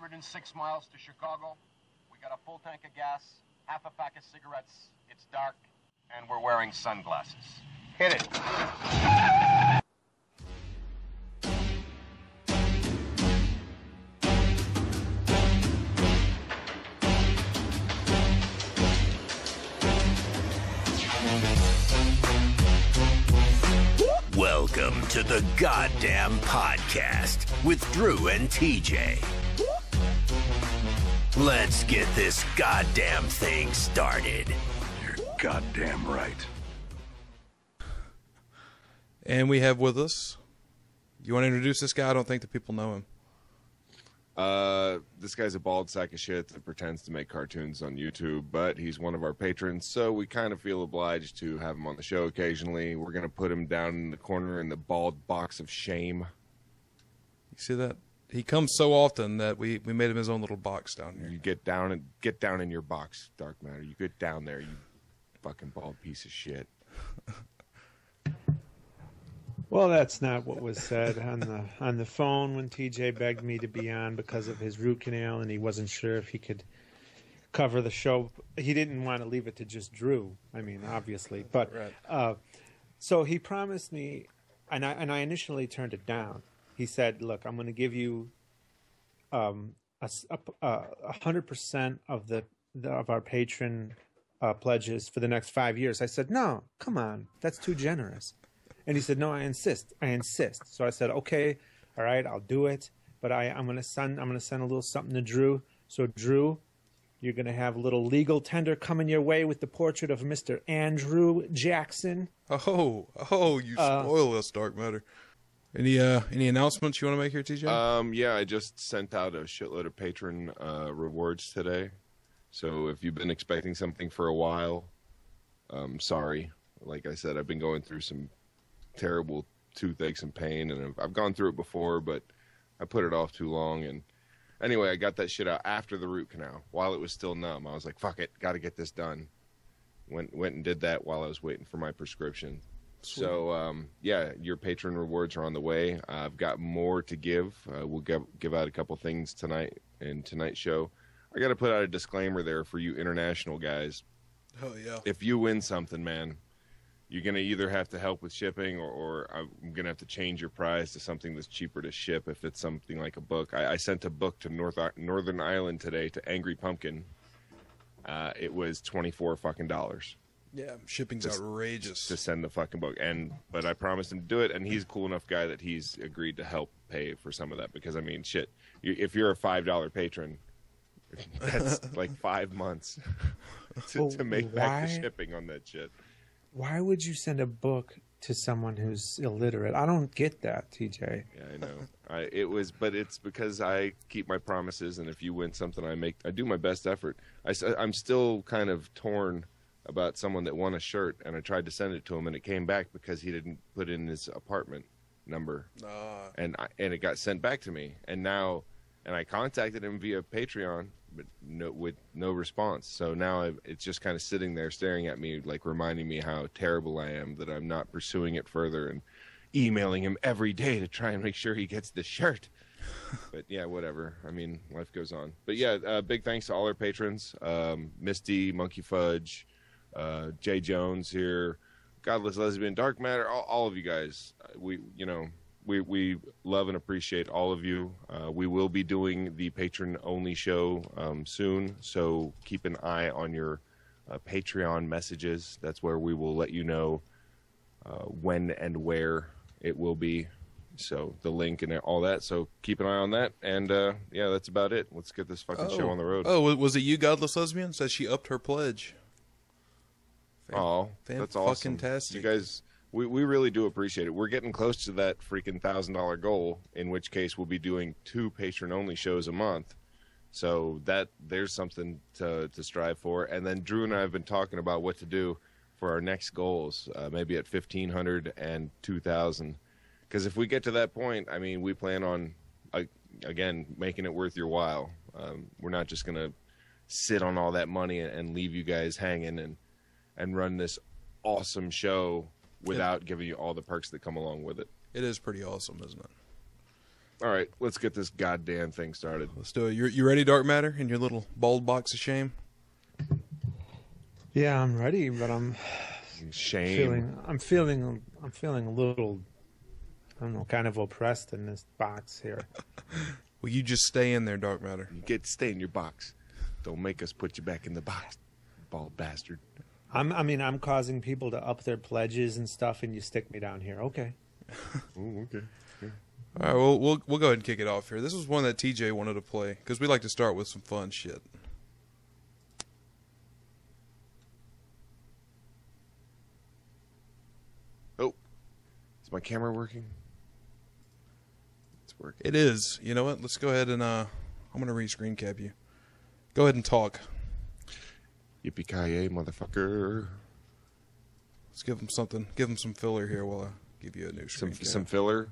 106 miles to Chicago. We got a full tank of gas, half a pack of cigarettes. It's dark, and we're wearing sunglasses. Hit it. Welcome to the Goddamn Podcast with Drew and TJ. Let's get this goddamn thing started. You're goddamn right. And we have with us, you want to introduce this guy? I don't think the people know him. This guy's a bald sack of shit that pretends to make cartoons on YouTube, but he's one of our patrons, so we kind of feel obliged to have him on the show occasionally. We're going to put him down in the corner in the bald box of shame. You see that? He comes so often that we made him his own little box down here. You get down in your box, Dark Matter. You get down there, you fucking bald piece of shit. Well, that's not what was said on the phone when TJ begged me to be on because of his root canal, and he wasn't sure if he could cover the show. He didn't want to leave it to just Drew. I mean, obviously, but right. So he promised me, and I initially turned it down. He said, "Look, I'm going to give you 100% of our patron pledges for the next 5 years." I said, "No, come on, that's too generous." And he said, "No, I insist. So I said, "Okay, all right, I'll do it. But I'm gonna send a little something to Drew. So Drew, you're gonna have a little legal tender coming your way with the portrait of Mr. Andrew Jackson." Oh, you spoil us, Dark Matter. Any announcements you want to make here, TJ? Yeah, I just sent out a shitload of patron rewards today. So if you've been expecting something for a while, sorry. Like I said, I've been going through some terrible toothaches and pain, and I've gone through it before, but I put it off too long. And anyway, I got that shit out after the root canal while it was still numb. I was like, fuck it, got to get this done. Went and did that while I was waiting for my prescription. Sweet. So yeah, your patron rewards are on the way. I've got more to give. We'll give out a couple things tonight in tonight's show. I got to put out a disclaimer there for you international guys. Oh yeah. If you win something, man, you're going to either have to help with shipping or I'm going to have to change your price to something that's cheaper to ship if it's something like a book. I sent a book to Northern Ireland today to Angry Pumpkin. It was $24 fucking dollars. Yeah, shipping's outrageous. To send the fucking book. But I promised him to do it, and he's a cool enough guy that he's agreed to help pay for some of that because, I mean, shit, if you're a $5 patron, that's like 5 months to make back the shipping on that shit. Why would you send a book to someone who's illiterate? I don't get that, TJ. Yeah, I know. But it's because I keep my promises, and if you win something, I do my best effort. I'm still kind of torn about someone that won a shirt, and I tried to send it to him, and it came back because he didn't put in his apartment number, and it got sent back to me, and I contacted him via Patreon, but with no response. So now it's just kind of sitting there staring at me, like reminding me how terrible I am that I'm not pursuing it further and emailing him every day to try and make sure he gets the shirt. But yeah, whatever. I mean, life goes on. But yeah, big thanks to all our patrons. Misty, Monkey Fudge, Jay Jones here, Godless Lesbian, Dark Matter, all of you guys. We love and appreciate all of you. We will be doing the patron-only show soon, so keep an eye on your Patreon messages. That's where we will let you know when and where it will be. So the link and all that. So keep an eye on that. And yeah, that's about it. Let's get this fucking show on the road. Oh, was it you, Godless Lesbian? Says she upped her pledge. That's awesome. Fantastic. You guys... We really do appreciate it. We're getting close to that freaking $1,000 goal, in which case we'll be doing 2 patron-only shows a month. So there's something to strive for. And then Drew and I have been talking about what to do for our next goals, maybe at 1,500 and 2,000. Because if we get to that point, I mean, we plan on, again, making it worth your while. We're not just going to sit on all that money and leave you guys hanging and run this awesome show without giving you all the perks that come along with it. It is pretty awesome, isn't it? All right, let's get this goddamn thing started. Let's do it. You ready, Dark Matter, in your little bald box of shame? Yeah, I'm ready, but I'm Shame. feeling a little, I don't know, kind of oppressed in this box here. Will you just stay in there, Dark Matter? You stay in your box. Don't make us put you back in the box, bald bastard. I'm causing people to up their pledges and stuff, and you stick me down here. Okay. Oh, okay. Yeah. All right, well, we'll go ahead and kick it off here. This was one that TJ wanted to play because we like to start with some fun shit. Oh, is my camera working? It's working. It is. You know what? Let's go ahead and I'm gonna re-screen cap you. Go ahead and talk. Yippee-ki-yay, motherfucker. Let's give him something. Give him some filler here while I give you a new screen cap. Some filler.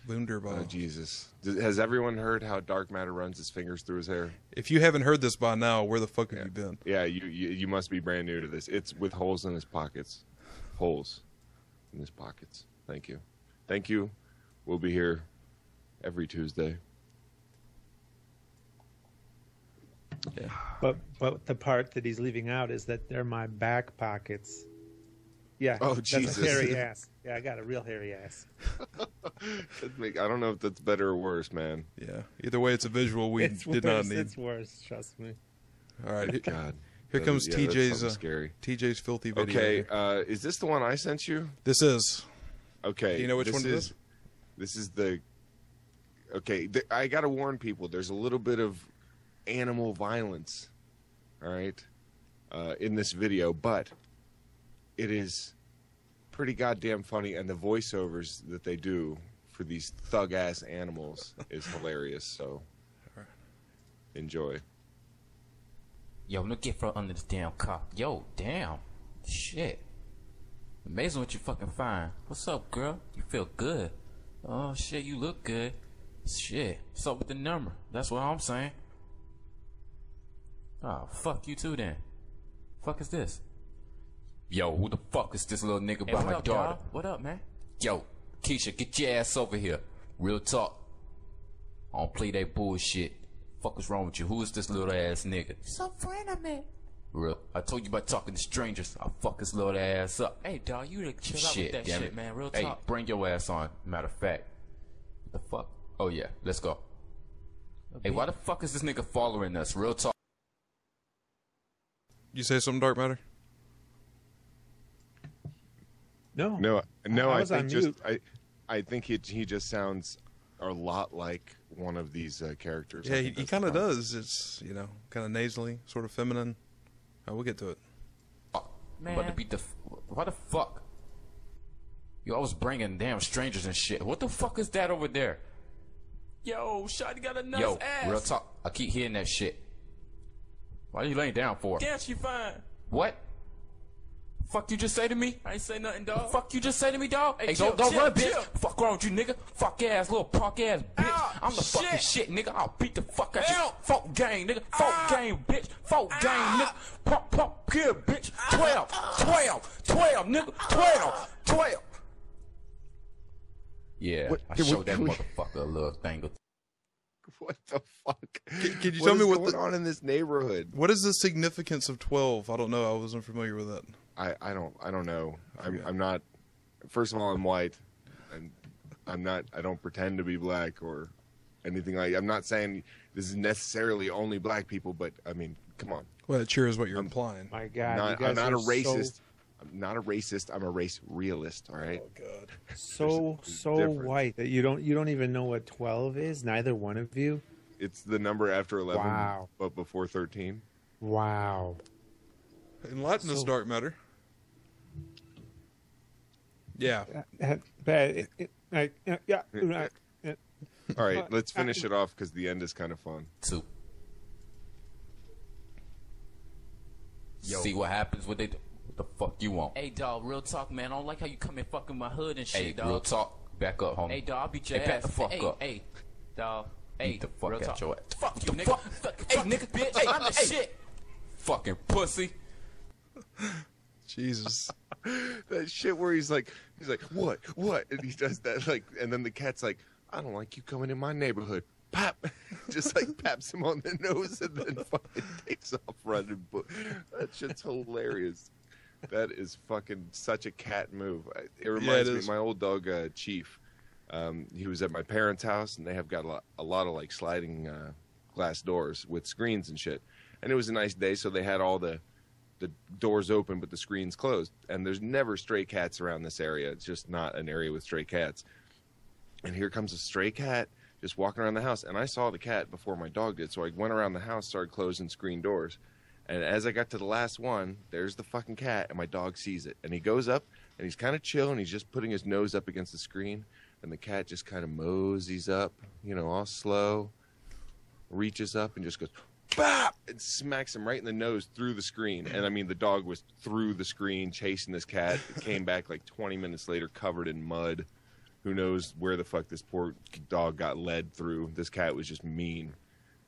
Wunderbar. Oh, Jesus. Has everyone heard how Dark Matter runs his fingers through his hair? If you haven't heard this by now, where the fuck have you been? Yeah, you must be brand new to this. It's with holes in his pockets. Holes in his pockets. Thank you. Thank you. We'll be here every Tuesday. Yeah. But the part that he's leaving out is that they're my back pockets. Yeah. Oh, that's Jesus. a hairy ass. Yeah, I got a real hairy ass. I don't know if that's better or worse, man. Yeah. Either way, it's a visual we It's did worse, not need. It's worse. Trust me. All right. God. Here comes That's TJ's scary. TJ's filthy video. Okay, is this the one I sent you? This is. Okay. Do you know which one it is? This is the. Okay, I got to warn people. There's a little bit of animal violence, all right, in this video, but it is pretty goddamn funny, and the voiceovers that they do for these thug-ass animals is hilarious, so enjoy. Yo, no get from under this damn car. Yo, damn. Shit. Amazing what you fucking find. What's up, girl? You feel good. Oh, shit, you look good. Shit. What's up with the number? That's what I'm saying. Oh, fuck you too then. Fuck is this? Yo, who the fuck is this little nigga by my daughter? Y'all? What up, man? Yo, Keisha, get your ass over here. Real talk. I don't play that bullshit. Fuck is wrong with you? Who is this little ass nigga? Some friend of mine. Real. I told you about talking to strangers. I'll fuck his little ass up. Hey, dog, you to chill out with that shit, man. Real talk. Hey, bring your ass on. Matter of fact. What the fuck? Oh, yeah. Let's go. Hey, why the fuck is this nigga following us? Real talk. You say something, Dark Matter? No. I think I think he just sounds a lot like one of these characters. Yeah, he kind of does. It's, you know, kind of nasally, sort of feminine. We'll get to it. Man. But to beat why the fuck? You always bringing damn strangers and shit. What the fuck is that over there? Yo, Shotty got a nice ass. Real talk. I keep hearing that shit. Why are you laying down for? Yeah, she fine. What? Fuck you just say to me? I ain't say nothing, dog. Fuck you just say to me, dog? Hey, chill, don't run, chill. bitch. Fuck wrong with you, nigga. Fuck ass, little punk ass bitch. Ow, I'm the fucking shit, nigga. I'll beat the fuck out you. Ow. Fuck gang, nigga. Fuck gang, bitch. Fuck gang, nigga. Pump, here, bitch. 12, nigga. 12. Yeah, I showed that motherfucker a little thing. What the fuck? Can you tell me what's going on in this neighborhood? What is the significance of 12? I don't know. I wasn't familiar with that. I don't know. I'm not. First of all, I'm white, and I'm not. I don't pretend to be black or anything like. I'm not saying this is necessarily only black people, but I mean, come on. Well, that sure is what you're implying. My God, I'm not a racist. I'm not a racist. I'm a race realist. All right. Oh God. So difference. white that you don't even know what 12 is. Neither one of you. It's the number after 11, Wow. but before 13. Wow. Enlighten us, Dark Matter. Yeah. All right, let's finish it off because the end is kind of fun. Two. Yo. See what happens when they do. What the fuck you want? Hey, dog, real talk, man. I don't like how you come in fucking my hood and shit, Hey, dog. real talk. Back up, homie. Hey, dog, I'll beat your Hey, ass. back the fuck up. Hey, dog. Hey, Beat the fuck real out talk. your ass. Fuck you, nigga. Fuck. Hey, nigga, bitch. Hey, I'm the hey. shit. Fucking pussy. Jesus. That shit where he's like, what, and he does that like, and then the cat's like, I don't like you coming in my neighborhood. Pop! Just like paps him on the nose and then fucking takes off running. That shit's hilarious. That is fucking such a cat move. It reminds me of my old dog, Chief. He was at my parents' house, and they have got a lot of like sliding glass doors with screens and shit. And it was a nice day, so they had all the doors open, but the screens closed. And there's never stray cats around this area. It's just not an area with stray cats. And here comes a stray cat just walking around the house. And I saw the cat before my dog did, so I went around the house, started closing screen doors. And as I got to the last one, there's the fucking cat, and my dog sees it. And he goes up, and he's kind of chill, and he's just putting his nose up against the screen. And the cat just kind of moseys up, you know, all slow, reaches up and just goes, bop! And smacks him right in the nose through the screen. And I mean, the dog was through the screen chasing this cat. It came back like 20 minutes later covered in mud. Who knows where the fuck this poor dog got led through. This cat was just mean.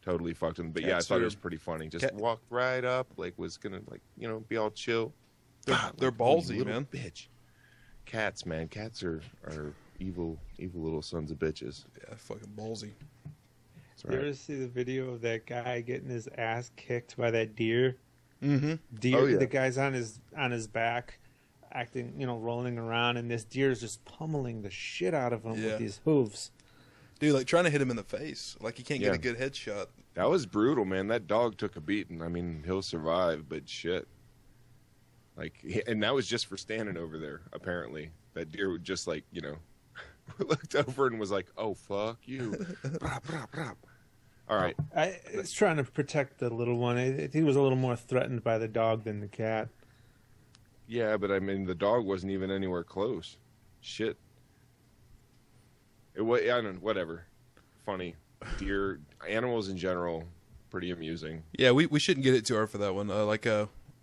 Totally fucked him. But yeah, I thought it was pretty funny. Just walked right up, like was gonna, like, you know, be all chill. They're ballsy, man. Bitch. Cats, man. Cats are evil little sons of bitches. Yeah, fucking ballsy. That's right. You ever see the video of that guy getting his ass kicked by that deer? Mm-hmm. Deer. Oh, yeah. The guy's on his back, acting, you know, rolling around, and this deer is just pummeling the shit out of him with these hooves. Dude, like trying to hit him in the face. Like he can't get a good headshot. That was brutal, man. That dog took a beating. I mean, he'll survive, but shit. Like, and that was just for standing over there, apparently. That deer would just, like, you know, looked over and was like, oh, fuck you. Brap, brap, brap. All right. It's trying to protect the little one. He was a little more threatened by the dog than the cat. Yeah, but I mean, the dog wasn't even anywhere close. Shit. It was, I don't know, whatever. Funny. Deer, animals in general, pretty amusing. Yeah, we shouldn't get it too hard for that one. Like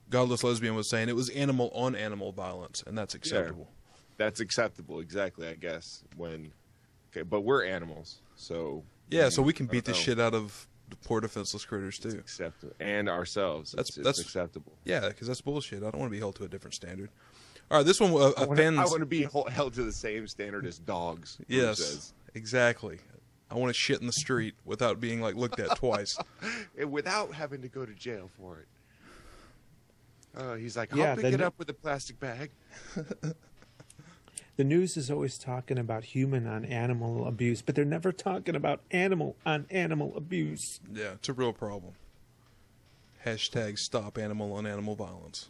Godless Lesbian was saying, it was animal on animal violence, and that's acceptable. Yeah, that's acceptable, exactly, I guess. Okay, but we're animals, so... Yeah, so we can beat the shit out of the poor defenseless critters, too. It's acceptable. And ourselves. It's acceptable. Yeah, because that's bullshit. I don't want to be held to a different standard. All right, this one... I want to be held to the same standard as dogs. Yes, exactly. I want to shit in the street without being, like, looked at twice. And without having to go to jail for it. He's like, I'll pick it up with a plastic bag. The news is always talking about human on animal abuse, but they're never talking about animal on animal abuse. Yeah, it's a real problem. Hashtag stop animal on animal violence.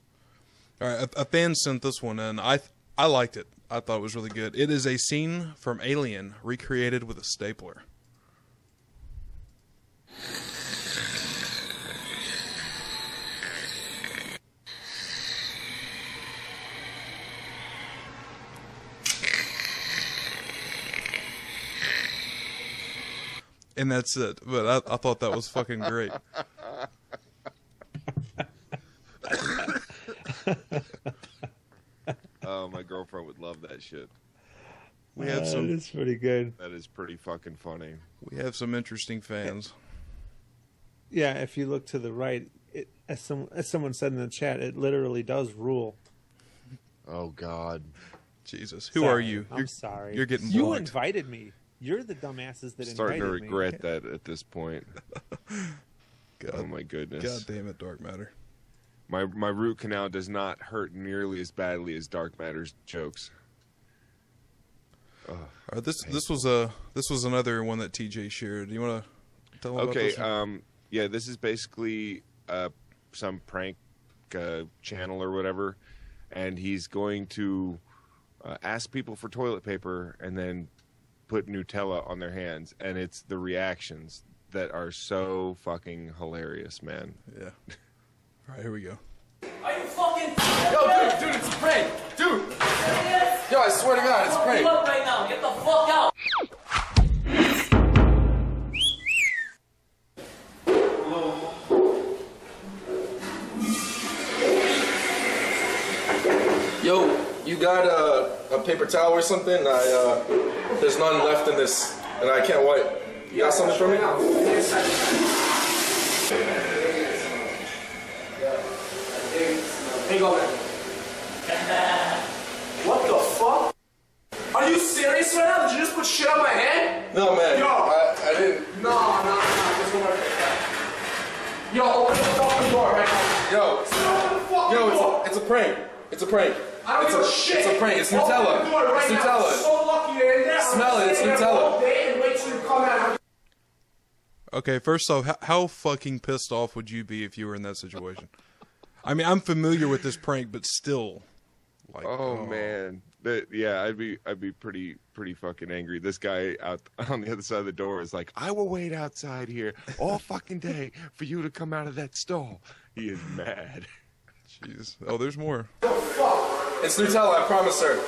All right, a fan sent this one, and I liked it. I thought it was really good. It is a scene from Alien recreated with a stapler. And that's it. But I thought that was fucking great. Oh, my girlfriend would love that shit. We have some. That's pretty good. That is pretty fucking funny. We have some interesting fans. Yeah, if you look to the right, as someone said in the chat, it literally does rule. Oh God, Jesus, who are you? I'm sorry. You're getting You blocked. invited me. You're the dumbasses that starting to invited me. regret that at this point. God, oh my goodness. God damn it, Dark Matter. My root canal does not hurt nearly as badly as Dark Matter's jokes. This was another one that TJ shared. Do you want to tell them about this one? Yeah, this is basically some prank channel or whatever, and he's going to ask people for toilet paper and then put Nutella on their hands, and it's the reactions that are so fucking hilarious, man. Yeah. All right, here we go. Are you fucking... Yo, dude, it's a prank. Dude. Yo, I swear to God, it's a prank. Look right now. Get the fuck out. Yo, you got a paper towel or something? There's none left in this, and I can't wipe. You got something for me? Here you go, man. What the fuck? Are Are you serious right now? Did you just put shit on my head? No, man. Yo. I didn't. No. Just one more. Yo, open the fucking door right now. Yo. Open the fucking door. It's a prank. It's a prank. I don't give a shit. It's a prank. It's Open Nutella. the door right It's now. Nutella. I'm so lucky you're in there. Smell it. It's Nutella. All day and wait till you come out. Okay, first off, how fucking pissed off would you be if you were in that situation? I mean, I'm familiar with this prank, but still. Like, Oh man, yeah, I'd be pretty fucking angry. This guy out on the other side of the door is like, I will wait outside here all fucking day for you to come out of that stall. He is mad. Jeez. Oh, there's more. It's Nutella, I promise, sir.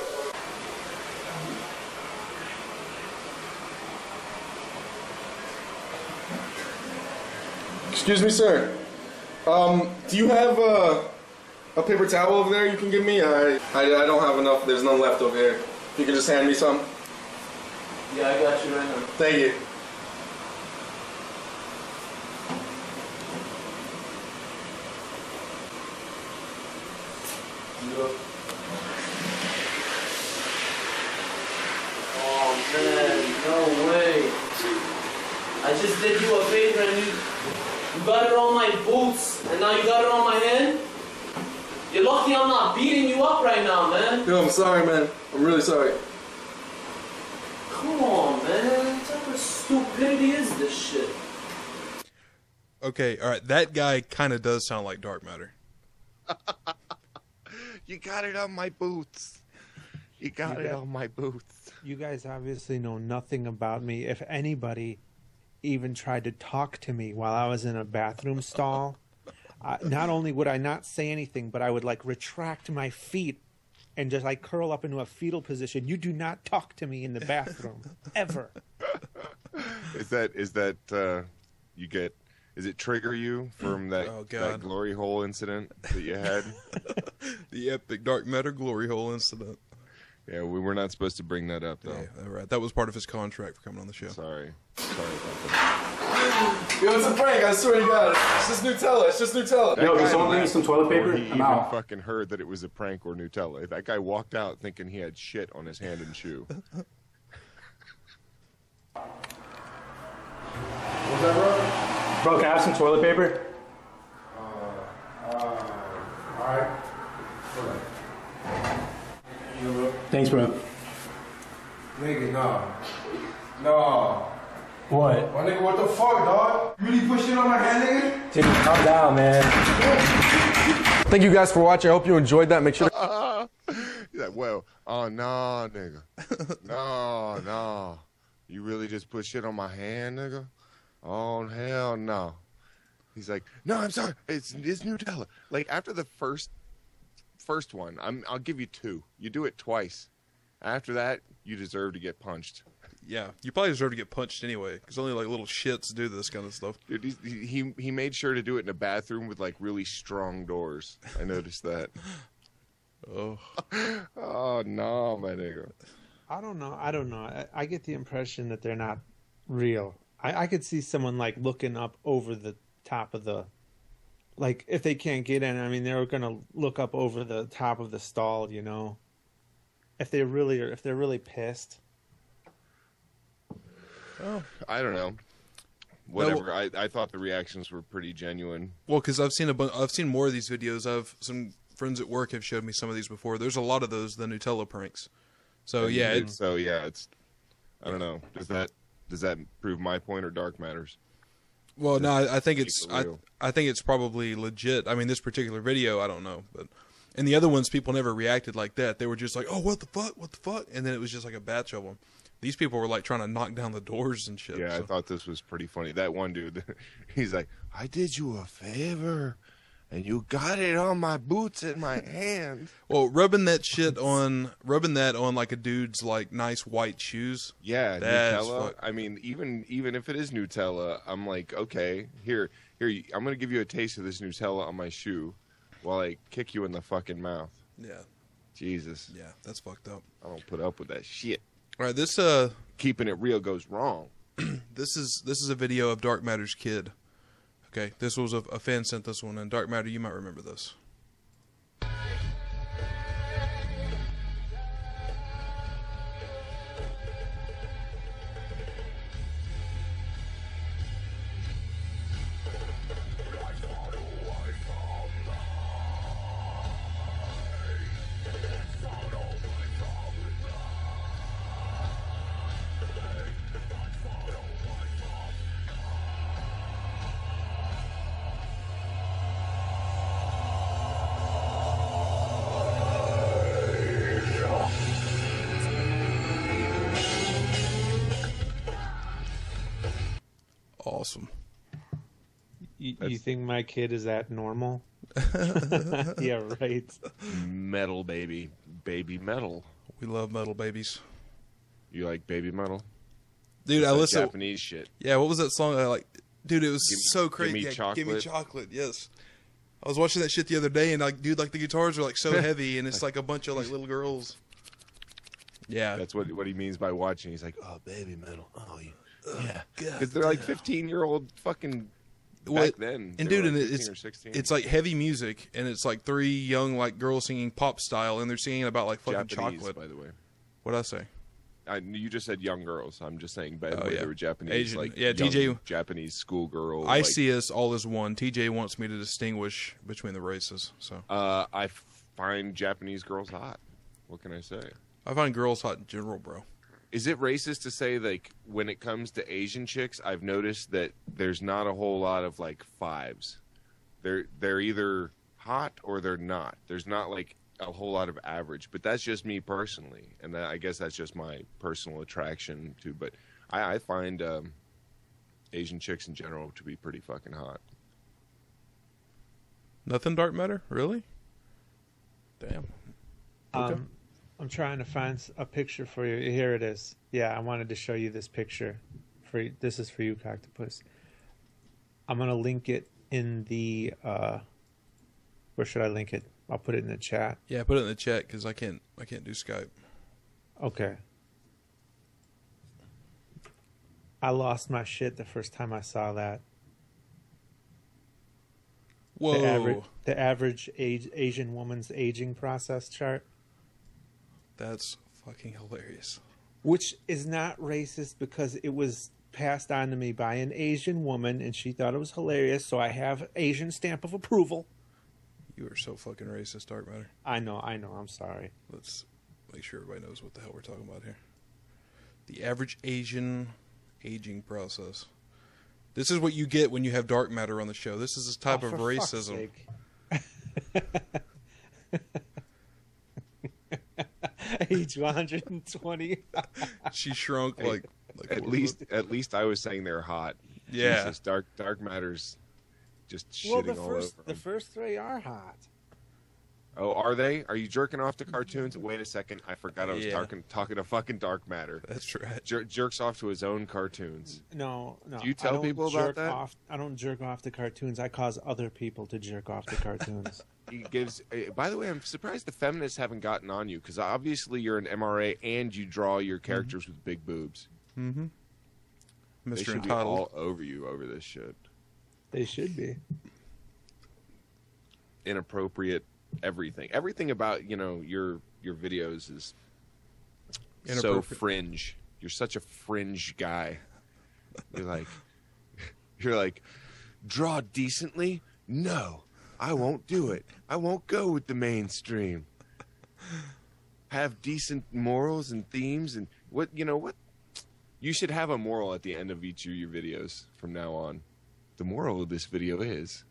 Excuse me, sir. Do you have a paper towel over there you can give me? I don't have enough. There's none left over here. If you can just hand me some. Yeah, I got you right now. Thank you. Oh man, no way. I just did you a favor and you got it on my boots and now you got it on my hand? You're lucky I'm not beating you up right now, man. Yo, I'm sorry, man. I'm really sorry. Come on, man. What type of stupidity is this shit? Okay, alright, that guy kind of does sound like Dark Matter. You got it on my boots. You got it on my boots. You guys obviously know nothing about me. If anybody even tried to talk to me while I was in a bathroom stall, not only would I not say anything, but I would like retract my feet and just like curl up into a fetal position. You do not talk to me in the bathroom ever. Is that you get? Is it trigger you from that glory hole incident that you had? The epic Dark Matter glory hole incident. Yeah, we were not supposed to bring that up, though. Yeah, all right. That was part of his contract for coming on the show. Sorry about that. Yo, it's a prank, I swear to God. It's just Nutella. It's just Nutella. Yo, can someone bring me some toilet paper? He I'm even out. fucking heard that it was a prank or Nutella. That guy walked out thinking he had shit on his hand and shoe. What's that, bro? Bro, can I have some toilet paper? Alright. Thanks, bro. Nigga, no. What? My nigga, what the fuck, dog? You really push shit on my hand, nigga? Dude, calm down, man. Thank you guys for watching. I hope you enjoyed that. Make sure He's like, well, oh, no, nigga. No. You really just put shit on my hand, nigga? Oh, hell no. He's like, no, I'm sorry. It's Nutella. Like, after the first one, I'll give you 2. You do it twice. After that, you deserve to get punched. Yeah, you probably deserve to get punched anyway, because only like little shits do this kind of stuff. Dude, he made sure to do it in a bathroom with like really strong doors. I noticed that. Oh no, my nigga. I don't know. I get the impression that they're not real. I could see someone like looking up over the top of the, like if they can't get in, I mean they're gonna look up over the top of the stall, you know. If they're really pissed. Oh, I don't know. Whatever. No, I thought the reactions were pretty genuine. Well, because I've seen more of these videos. I've some friends at work have showed me some of these before. There's a lot of those, the Nutella pranks. So yeah, it's I don't know. Does that prove my point or Dark Matters? Well, no, I think it's I think it's probably legit. I mean, this particular video, I don't know, but and the other ones, people never reacted like that. They were just like, "Oh, what the fuck," and then it was just like a batch of them. These people were like trying to knock down the doors and shit. Yeah, so. I thought this was pretty funny. That one dude, he's like, "I did you a favor, and you got it on my boots and my hand." Well, rubbing that on like a dude's like nice white shoes. Yeah, Nutella. I mean, even if it is Nutella, I'm like, okay, here, I'm gonna give you a taste of this Nutella on my shoe, while I kick you in the fucking mouth. Yeah. Jesus. Yeah, that's fucked up. I don't put up with that shit. All right, this keeping it real goes wrong. This is a video of Dark Matter's kid. Okay, this was a fan sent this one, and Dark Matter, you might remember this. Awesome. You think my kid is that normal? Yeah, right. Metal baby. Baby metal. We love metal babies. You like baby metal? Dude, I listen. Japanese shit. Yeah, what was that song I like? Dude, it was so crazy. Give me chocolate. Give me chocolate, yes. I was watching that shit the other day, and like, dude, like the guitars are like so heavy, and it's like a bunch of like little girls. Yeah, that's what he means by watching. He's like, oh, baby metal. Oh, yeah, God, because they're like 15-year-old fucking back then. And dude, like and it's like heavy music, and it's like three young like girls singing pop style, and they're singing about like fucking Japanese, chocolate. By the way, what'd I say? You just said young girls. I'm just saying, by the way, they were Japanese. Asian. Like yeah, young TJ, Japanese schoolgirl. I see us all as one. TJ wants me to distinguish between the races. So I find Japanese girls hot. What can I say? I find girls hot in general, bro. Is it racist to say, like, when it comes to Asian chicks, I've noticed that there's not a whole lot of, like, fives. They're either hot or they're not. There's not, like, a whole lot of average. But that's just me personally. And I guess that's just my personal attraction to. But I find Asian chicks in general to be pretty fucking hot. Nothing dark matter? Really? Damn. Okay. I'm trying to find a picture for you. Here it is. Yeah, I wanted to show you this picture. This is for you, Coctopus. I'm gonna link it in the. Where should I link it? I'll put it in the chat. Yeah, put it in the chat because I can't do Skype. Okay. I lost my shit the first time I saw that. Whoa! The average Asian woman's aging process chart. That's fucking hilarious. Which is not racist because it was passed on to me by an Asian woman and she thought it was hilarious, so I have Asian stamp of approval. You are so fucking racist, Dark Matter. I know, I'm sorry. Let's make sure everybody knows what the hell we're talking about here. The average Asian aging process. This is what you get when you have Dark Matter on the show. This is a type of racism. Age 120. She shrunk like at least I was saying they're hot. Yeah. Jesus, dark matters just shitting all over. The first three are hot. Oh, are they? Are you jerking off to cartoons? Wait a second, I forgot I was talking to fucking Dark Matter. That's right. Jerks off to his own cartoons. No. Do you tell people about that? I don't jerk off to cartoons. I cause other people to jerk off to cartoons. He gives. By the way, I'm surprised the feminists haven't gotten on you because obviously you're an MRA and you draw your characters with big boobs. Mm-hmm. They should be all over you over this shit. They should be. Inappropriate. Everything about your videos is so fringe. You're such a fringe guy. You're like draw decently? No, I won't do it. I won't go with the mainstream. Have decent morals and themes and what you should have a moral at the end of each of your videos from now on. The moral of this video is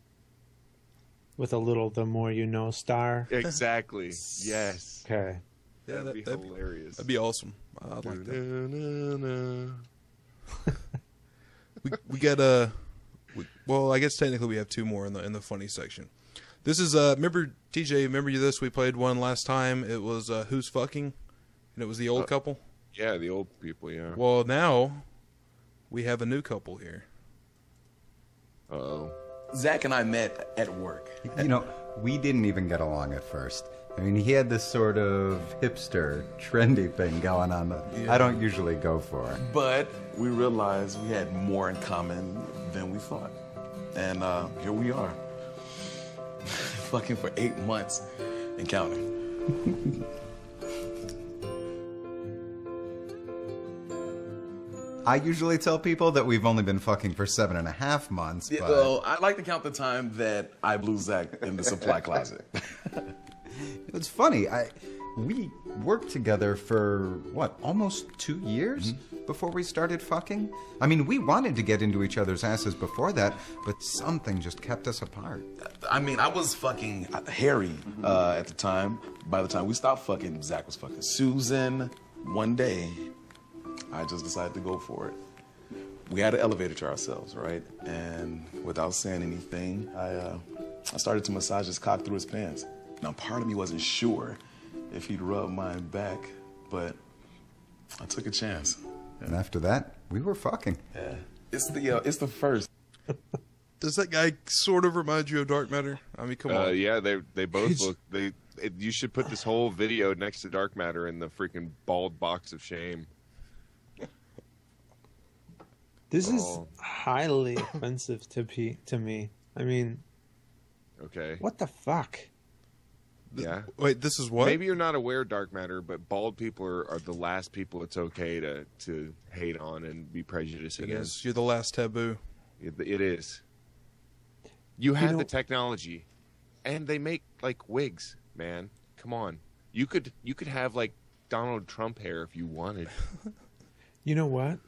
with a little "the more you know" star. Exactly. Yes. Okay. Yeah, that'd be hilarious. That'd be awesome. I'd like that. we got well, I guess technically we have two more in the funny section. This is remember TJ? Remember this? We played one last time. It was Who's Fucking, and it was the old couple. Yeah, the old people. Yeah. Well, now we have a new couple here. Uh-oh. Zach and I met at work. We didn't even get along at first. I mean, he had this sort of hipster, trendy thing going on that I don't usually go for. But we realized we had more in common than we thought. And here we are. Fucking for 8 months and counting. I usually tell people that we've only been fucking for 7.5 months, but... Well, I like to count the time that I blew Zach in the supply closet. It's funny. We worked together for, almost 2 years before we started fucking? I mean, we wanted to get into each other's asses before that, but something just kept us apart. I mean, I was fucking Harry at the time. By the time we stopped fucking, Zach was fucking Susan. One day, I just decided to go for it. we had an elevator to ourselves, right? And without saying anything, I started to massage his cock through his pants. Now, part of me wasn't sure if he'd rub mine back, but I took a chance. And after that, we were fucking. Yeah. It's the first. Does that guy sort of remind you of Dark Matter? I mean, come on. Yeah, they both look. You should put this whole video next to Dark Matter in the freaking bald box of shame. This is highly offensive to me. I mean, okay. What the fuck? Yeah. Wait, this is what? Maybe you're not aware, Dark Matter, but bald people are the last people it's okay to hate on and be prejudiced against. You're the last taboo. It is. You have the technology, and they make like wigs, man. Come on, you could have like Donald Trump hair if you wanted. You know what?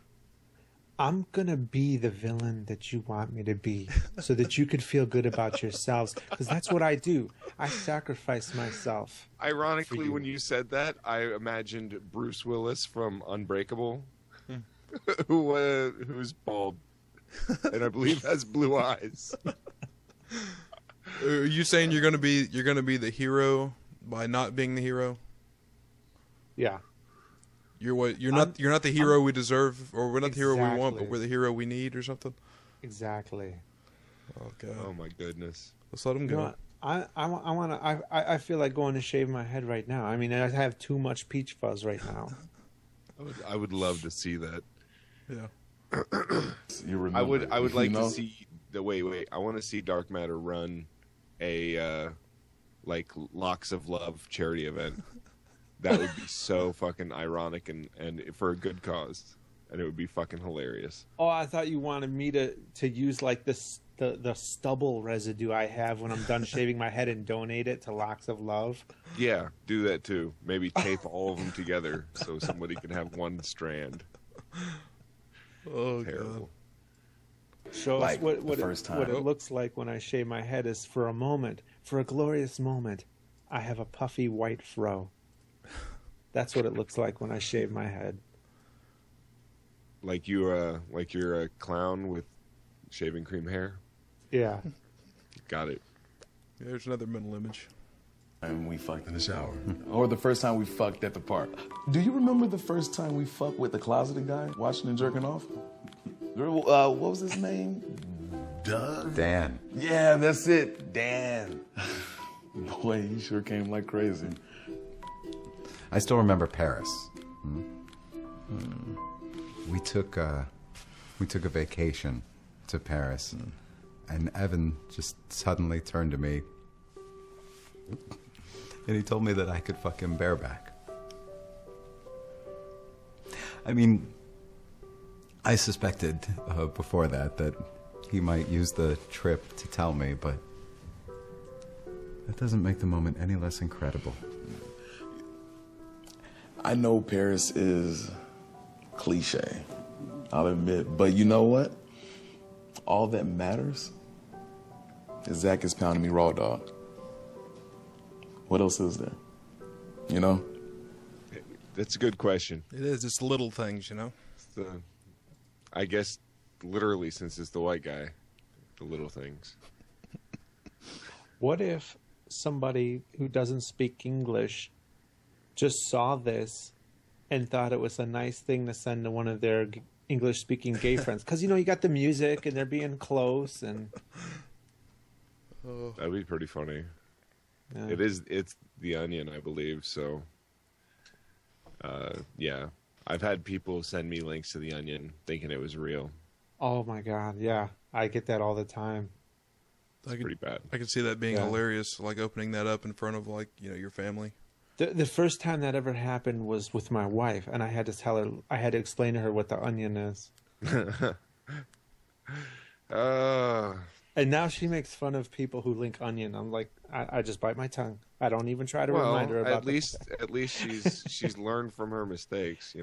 I'm gonna be the villain that you want me to be, so that you could feel good about yourselves. Because that's what I do. I sacrifice myself. Ironically, when you said that, I imagined Bruce Willis from Unbreakable, who's bald, and I believe has blue eyes. Are you saying you're gonna be the hero by not being the hero? Yeah. You're what? You're not the hero we deserve, or we're not the hero we want, but we're the hero we need, or something. Exactly. Okay. Oh my goodness. Let's let him go. You know, I feel like going to shave my head right now. I mean, I have too much peach fuzz right now. I would love to see that. Yeah. You remember, I would like to see the wait. I want to see Dark Matter run a like Locks of Love charity event. That would be so fucking ironic and for a good cause, and it would be fucking hilarious. Oh, I thought you wanted me to use like the stubble residue I have when I'm done shaving my head and donate it to Locks of Love. Yeah, do that too. Maybe tape all of them together so somebody can have one strand. Oh, terrible. God. Show like us what it looks like when I shave my head is for a glorious moment, I have a puffy white fro. That's what it looks like when I shave my head. Like you're a clown with shaving cream hair? Yeah. Got it. Yeah, there's another mental image. And we fucked in the shower. Or the first time we fucked at the park. Do you remember the first time we fucked with the closeted guy watching and jerking off? What was his name? Doug? Dan. Yeah, that's it. Dan. Boy, he sure came like crazy. I still remember Paris. We took a vacation to Paris, and Evan just suddenly turned to me, and he told me that I could fuck him bareback. I mean, I suspected before that he might use the trip to tell me, but that doesn't make the moment any less incredible. I know Paris is cliche, I'll admit, but you know what? All that matters is Zach is pounding me raw dog. What else is there? You know? That's a good question. It is. It's little things, you know? I guess, literally, since it's the white guy, the little things. What if somebody who doesn't speak English just saw this and thought it was a nice thing to send to one of their English-speaking gay friends? Because, you got the music and they're being close. And that'd be pretty funny. Yeah. It's The Onion, I believe, so yeah. I've had people send me links to The Onion thinking it was real. Oh, my God, yeah. I get that all the time. It's pretty bad. I can see that being hilarious, like opening that up in front of, like, your family. The first time that ever happened was with my wife, and I had to explain to her what The Onion is. And now she makes fun of people who link Onion. I'm like, I just bite my tongue. I don't even try to remind her about it. At least she's learned from her mistakes,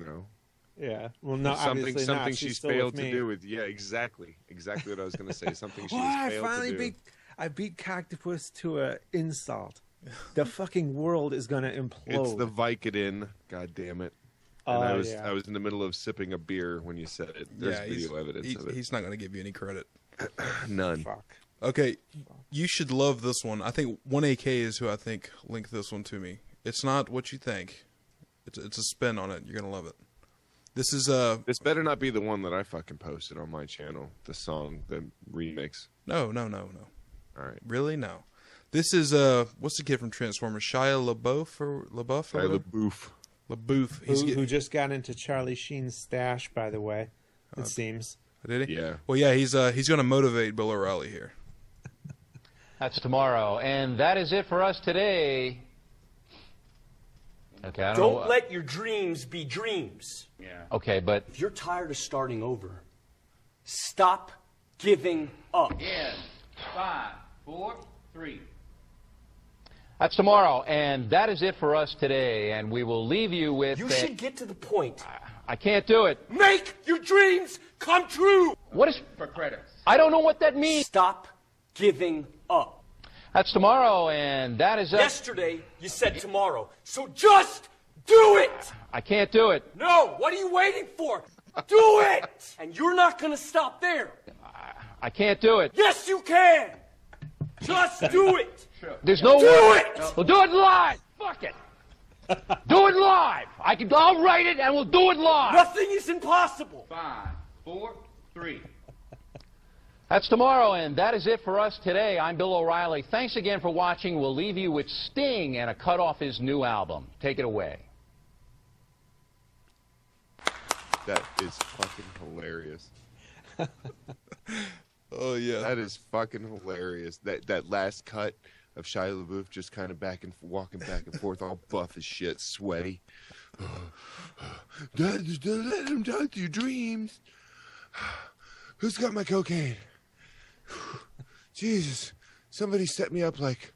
Yeah. Well, no, something obviously not. she's failed to do with. Yeah, exactly what I was going to say. Something she's failed to do. I beat Cactopus to an insult. The fucking world is going to implode. It's the Vicodin. God damn it. And Oh, I was yeah. I was in the middle of sipping a beer when you said it. There's video evidence of it. He's not going to give you any credit. None. Fuck. Okay, you should love this one. I think 1AK is who I think linked this one to me. It's not what you think. It's a spin on it. You're going to love it. This is This better not be the one that I fucking posted on my channel. The song, the remix. No. All right. Really? No. This is what's the kid from Transformers? Shia LaBeouf or LaBeouf? Shia LaBeouf. LaBeouf. Who just got into Charlie Sheen's stash, by the way. It seems. Did he? Yeah. Well, yeah. He's going to motivate Bill O'Reilly here. That's tomorrow, and that is it for us today. Okay, I don't know. Don't let your dreams be dreams. Yeah. Okay, but If you're tired of starting over, stop giving up. In 5, 4, 3. that's tomorrow, and that is it for us today. And we will leave you with. You should get to the point. I can't do it. Make your dreams come true. What is For credits. I don't know what that means. Stop giving up. That's tomorrow, and that is. Yesterday, you said tomorrow. So just do it. I can't do it. No, what are you waiting for? Do it. And you're not going to stop there. I can't do it. Yes, you can. Just do it. There's no Do way. it. We'll do it live. Fuck it. Do it live. I'll write it, and we'll do it live. Nothing is impossible. 5, 4, 3. That's tomorrow, and that is it for us today. I'm Bill O'Reilly. Thanks again for watching. We'll leave you with Sting and a cut off his new album. Take it away. That is fucking hilarious. Oh yeah. That is fucking hilarious. That last cut of Shia LaBeouf just kind of walking back and forth, all buff as shit, sweaty. Don't let him talk to your dreams. Who's got my cocaine? Jesus, somebody set me up like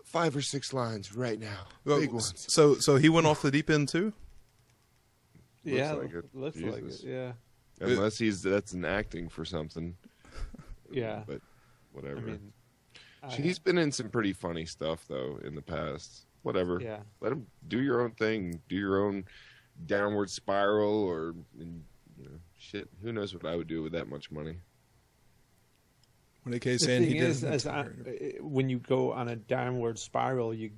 5 or 6 lines right now. Big ones. So he went off the deep end too? Yeah, like it. looks like it. Jesus. Yeah. Unless that's an acting for something. Yeah. But whatever. I mean, He's been in some pretty funny stuff though in the past. Whatever. Yeah. Let him do your own thing. Do your own downward spiral or shit. Who knows what I would do with that much money? When AK the saying thing he is, didn't. when you go on a downward spiral, you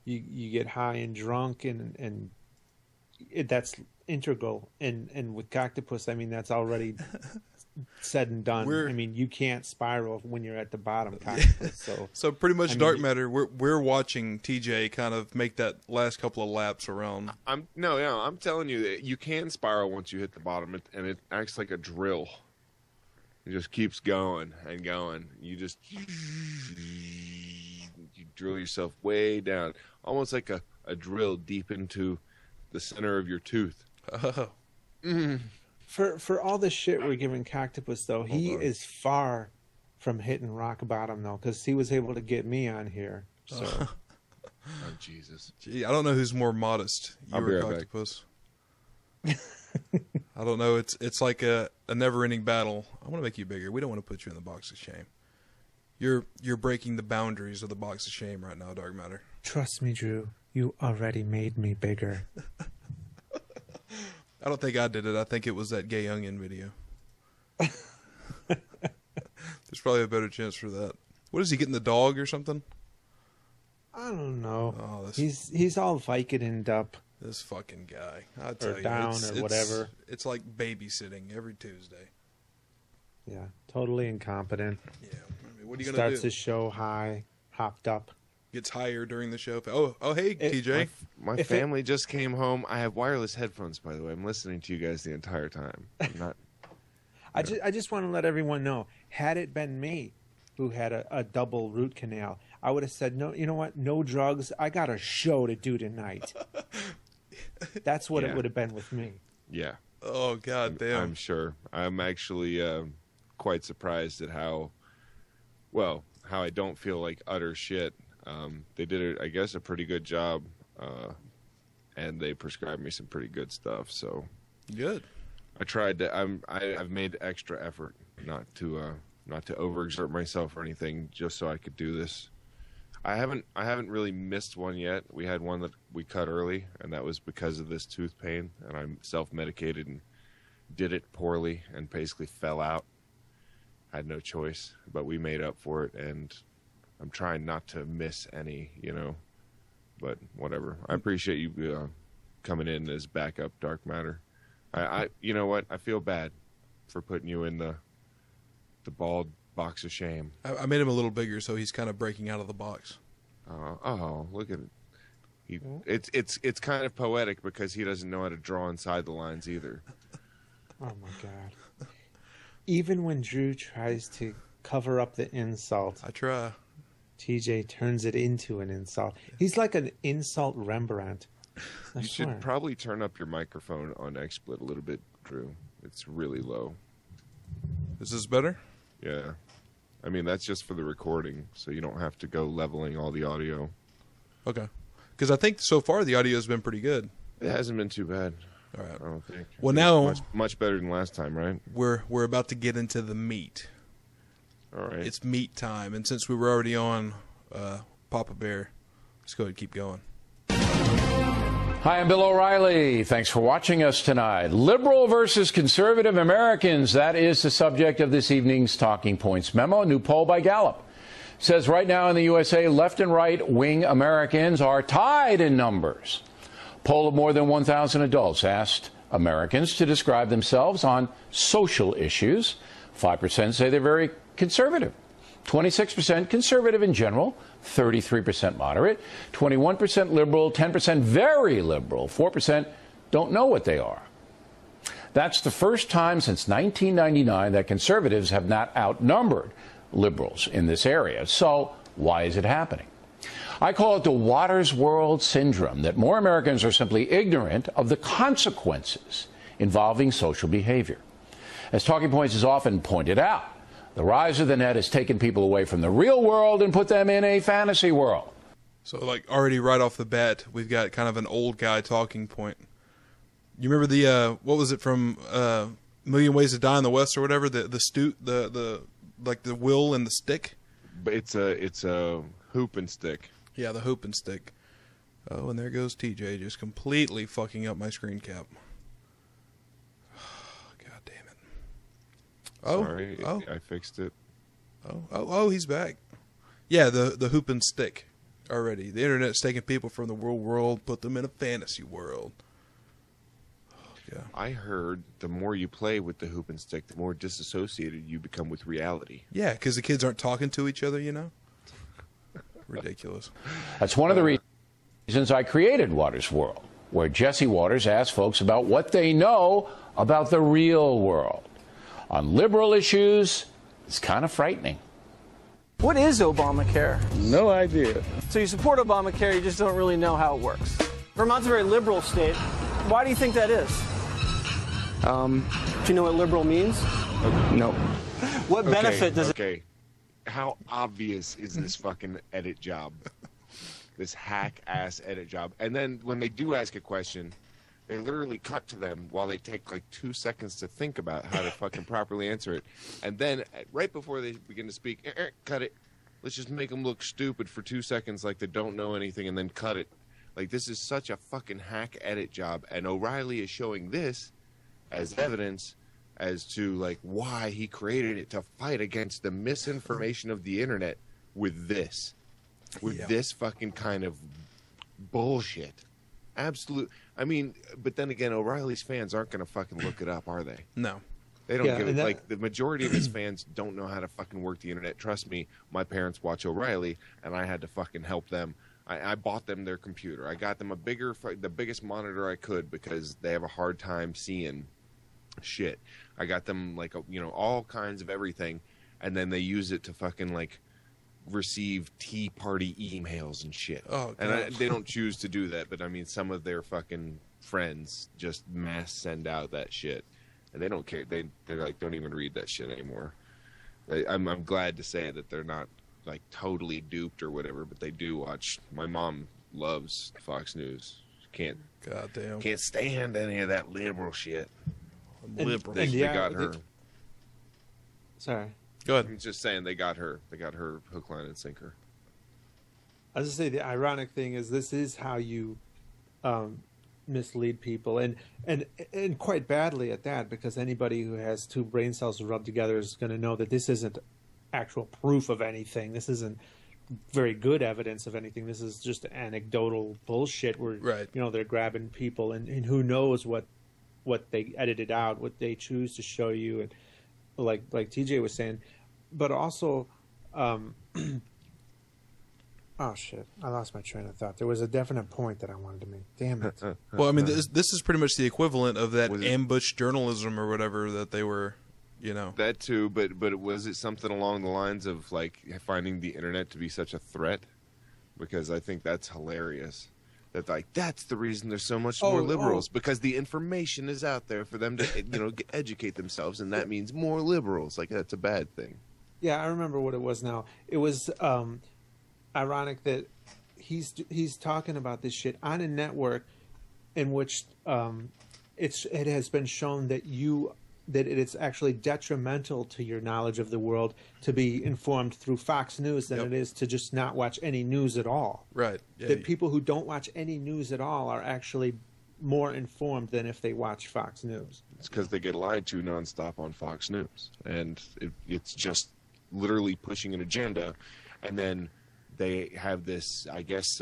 get high and drunk, and that's integral. And with Cactopus, I mean, that's already said and done. I mean, you can't spiral when you're at the bottom, Cactopus. So pretty much I mean, Dark Matter. We're watching TJ kind of make that last couple of laps around. I'm telling you that you can spiral once you hit the bottom, and it acts like a drill. It just keeps going and going. You drill yourself way down, almost like a drill deep into the center of your tooth. Oh. For all the shit we're giving Cactopus, though, he is far from hitting rock bottom, though, because he was able to get me on here. So, oh Jesus! Gee, I don't know who's more modest. You I'll be or right back. Cactopus. I don't know. It's like a never-ending battle. I want to make you bigger. We don't want to put you in the box of shame. You're breaking the boundaries of the box of shame right now, Dark Matter. trust me, Drew, you already made me bigger. I don't think I did it. I think it was that Gay Youngin video. There's probably a better chance for that. What is he getting, the dog or something? I don't know. Oh, he's all Vicodined up. This fucking guy. I tell you, down or whatever. It's like babysitting every Tuesday. Yeah, totally incompetent. Yeah. I mean, what are you gonna do? Starts his show high, hopped up. Gets higher during the show. Oh, hey, TJ. My family just came home. I have wireless headphones, by the way. I'm listening to you guys the entire time. I'm not. I just want to let everyone know. Had it been me who had a double root canal, I would have said, no. You know what? No drugs. I got a show to do tonight. That's what it would have been with me. Yeah. Oh God damn. I'm sure. I'm actually quite surprised at how I don't feel like utter shit. They did, I guess, a pretty good job, and they prescribed me some pretty good stuff. So good. I tried to. I've made extra effort not to overexert myself or anything, just so I could do this. I haven't really missed one yet. We had one that we cut early, and that was because of this tooth pain, and I'm self-medicated and did it poorly and basically fell out. Had no choice, but we made up for it, and I'm trying not to miss any, but whatever. I appreciate you coming in as backup, Dark Matter. I you know what? I feel bad for putting you in the bald box of shame. I made him a little bigger, so he's kind of breaking out of the box. Oh, look at it. It's kind of poetic because he doesn't know how to draw inside the lines either. Oh my God. Even when Drew tries to cover up the insult, I try. TJ turns it into an insult. He's like an insult Rembrandt. You should probably turn up your microphone on XSplit a little bit, Drew. It's really low. Is this better? Yeah. I mean, that's just for the recording, so you don't have to go leveling all the audio. Okay. Because I think so far the audio has been pretty good. It hasn't been too bad. All right. I don't think. Well, now much better than last time, right? We're about to get into the meat. All right. It's meat time, and since we were already on Papa Bear, let's go ahead and keep going. Hi, I'm Bill O'Reilly. Thanks for watching us tonight. Liberal versus conservative Americans. That is the subject of this evening's Talking Points memo. A new poll by Gallup says right now in the USA, left and right wing Americans are tied in numbers. Poll of more than 1,000 adults asked Americans to describe themselves on social issues. 5% say they're very conservative. 26% conservative in general, 33% moderate, 21% liberal, 10% very liberal, 4% don't know what they are. That's the first time since 1999 that conservatives have not outnumbered liberals in this area. So why is it happening? I call it the Watters World Syndrome, that more Americans are simply ignorant of the consequences involving social behavior. As Talking Points has often pointed out, the rise of the net has taken people away from the real world and put them in a fantasy world. So, like, already right off the bat, we've got kind of an old guy talking point. You remember the, what was it from Million Ways to Die in the West or whatever? The will and the stick? But it's a hoop and stick. Yeah, the hoop and stick. Oh, and there goes TJ just completely fucking up my screen cap. God damn it. Oh, sorry, I fixed it. Oh, he's back. Yeah, the hoop and stick already. The internet's taking people from the real world, put them in a fantasy world. Oh, yeah. I heard the more you play with the hoop and stick, the more disassociated you become with reality. Yeah, because the kids aren't talking to each other, Ridiculous. That's one of the reasons I created Watters World, where Jesse Watters asks folks about what they know about the real world. On liberal issues, it's kind of frightening. What is Obamacare? No idea. So you support Obamacare, you just don't really know how it works. Vermont's a very liberal state. Why do you think that is? Do you know what liberal means? No. What benefit does it... Okay. How obvious is this fucking edit job? This hack-ass edit job. And then when they do ask a question, they literally cut to them while they take like 2 seconds to think about how to fucking properly answer it. And then right before they begin to speak, cut it. Let's just make them look stupid for 2 seconds like they don't know anything and then cut it. Like, this is such a fucking hack edit job. And O'Reilly is showing this as evidence as to like why he created it, to fight against the misinformation of the internet with this. This fucking kind of bullshit. Absolute. I mean, but then again, O'Reilly's fans aren't going to fucking look it up, are they? No. They don't give it. Like, the majority of his fans don't know how to fucking work the internet. Trust me, my parents watch O'Reilly, and I had to fucking help them. I bought them their computer. I got them the biggest monitor I could because they have a hard time seeing shit. I got them like all kinds of everything, and then they use it to fucking like receive Tea Party emails and shit. Oh, and they don't choose to do that, but I mean, some of their fucking friends just mass send out that shit, and they don't care. They're like, don't even read that shit anymore. I'm glad to say that they're not like totally duped or whatever, but they do watch. My mom loves Fox News. Can't stand any of that liberal shit. Liberal. They got her. Sorry. Go ahead. I'm just saying they got her. They got her hook, line, and sinker. I was just say the ironic thing is this is how you mislead people, and quite badly at that, because anybody who has two brain cells rubbed together is going to know that this isn't actual proof of anything. This isn't very good evidence of anything. This is just anecdotal bullshit where they're grabbing people, and who knows what they edited out, what they choose to show you, and like TJ was saying, but also oh shit, I lost my train of thought. There was a definite point that I wanted to make. Damn it. Well, I mean, this is pretty much the equivalent of that ambush journalism or whatever that they were, That too, but was it something along the lines of like finding the internet to be such a threat? Because I think that's hilarious. That's the reason there's so much more liberals, because the information is out there for them to educate themselves, and that means more liberals. Like, that's a bad thing. Yeah, I remember what it was now. It was ironic that he's talking about this shit on a network in which it has been shown that it's actually detrimental to your knowledge of the world to be informed through Fox News than it is to just not watch any news at all. Right. Yeah, that people who don't watch any news at all are actually more informed than if they watch Fox News. It's because they get lied to nonstop on Fox News, and it's just literally pushing an agenda, and then they have this, I guess,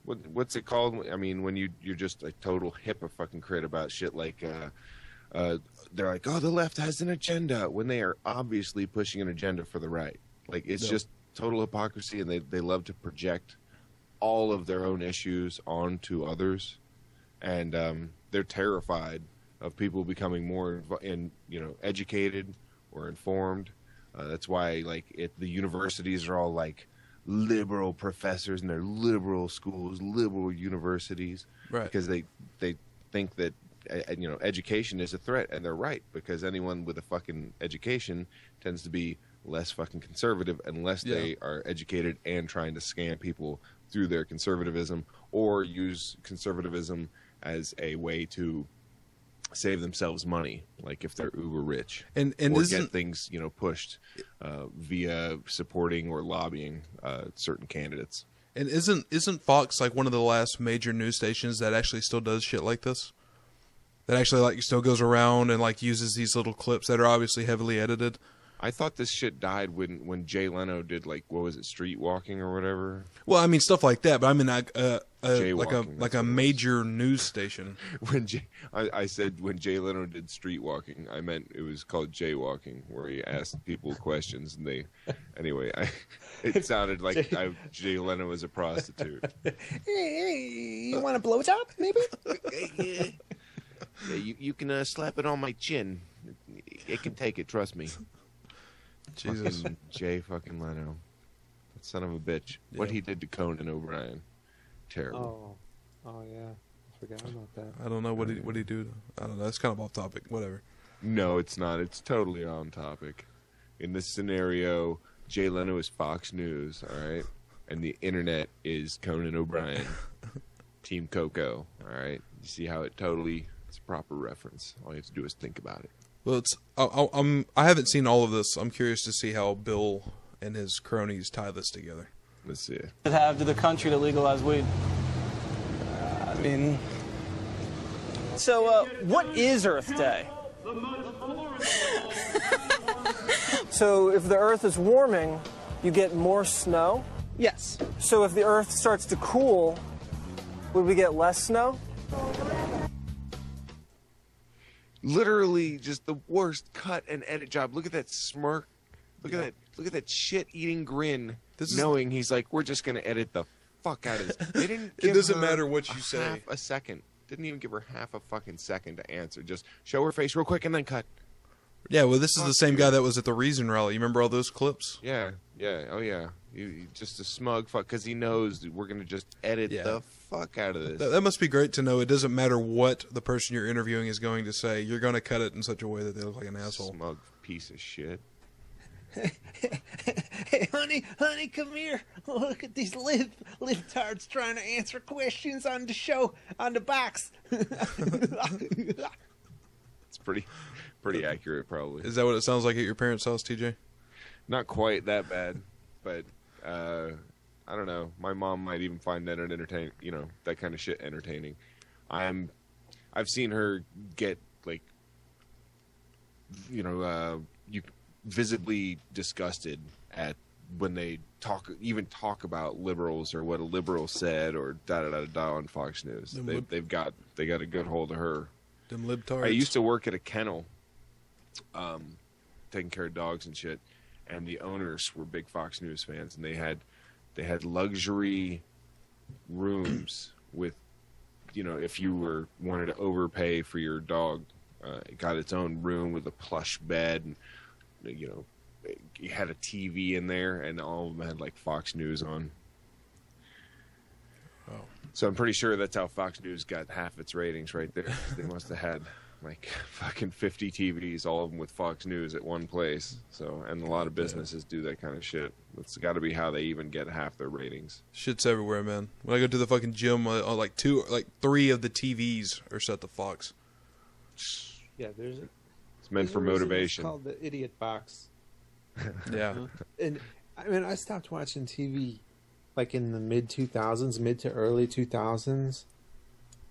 what's it called? I mean, when you're just a total hypocrite about shit like, they're like, oh, the left has an agenda, when they are obviously pushing an agenda for the right. Like, it's just total hypocrisy, and they love to project all of their own issues onto others, and they're terrified of people becoming more educated or informed. That's why the universities are all like liberal professors, and they're liberal schools, liberal universities, right? Because they think that education is a threat, and they're right, because anyone with a fucking education tends to be less fucking conservative unless they are educated and trying to scam people through their conservatism, or use conservatism as a way to save themselves money, like if they're uber rich, and or get things pushed via supporting or lobbying certain candidates. And isn't Fox like one of the last major news stations that actually still does shit like this? That actually still goes around and uses these little clips that are obviously heavily edited. I thought this shit died when Jay Leno did what was it, street walking or whatever. Well, I mean stuff like that, but I mean like a major news station. I said when Jay Leno did street walking, I meant it was called jaywalking, where he asked people questions, and it sounded like Jay Leno was a prostitute. Hey, you want a blowjob, maybe? Yeah, you can slap it on my chin. It can take it, trust me. Jesus. Fucking Jay fucking Leno. That son of a bitch. Yeah. What he did to Conan O'Brien. Terrible. Oh yeah. I forgot about that. I don't know what he do. I don't know. It's kind of off topic. Whatever. No, it's not. It's totally on topic. In this scenario, Jay Leno is Fox News, all right? And the internet is Conan O'Brien. Team Coco, all right? You see how it's a proper reference. All you have to do is think about it. Well, I haven't seen all of this. I'm curious to see how Bill and his cronies tie this together. Let's see. Have to the country to legalize weed. I mean, so what is Earth Day? So if the Earth is warming, you get more snow? Yes. So if the Earth starts to cool, would we get less snow? Literally just the worst cut and edit job. Look at that smirk. Look at that shit-eating grin. Knowing he's like, we're just gonna edit the fuck out of this. They didn't. It doesn't matter what you say. Half a second. Didn't even give her half a fucking second to answer. Just show her face real quick and then cut. Yeah, well, this is the same guy that was at the Reason rally. You remember all those clips? Yeah. Oh yeah. You just a smug fuck, because he knows that we're gonna just edit the fuck out of this. That must be great to know. It doesn't matter what the person you're interviewing is going to say. You're going to cut it in such a way that they look like an asshole. Smug piece of shit. Hey, honey, come here. Look at these libtards trying to answer questions on the show, on the box. It's pretty accurate, probably. Is that what it sounds like at your parents' house, TJ? Not quite that bad, but I don't know. My mom might even find that entertaining. You know, that kind of shit entertaining. I've seen her get like, you know, visibly disgusted at when they talk about liberals or what a liberal said or da on Fox News. They got a good hold of her. Them libtards. I used to work at a kennel, taking care of dogs and shit, and the owners were big Fox News fans, and they had luxury rooms with, you know, if you wanted to overpay for your dog, it got its own room with a plush bed, and you know, you had a TV in there, and all of them had like Fox News on. Oh. So I'm pretty sure that's how Fox News got half its ratings right there. They must have had like fucking 50 TVs, all of them with Fox News at one place. So, and a lot of businesses do that kind of shit. That's got to be how they even get half their ratings. Shit's everywhere, man. When I go to the fucking gym, like 3 of the TVs are set to Fox. Yeah, it's meant for motivation. It's called the idiot box. Yeah. And I mean, I stopped watching TV like in the mid to early 2000s.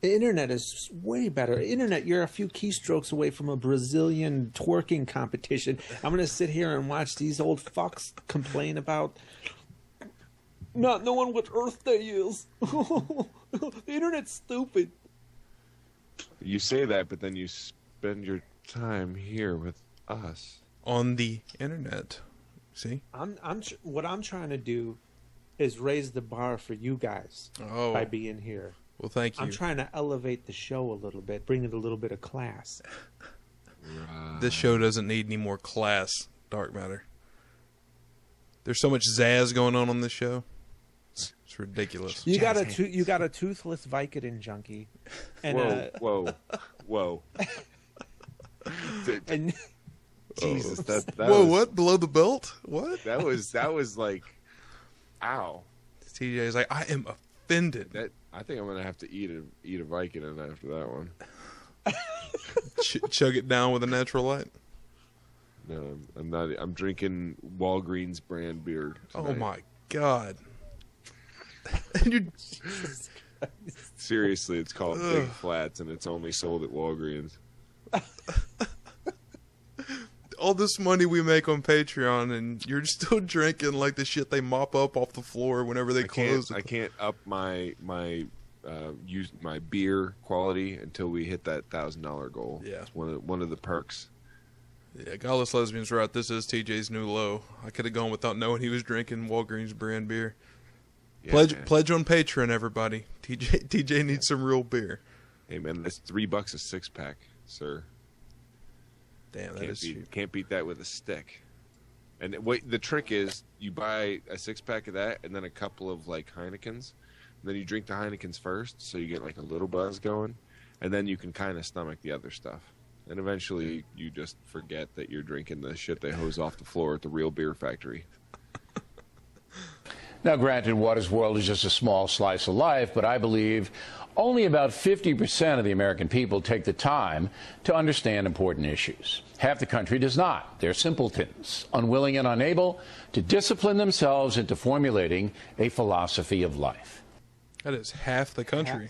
The internet is way better. Internet, you're a few keystrokes away from a Brazilian twerking competition. I'm going to sit here and watch these old fucks complain about not knowing what Earth Day is. The internet's stupid. You say that, but then you spend your time here with us. On the internet. See? What I'm trying to do is raise the bar for you guys by being here. Well, thank you. I'm trying to elevate the show a little bit, bring it a little bit of class. This show doesn't need any more class, Dark Matter. There's so much zazz going on this show. It's ridiculous. You got a toothless Vicodin junkie. And whoa. And Jesus, that whoa, was, what? Below the belt? What? That was like, ow. TJ's like, I am offended. I think I'm gonna have to eat a Vicodin after that one. Chug it down with a natural light. No, I'm not. I'm drinking Walgreens brand beer tonight. Oh my god! Seriously, it's called Big Flats, and it's only sold at Walgreens. All this money we make on Patreon, and you're still drinking like the shit they mop up off the floor whenever they close. I can't up my use my beer quality until we hit that $1,000 goal. Yeah, it's one of the perks. Yeah, Godless Lesbian's right. This is TJ's new low. I could have gone without knowing he was drinking Walgreens brand beer. Yeah, pledge on Patreon, everybody. TJ needs some real beer. Hey man, that's $3 a 6-pack, sir. Damn, that is cheap. Can't beat that with a stick. And the trick is you buy a 6-pack of that and then a couple of like Heinekens. And then you drink the Heinekens first, so you get like a little buzz going, and then you can kind of stomach the other stuff. And eventually you just forget that you're drinking the shit they hose off the floor at the real beer factory. Now, granted, Water's World is just a small slice of life, but I believe only about 50% of the American people take the time to understand important issues. Half the country does not. They're simpletons, unwilling and unable to discipline themselves into formulating a philosophy of life. That is half the country.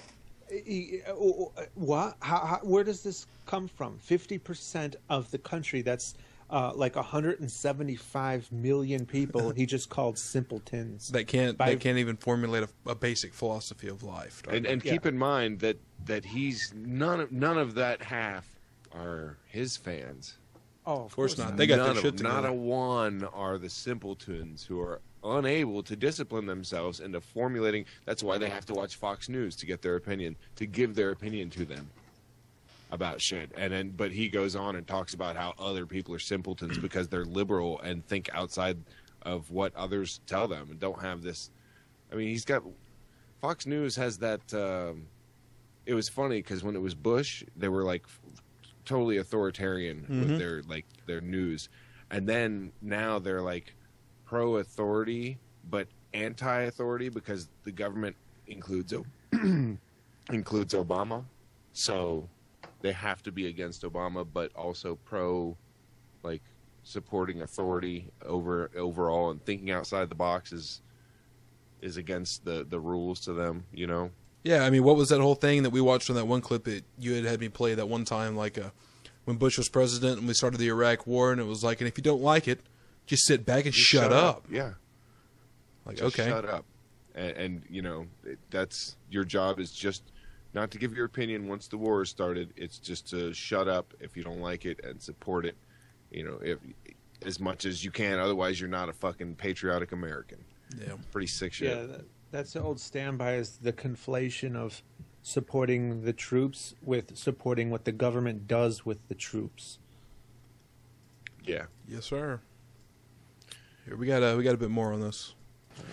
What? Where does this come from? 50% of the country, that's like 175 million people, he just called simpletons. They can't even formulate a basic philosophy of life. And keep in mind that he's none of that half are his fans. Oh, of course not. They got their shit together. Not a one are the simpletons who are unable to discipline themselves into formulating. That's why they have to watch Fox News to get their opinion, to give their opinion to them about shit. But he goes on and talks about how other people are simpletons because they're liberal and think outside of what others tell them and don't have this. I mean, Fox News has that. It was funny because when it was Bush, they were like totally authoritarian with their news, and then now they're like pro-authority but anti-authority because the government includes Obama, so they have to be against Obama but also pro like supporting authority overall and thinking outside the box is is against the rules to them, you know? Yeah, I mean, what was that whole thing that we watched on that one clip that you had me play that one time, like when Bush was president and we started the Iraq War, and it was like, and if you don't like it, just sit back and shut up. Yeah. Like, just okay. shut up. And you know, that's your job is just not to give your opinion once the war is started. It's just to shut up if you don't like it and support it, you know, if as much as you can. Otherwise, you're not a fucking patriotic American. Yeah. Pretty sick shit. Yeah, that's the old standby, is the conflation of supporting the troops with supporting what the government does with the troops. Yeah. Yes, sir. Here we got a bit more on this.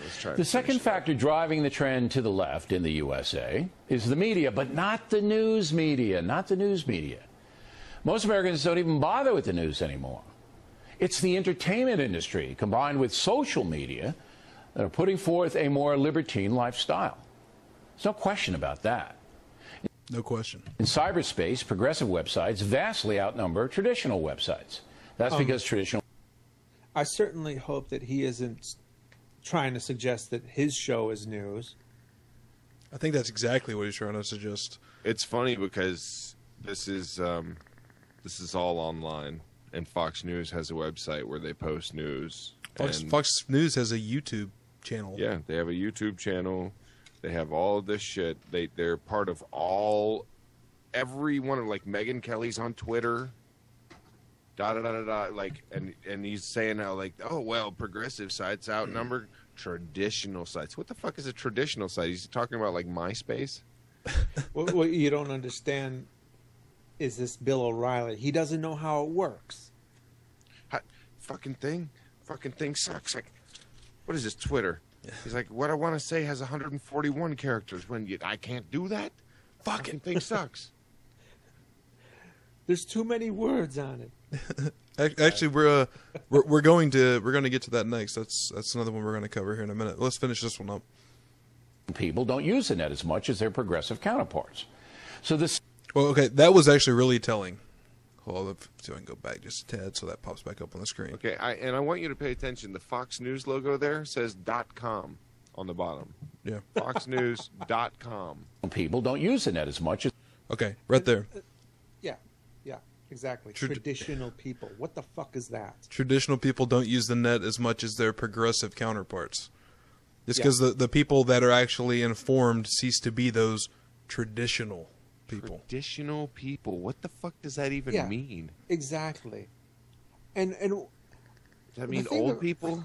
Let's try. The second factor driving the trend to the left in the USA is the media, but not the news media, not the news media. Most Americans don't even bother with the news anymore. It's the entertainment industry combined with social media that are putting forth a more libertine lifestyle. There's no question about that. No question. In cyberspace, progressive websites vastly outnumber traditional websites. That's because traditional... I certainly hope that he isn't trying to suggest that his show is news. I think that's exactly what he's trying to suggest. It's funny because this is all online, and Fox News has a website where they post news. Fox News has a YouTube channel. Yeah, they have a YouTube channel. They have all of this shit. They're part of every one of, like, Megyn Kelly's on Twitter. Like, and he's saying how, like, oh well, progressive sites outnumber traditional sites. What the fuck is a traditional site? He's talking about, like, MySpace. What you don't understand is this Bill O'Reilly. He doesn't know how it works. Fucking thing sucks. Like, what is this, Twitter? He's like, what I want to say has 141 characters. I can't do that. Fucking thing sucks. There's too many words on it. Actually, we're going to get to that next. That's another one we're going to cover here in a minute. Let's finish this one up. People don't use the net as much as their progressive counterparts. So this... Well, okay, that was actually really telling. Hold on, so I can go back just a tad so that pops back up on the screen. Okay, I want you to pay attention. The Fox News logo there says .com on the bottom. Yeah. FoxNews.com. People don't use the net as much as... Okay, right there. Yeah, exactly. Traditional people. What the fuck is that? Traditional people don't use the net as much as their progressive counterparts. It's because the people that are actually informed cease to be those traditional people. Traditional people. What the fuck does that even mean? Exactly. And does that mean old people?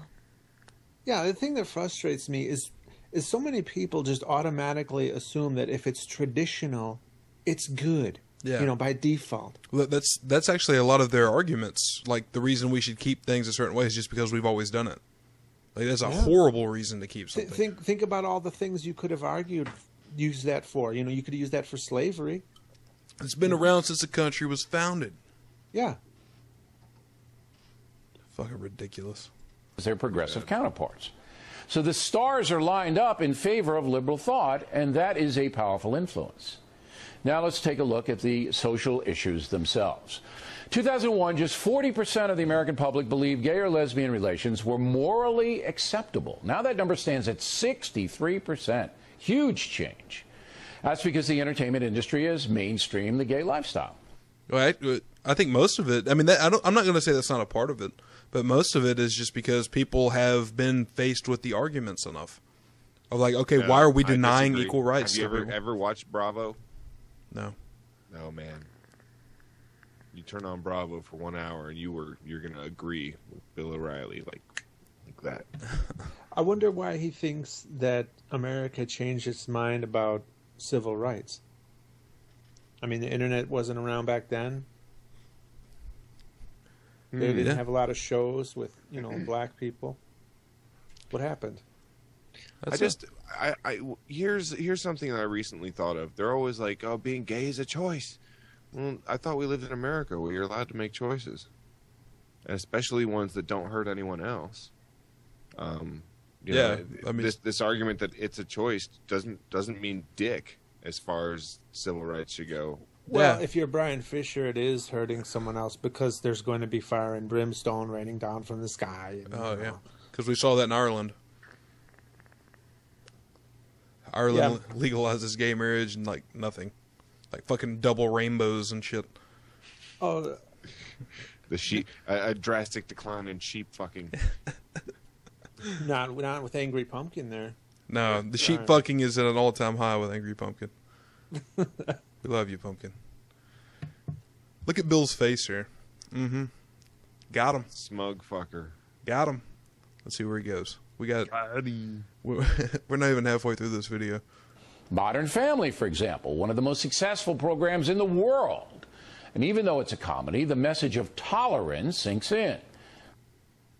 Yeah, the thing that frustrates me is so many people just automatically assume that if it's traditional, it's good. Yeah. You know, by default. Well, that's actually a lot of their arguments. Like, the reason we should keep things a certain way is just because we've always done it. Like, that's a horrible reason to keep something. Think about all the things you could have used that for. You know, you could have used that for slavery. It's been around since the country was founded. Yeah. Fucking ridiculous. Their progressive counterparts. So the stars are lined up in favor of liberal thought, and that is a powerful influence. Now let's take a look at the social issues themselves. 2001, just 40% of the American public believed gay or lesbian relations were morally acceptable. Now that number stands at 63%. Huge change. That's because the entertainment industry has mainstreamed the gay lifestyle. Right. I think most of it, I mean, I'm not going to say that's not a part of it, but most of it is just because people have been faced with the arguments enough. Of like, okay, why are we denying equal rights? Have you ever watched Bravo? No. No, man. You turn on Bravo for 1 hour and you're gonna agree with Bill O'Reilly like that. I wonder why he thinks that America changed its mind about civil rights. I mean, the internet wasn't around back then. They didn't have a lot of shows with, you know, black people. What happened? Here's something that I recently thought of. They're always like, oh, being gay is a choice. Well, I thought we lived in America where you're allowed to make choices, and especially ones that don't hurt anyone else. You know, I mean, this argument that it's a choice doesn't mean dick as far as civil rights should go. Well, if you're Brian Fisher, it is hurting someone else because there's going to be fire and brimstone raining down from the sky. And, yeah, because we saw that in Ireland. Ireland legalizes gay marriage and like nothing, like fucking double rainbows and shit. Oh, the sheep, a drastic decline in sheep fucking. Not with Angry Pumpkin there. No, the sheep fucking is at an all-time high with Angry Pumpkin. We love you, Pumpkin. Look at Bill's face here. Mm-hmm. Got him. Smug fucker. Got him. Let's see where he goes. We got. We're not even halfway through this video. Modern Family, for example, one of the most successful programs in the world. And even though it's a comedy, the message of tolerance sinks in.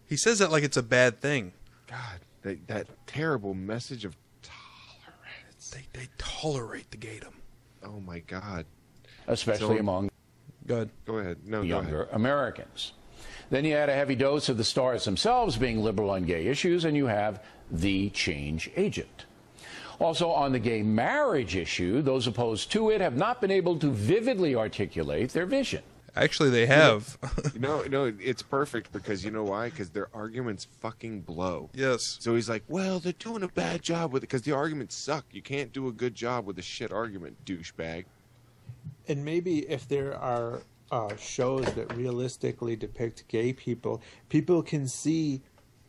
He says that like it's a bad thing. God, that terrible message of tolerance. They tolerate the gaydom. Oh my God. Especially among Go ahead. No, younger Americans. Then you add a heavy dose of the stars themselves being liberal on gay issues, and you have the change agent. Also, on the gay marriage issue, those opposed to it have not been able to vividly articulate their vision. Actually, they have. No, it's perfect because you know why? Because their arguments fucking blow. Yes. So he's like, well, they're doing a bad job with it because the arguments suck. You can't do a good job with a shit argument, douchebag. And maybe if there are shows that realistically depict gay people, people can see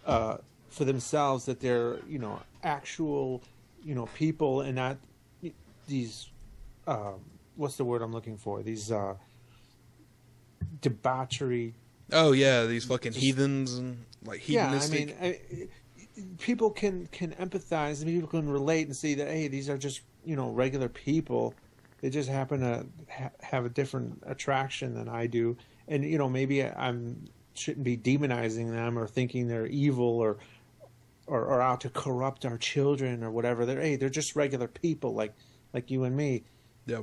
for themselves that they're, actual, people and not these, what's the word I'm looking for? These debauchery. Oh, yeah, these fucking heathens and like heathenistic. Yeah, I mean, people can empathize and people can relate and see that, hey, these are just, regular people. They just happen to have a different attraction than I do. And, maybe I shouldn't be demonizing them or thinking they're evil or out to corrupt our children or whatever. They're just regular people like you and me. Yeah.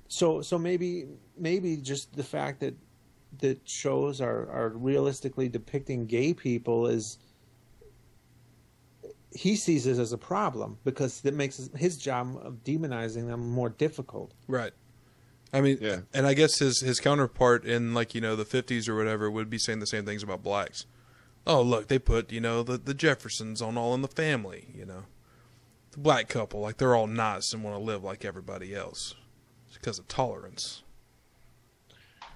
So maybe just the fact that shows are realistically depicting gay people is, he sees it as a problem because it makes his job of demonizing them more difficult. Right. I mean, yeah. And I guess his counterpart in the 50s or whatever would be saying the same things about blacks. Oh, look, they put, the Jeffersons on All in the Family, The black couple, like they're all nice and want to live like everybody else. It's because of tolerance.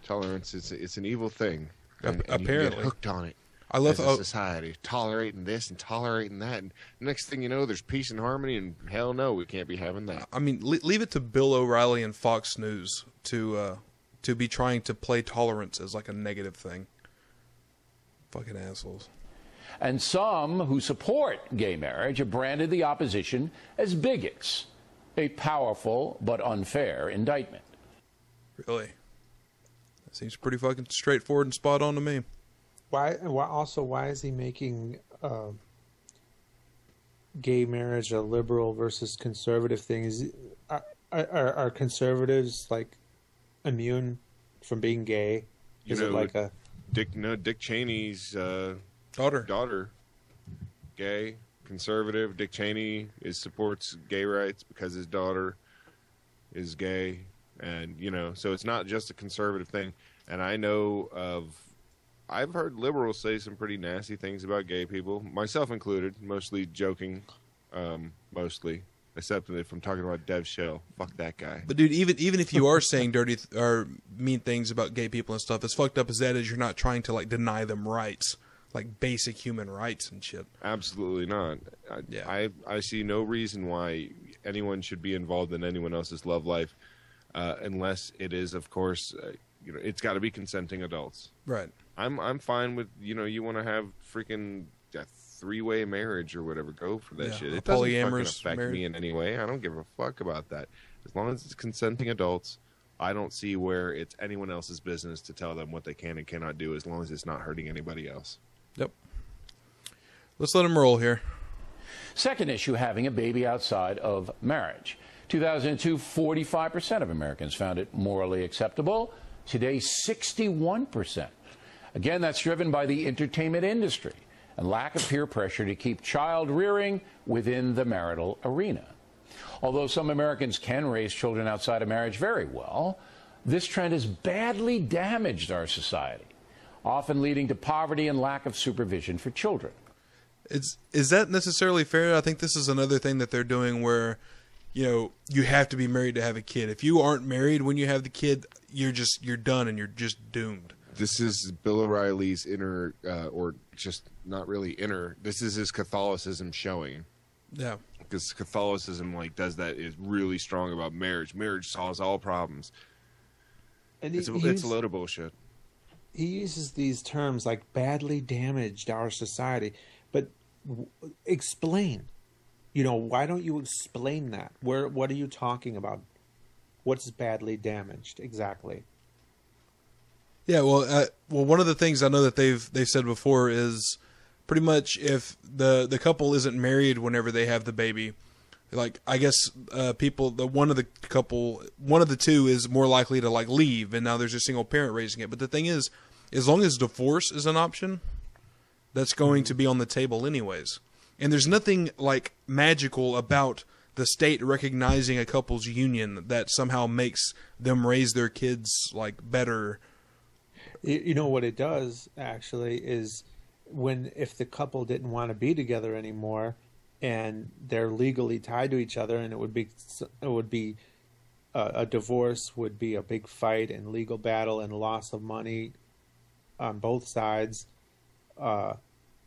Tolerance, it's an evil thing. And apparently. You get hooked on it. I love as a society, tolerating this and tolerating that, and next thing you know, there's peace and harmony, and hell no, we can't be having that. I mean, leave it to Bill O'Reilly and Fox News to be trying to play tolerance as like a negative thing. Fucking assholes. And some who support gay marriage have branded the opposition as bigots, a powerful but unfair indictment. Really? That seems pretty fucking straightforward and spot on to me. Why is he making gay marriage a liberal versus conservative thing? Are conservatives like immune from being gay? Is it like a Dick Cheney's daughter, gay, conservative. Dick Cheney supports gay rights because his daughter is gay, and so it's not just a conservative thing. And I know I've heard liberals say some pretty nasty things about gay people, myself included, mostly joking, except if I'm talking about Dev Shell. Fuck that guy. But dude, even if you are saying dirty or mean things about gay people and stuff, as fucked up as that is, you're not trying to deny them rights, like basic human rights and shit. Absolutely not. I see no reason why anyone should be involved in anyone else's love life, unless it is, of course, it's got to be consenting adults. Right. I'm fine with you want to have freaking a three-way marriage or whatever. Go for that shit. It doesn't fucking affect me in any way. I don't give a fuck about that. As long as it's consenting adults, I don't see where it's anyone else's business to tell them what they can and cannot do, as long as it's not hurting anybody else. Yep. Let's let him roll here. Second issue, having a baby outside of marriage. 2002, 45% of Americans found it morally acceptable. Today, 61%. Again, that's driven by the entertainment industry and lack of peer pressure to keep child rearing within the marital arena. Although some Americans can raise children outside of marriage very well, this trend has badly damaged our society, often leading to poverty and lack of supervision for children. Is that necessarily fair? I think this is another thing that they're doing where, you have to be married to have a kid. If you aren't married when you have the kid, you're done and you're just doomed. This is Bill O'Reilly's inner, or just not really inner. This is his Catholicism showing. Yeah. Because Catholicism does that, is really strong about marriage. Marriage solves all problems. And it's a load of bullshit. He uses these terms like badly damaged our society, but explain. Why don't you explain that? What are you talking about? What's badly damaged exactly? Yeah, well, one of the things I know that they've said before is pretty much if the couple isn't married whenever they have the baby, I guess one of the two is more likely to leave, and now there's a single parent raising it. But the thing is, as long as divorce is an option, that's going to be on the table anyways. And there's nothing magical about the state recognizing a couple's union that somehow makes them raise their kids better. You know what it does actually is if the couple didn't want to be together anymore and they're legally tied to each other, and it would be a divorce would be a big fight and legal battle and loss of money on both sides,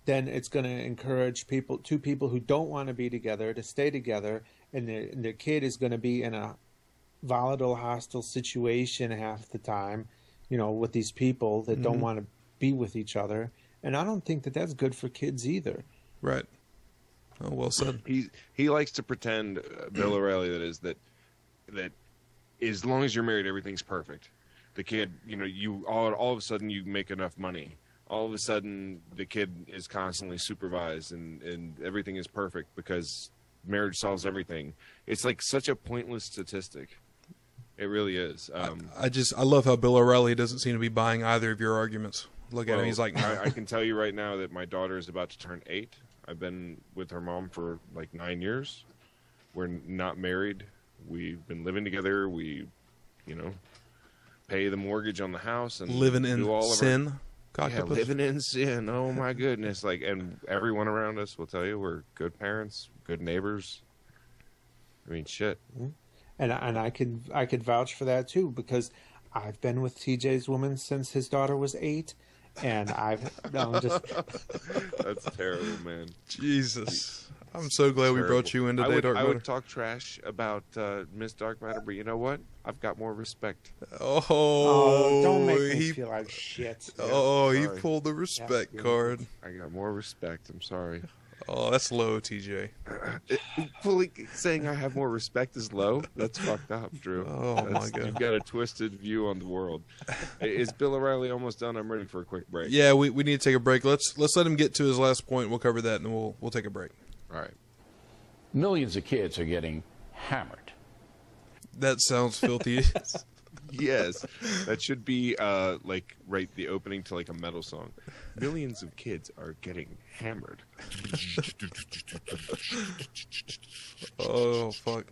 then it's going to encourage two people who don't want to be together to stay together, and their kid is going to be in a volatile, hostile situation half the time, with these people that don't want to be with each other. And I don't think that that's good for kids either. Right. Oh, well said. He likes to pretend, Bill O'Reilly, that as long as you're married, everything's perfect. The kid, you all of a sudden you make enough money. All of a sudden the kid is constantly supervised and everything is perfect because marriage solves everything. It's such a pointless statistic. It really is. I love how Bill O'Reilly doesn't seem to be buying either of your arguments. Look at him. He's like, I can tell you right now that my daughter is about to turn 8. I've been with her mom for 9 years. We're not married. We've been living together. We, pay the mortgage on the house and living in do all of sin. Living in sin. Oh my goodness! And everyone around us will tell you we're good parents, good neighbors. I mean, shit. And I could vouch for that too, because I've been with TJ's woman since his daughter was 8, and That's terrible, man. Jesus, I'm so glad we brought you in today, Dark Matter. I would talk trash about Miss Dark Matter, but you know what? I've got more respect. Oh, don't make me feel like shit. Oh, he pulled the respect card. I got more respect. I'm sorry. Oh, that's low, TJ. Fully saying I have more respect is low? That's fucked up, Drew. Oh, my God. You've got a twisted view on the world. Is Bill O'Reilly almost done? I'm ready for a quick break. Yeah, we need to take a break. Let's let him get to his last point. We'll cover that, and we'll take a break. All right. Millions of kids are getting hammered. That sounds filthy. Yes, that should be the opening to a metal song. Millions of kids are getting hammered. Oh, fuck.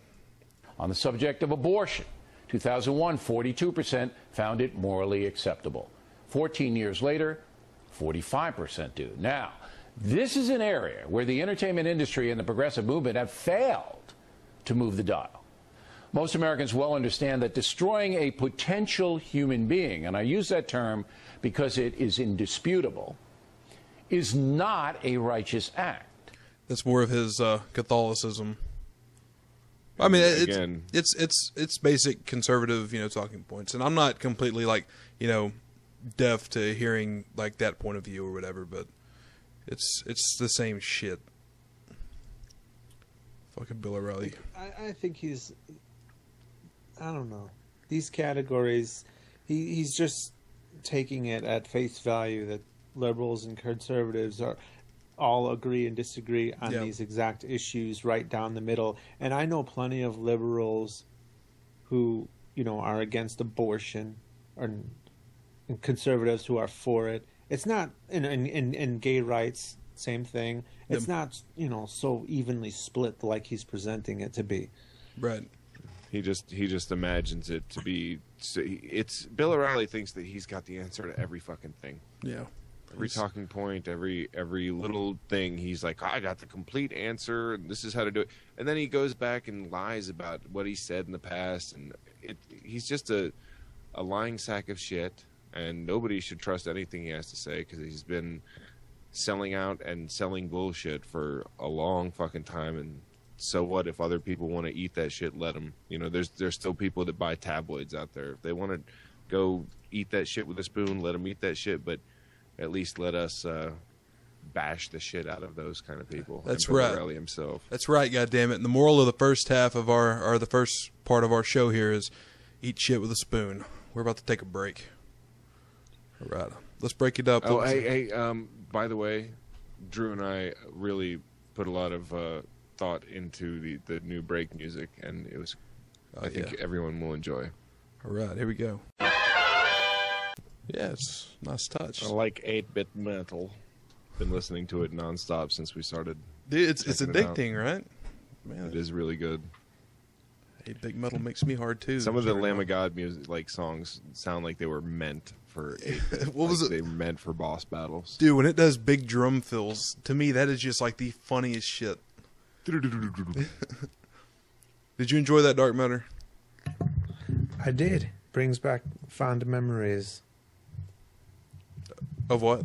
On the subject of abortion, 2001, 42% found it morally acceptable. 14 years later, 45% do. Now, this is an area where the entertainment industry and the progressive movement have failed to move the dial. Most Americans well understand that destroying a potential human being, and I use that term because it is indisputable, is not a righteous act. That's more of his Catholicism. I mean, it's basic conservative, talking points, and I'm not completely deaf to hearing that point of view or whatever, but it's the same shit. Fucking Bill O'Reilly. I think he's. I don't know. These categories, he's just taking it at face value that liberals and conservatives all agree and disagree on these exact issues right down the middle. And I know plenty of liberals who, are against abortion, and conservatives who are for it. It's not in gay rights, same thing. It's not, so evenly split like he's presenting it to be. Right. He just imagines it to be. It's Bill O'Reilly thinks that he's got the answer to every fucking thing. Yeah. Every talking point, every little thing, he's like, I got the complete answer, and this is how to do it. And then he goes back and lies about what he said in the past, and he's just a lying sack of shit, and nobody should trust anything he has to say, because he's been selling out and selling bullshit for a long fucking time. And so what if other people want to eat that shit? Let them. You know, there's still people that buy tabloids out there. If they want to go eat that shit with a spoon, let them eat that shit, but at least let us bash the shit out of those kind of people. That's and Bill right. O'Reilly himself. That's right, goddammit. And the moral of the first half of or the first part of our show here is eat shit with a spoon. We're about to take a break. All right. Let's break it up. Oh, hey, by the way, Drew and I really put a lot of thought into the new break music, and it was, I think everyone will enjoy. All right, here we go. Yeah, it's a nice touch. I like 8-bit metal. Been listening to it nonstop since we started. Dude, it's addicting, right? Man, it is really good. 8-bit metal makes me hard too. Some of the Lamb of God music, like songs, sound like they were meant for 8-bit. What was it? They were meant for boss battles. Dude, when it does big drum fills, to me that is just like the funniest shit. Did you enjoy that, Dark Matter? I did. Brings back fond memories. Of what?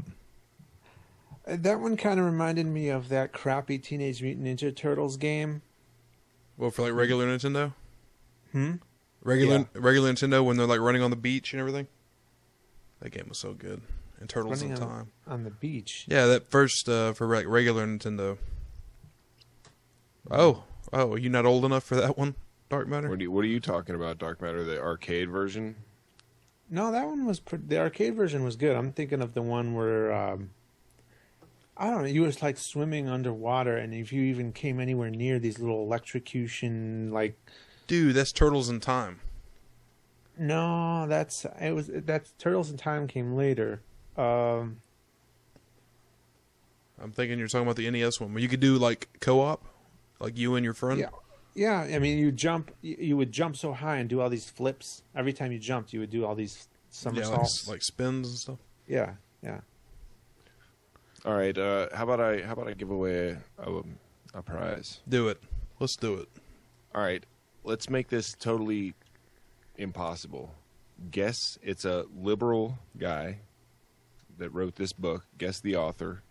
That one kind of reminded me of that crappy Teenage Mutant Ninja Turtles game. Well, for like regular Nintendo? Hmm? Regular Nintendo when they're like running on the beach and everything? That game was so good. And Turtles in Time. On the beach? Yeah, that first for regular Nintendo. Oh, are you not old enough for that one, Dark Matter? What are you talking about, Dark Matter? The arcade version? No, that one was the arcade version was good. I'm thinking of the one where I don't know. You was like swimming underwater, and if you even came anywhere near these little electrocution, like, dude, that's Turtles in Time. No, that's Turtles in Time came later. I'm thinking you're talking about the NES one where you could do like co-op, like you and your friend. Yeah, I mean, you would jump so high and do all these flips. Every time you jumped, you would do all these somersaults. Like spins and stuff. Yeah. All right, how about I give away a prize? Do it. Let's do it. All right, let's make this totally impossible. Guess it's a liberal guy that wrote this book. Guess the author,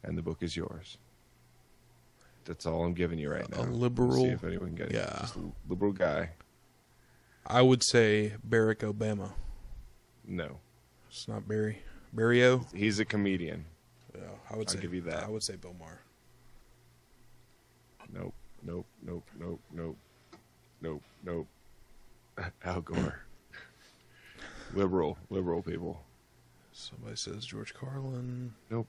and the book is yours. That's all I'm giving you right now. A liberal. See if anyone can get it. Just a liberal guy. I would say Barack Obama. No, it's not Barry. Barrio. He's a comedian. Yeah, I would say. I'll give you that. I would say Bill Maher. Nope. Al Gore. Liberal people. Somebody says George Carlin. Nope.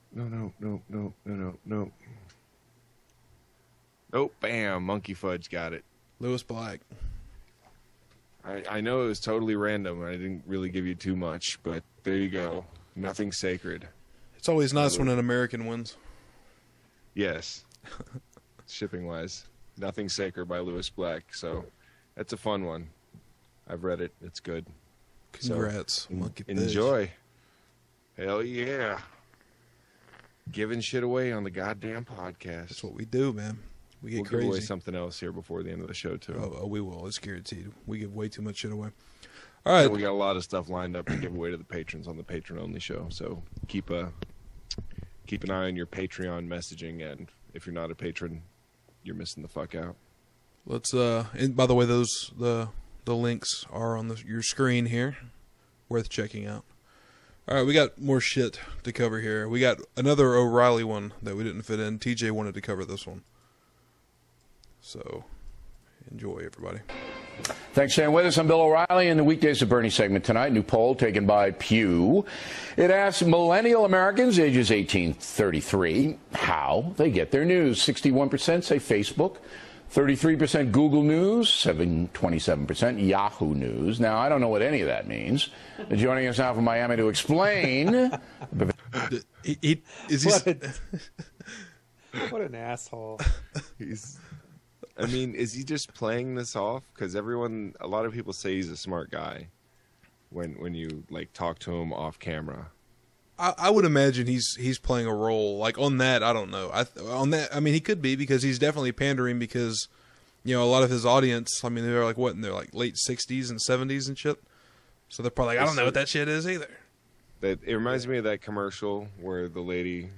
Nope. Bam. Monkey Fudge got it. Lewis Black. I know it was totally random. I didn't really give you too much, but there you go. Nothing sacred. It's always nice when an American wins. Yes. Shipping wise. Nothing Sacred by Lewis Black. So that's a fun one. I've read it. It's good. Congrats. So, enjoy. Hell yeah. Giving shit away on the goddamn podcast. That's what we do, man. We'll give away something else here before the end of the show, too. Oh, we will. It's guaranteed. We give way too much shit away. All right. So we got a lot of stuff lined up to give away to the patrons on the patron-only show. So keep an eye on your Patreon messaging, and if you're not a patron, you're missing the fuck out. Let's and by the way, the links are on your screen here. Worth checking out. All right, we got more shit to cover here. We got another O'Reilly one that we didn't fit in. TJ wanted to cover this one. So, enjoy, everybody. Thanks for staying with us. I'm Bill O'Reilly in the Weekdays of Bernie segment tonight. New poll taken by Pew. It asks millennial Americans ages 18-33 how they get their news. 61% say Facebook, 33% Google News, 27% Yahoo News. Now, I don't know what any of that means. Joining us now from Miami to explain. What an asshole. Is he just playing this off? Because a lot of people say he's a smart guy when you like talk to him off camera. I would imagine he's playing a role like on that. I don't know. On that, I mean, he could be because he's definitely pandering because, you know, a lot of his audience. I mean, they're like what in their like late 60s and 70s and shit. So they're probably like, I don't know what that shit is either. It reminds me of that commercial where the lady,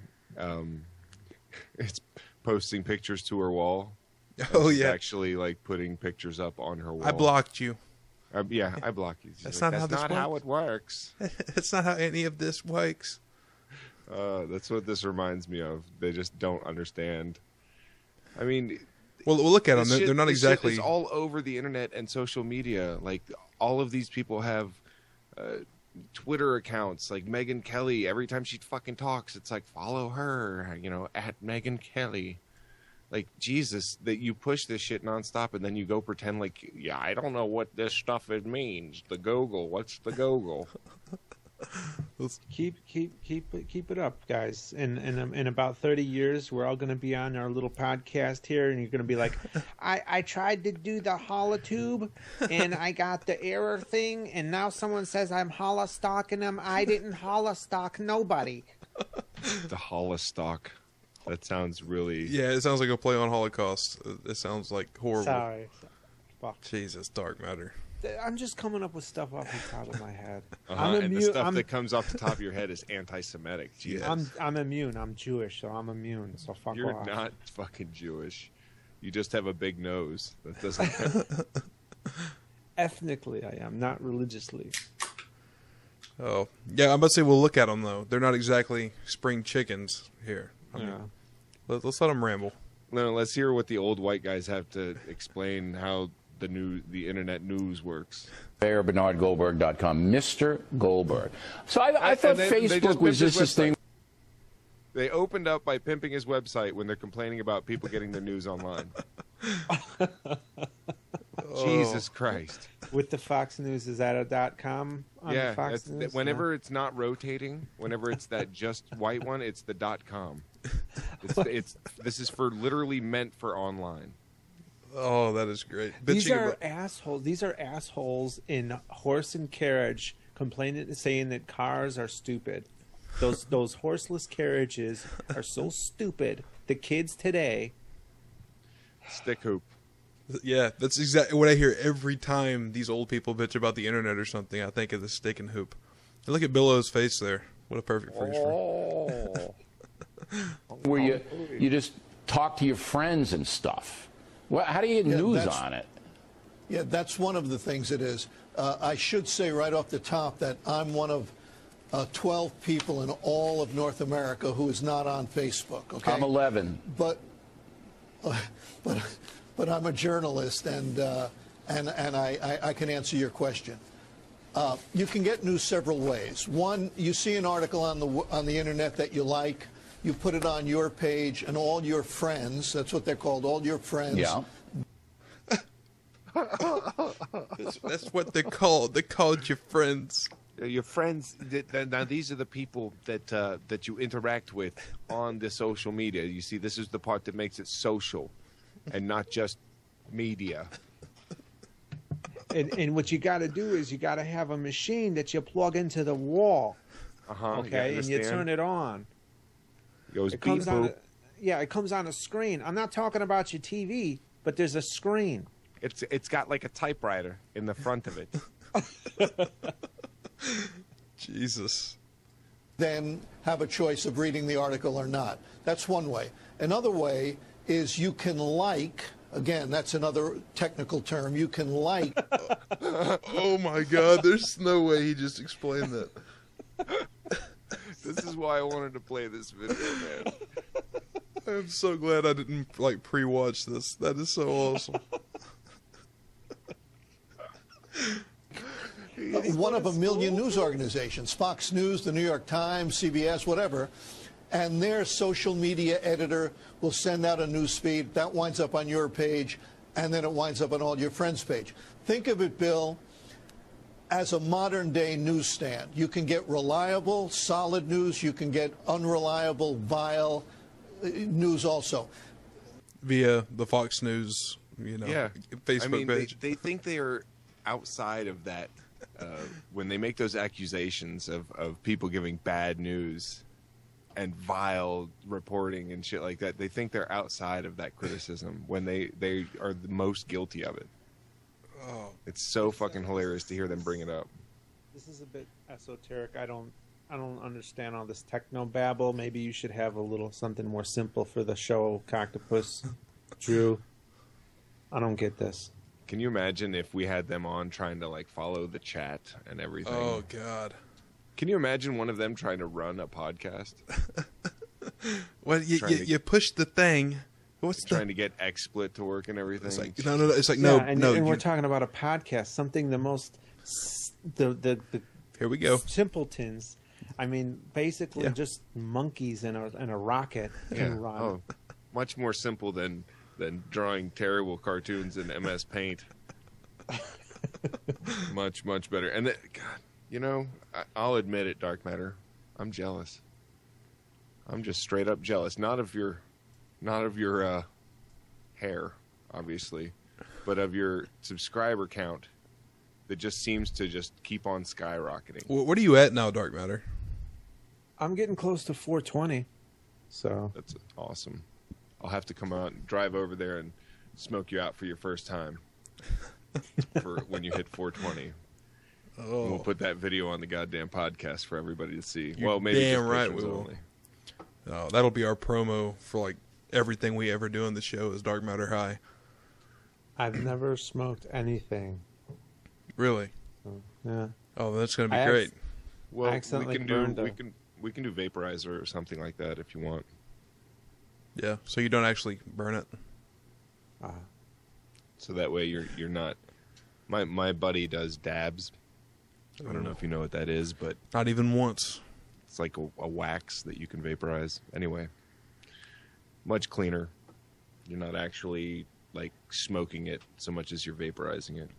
it's posting pictures to her wall. Oh she's yeah, actually like putting pictures up on her wall. I blocked you. Yeah, I blocked you. That's like, not how it works. That's not how any of this works. That's what this reminds me of. They just don't understand. I mean, well, look at them. They're not exactly. It's all over the internet and social media. Like all of these people have Twitter accounts. Like Megyn Kelly. Every time she fucking talks, it's like follow her. You know, at Megyn Kelly. Like, Jesus, that you push this shit nonstop and then you go pretend like, yeah, I don't know what this stuff it means. The Google. What's the Google? Keep it up, guys. In about 30 years, we're all going to be on our little podcast here, and you're going to be like, I tried to do the holotube, and I got the error thing, and now someone says I'm holostalking them. I didn't holostock nobody. The holostock. That sounds really... Yeah, it sounds like a play on Holocaust. It sounds like horrible. Sorry. Fuck. Jesus, dark matter. I'm just coming up with stuff off the top of my head. And the stuff that comes off the top of your head is anti-Semitic. Jesus. I'm immune. I'm Jewish, so I'm immune. So fuck You're off. not fucking Jewish. You just have a big nose. That doesn't... Ethnically, I am, not religiously. Oh. Yeah, I'm about to say we'll look at them, though. They're not exactly spring chickens here. I mean, let's let them ramble. No, let's hear what the old white guys have to explain how the internet news works. BernardGoldberg.com, Mr. Goldberg. So I thought Facebook was just this thing. They opened up by pimping his website when they're complaining about people getting their news online. Jesus Christ. With the Fox News, is that a .com on the Fox News? Whenever it's not rotating, whenever it's that just white one, it's the .com. This is for literally meant for online. Oh, that is great. These are assholes. These are assholes in horse and carriage complaining, saying that cars are stupid. Those horseless carriages are so stupid. The kids today. Stick hoop. Yeah, that's exactly what I hear every time these old people bitch about the internet or something. I think of the stick and hoop. And look at Billow's face there. What a perfect freeze frame. Where you just talk to your friends and stuff. Well, how do you get news on it? Yeah, that's one of the things it is. I should say right off the top that I'm one of 12 people in all of North America who is not on Facebook. Okay, I'm 11. But I'm a journalist, and I can answer your question. You can get news several ways. One, you see an article on the internet that you like. You put it on your page, and all your friends, that's what they're called, all your friends. Yeah. That's what they're called. They're called your friends. Your friends. Now, these are the people that you interact with on the social media. You see, this is the part that makes it social and not just media. And what you got to do is you got to have a machine that you plug into the wall. Okay, and you turn it on. It comes on. It comes on a screen. I'm not talking about your TV, but there's a screen. It's got like a typewriter in the front of it. Jesus. Then have a choice of reading the article or not. That's one way. Another way is you can like. Again, that's another technical term. You can like. Oh my God! There's no way he just explained that. This is why I wanted to play this video, man. I'm so glad I didn't pre-watch this. That is so awesome. One of a million news organizations, Fox News, the New York Times, CBS, whatever, and their social media editor will send out a news feed. That winds up on your page, and then it winds up on all your friends' page. Think of it, Bill, as a modern-day newsstand. You can get reliable, solid news. You can get unreliable, vile news also. Via the Fox News, Facebook I mean, page. They think they are outside of that when they make those accusations of people giving bad news and vile reporting and shit like that, they think they're outside of that criticism when they are the most guilty of it. Oh, it's so fucking hilarious to hear them bring it up. This is a bit esoteric. I don't understand all this techno babble. Maybe you should have a little something more simple for the show, Coctopus. Drew, I don't get this. Can you imagine if we had them on trying to like follow the chat and everything? Oh God. Can you imagine one of them trying to run a podcast? Well, you push the thing. What's trying to get XSplit to work and everything? It's like no. It's like and we're talking about a podcast, something the most the here we go, simpletons. I mean, basically just monkeys in a rocket can run. Oh, much more simple than drawing terrible cartoons in MS Paint. much better. And God, you know, I'll admit it, Dark Matter. I'm jealous. I'm just straight up jealous. Not of your hair, obviously, but of your subscriber count that just seems to just keep on skyrocketing. What are you at now, Dark Matter? I'm getting close to 420. So that's awesome. I'll have to come out and drive over there and smoke you out for your first time for when you hit 420. Oh. And we'll put that video on the goddamn podcast for everybody to see. You're well, maybe damn just right we pictures will. only. Oh, that'll be our promo for like everything we ever do on the show is Dark Matter High. I've never smoked anything. Really? Yeah. Oh, that's gonna be great. Well, I accidentally burned we can do vaporizer or something like that if you want. Yeah, so you don't actually burn it. So that way you're not. My buddy does dabs. I don't know if you know what that is, but not even once. It's like a wax that you can vaporize. Anyway, much cleaner. You're not actually like smoking it so much as you're vaporizing it.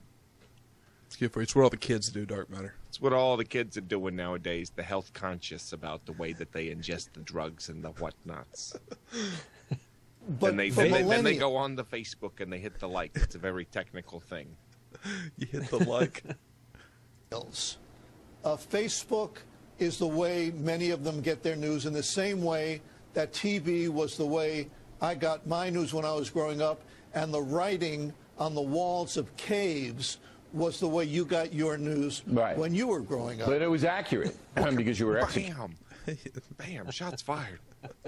It's good for you. It's what all the kids do, Dark Matter. It's what all the kids are doing nowadays. The health conscious about the way that they ingest the drugs and the whatnots. But then they go on the Facebook and they hit the like. It's a very technical thing. You hit the like. Facebook is the way many of them get their news, in the same way that TV was the way I got my news when I was growing up, and the writing on the walls of caves was the way you got your news when you were growing up. But it was accurate because you were executed. Bam! Shots fired.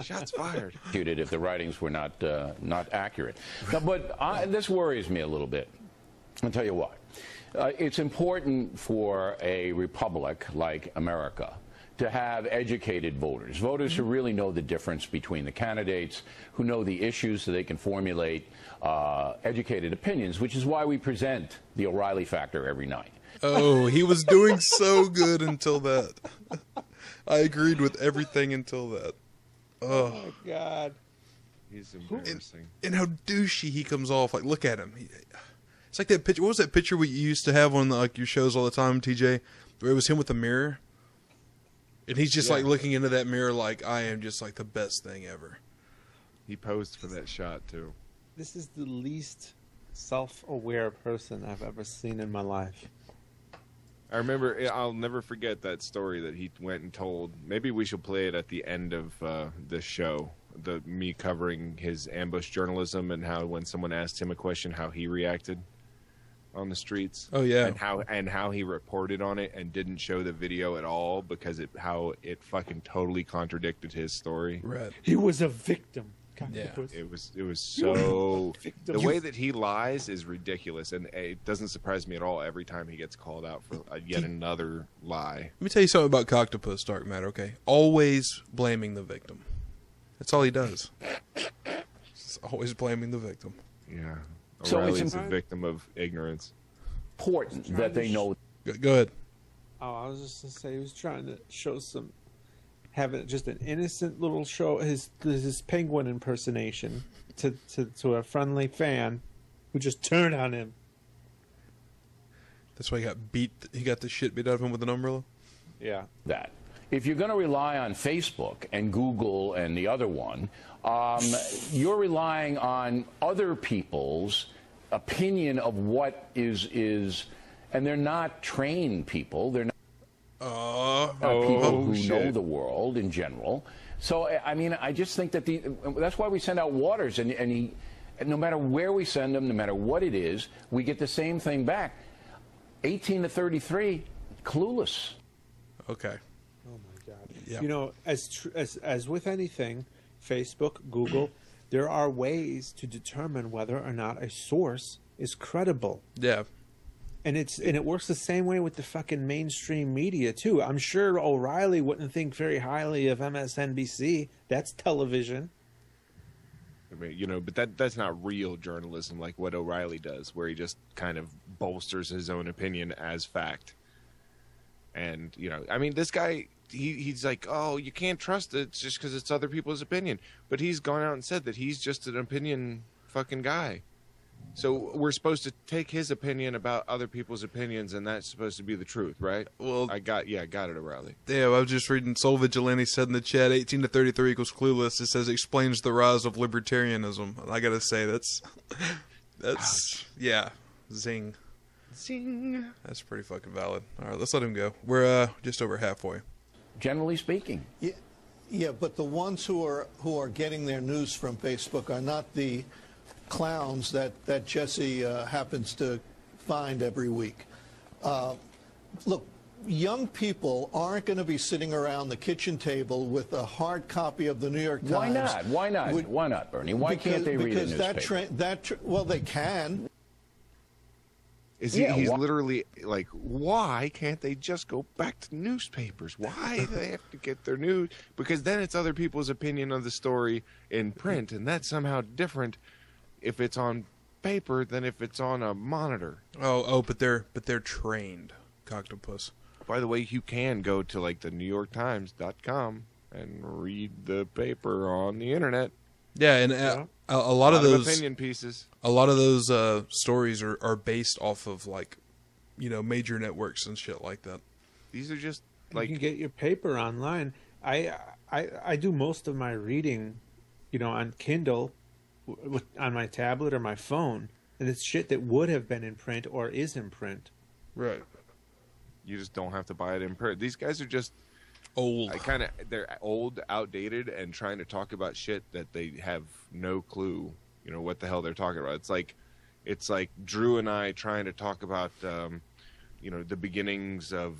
Shots fired. If the writings were not accurate. Now, but this worries me a little bit. I'll tell you why. It's important for a republic like America to have educated voters, voters who really know the difference between the candidates, who know the issues so they can formulate educated opinions, which is why we present the O'Reilly Factor every night. Oh, he was doing so good until that. I agreed with everything until that. Oh my God. He's embarrassing. And how douchey he comes off. Like, look at him. It's like that picture. What was that picture we used to have on like your shows all the time, TJ? Where it was him with a mirror. And he's just like looking into that mirror like, I am just like the best thing ever. He posed for that shot too. This is the least self-aware person I've ever seen in my life. I remember, I'll never forget that story that he went and told. Maybe we should play it at the end of this show. Me covering his ambush journalism and how when someone asked him a question, how he reacted on the streets. Oh yeah, and how he reported on it and didn't show the video at all because how it fucking totally contradicted his story. Right. He was a victim. Yeah, it was so. The way that he lies is ridiculous, and it doesn't surprise me at all every time he gets called out for yet another lie. Let me tell you something about Coctopus, Dark Matter. Okay, always blaming the victim. That's all he does. He's always blaming the victim. Yeah. So O'Reilly's a victim of ignorance. Important that they know. Go ahead. Oh, I was just gonna say he was trying to show having just an innocent little show, his penguin impersonation to a friendly fan who just turned on him. That's why he got beat. He got the shit beat out of him with an umbrella. Yeah. That. If you're going to rely on Facebook and Google and the other one, you're relying on other people's opinion of what is and they're not trained people. They're not Oh, people who shit. know the world in general. So, I mean, I just think that that's why we send out Waters, and no matter where we send them, no matter what it is, we get the same thing back. 18 to 33, clueless. Okay. Oh my God. Yeah. You know, as with anything, Facebook, Google, there are ways to determine whether or not a source is credible. Yeah. And it works the same way with the fucking mainstream media too. I'm sure O'Reilly wouldn't think very highly of MSNBC. That's television. I mean, you know, but that's not real journalism like what O'Reilly does, where he just kind of bolsters his own opinion as fact. And, you know, I mean, this guy, he's like, oh, you can't trust it just because it's other people's opinion. But he's gone out and said that he's just an opinion fucking guy. So we're supposed to take his opinion about other people's opinions, and that's supposed to be the truth, right? Well, I got it, O'Reilly. Yeah, I was just reading. Soul Vigilante said in the chat, 18 to 33 equals clueless. It says explains the rise of libertarianism. And I gotta say, that's Ouch. Yeah, zing. That's pretty fucking valid. All right, let's let him go. We're just over halfway. Generally speaking. Yeah, but the ones who are getting their news from Facebook are not the clowns that Jesse happens to find every week. Look, young people aren't going to be sitting around the kitchen table with a hard copy of the New York Times. Why not? Why not? Why not, Bernie? Why can't they read a newspaper? Well, they can. He's literally like, why can't they just go back to newspapers? Why do they have to get their news? Because then it's other people's opinion of the story in print, and that's somehow different if it's on paper than if it's on a monitor. But they're trained, Coctopus. By the way, you can go to like the NewYorkTimes.com and read the paper on the internet. Yeah, and a lot of those opinion pieces. A lot of those stories are based off of like, you know, major networks and shit like that. These are just like you can get your paper online. I do most of my reading, you know, on Kindle, on my tablet or my phone, and it's shit that would have been in print or is in print. Right. You just don't have to buy it in print. These guys are just old. They're old, outdated, and trying to talk about shit that they have no clue, you know, what the hell they're talking about. It's like Drew and I trying to talk about, you know, the beginnings of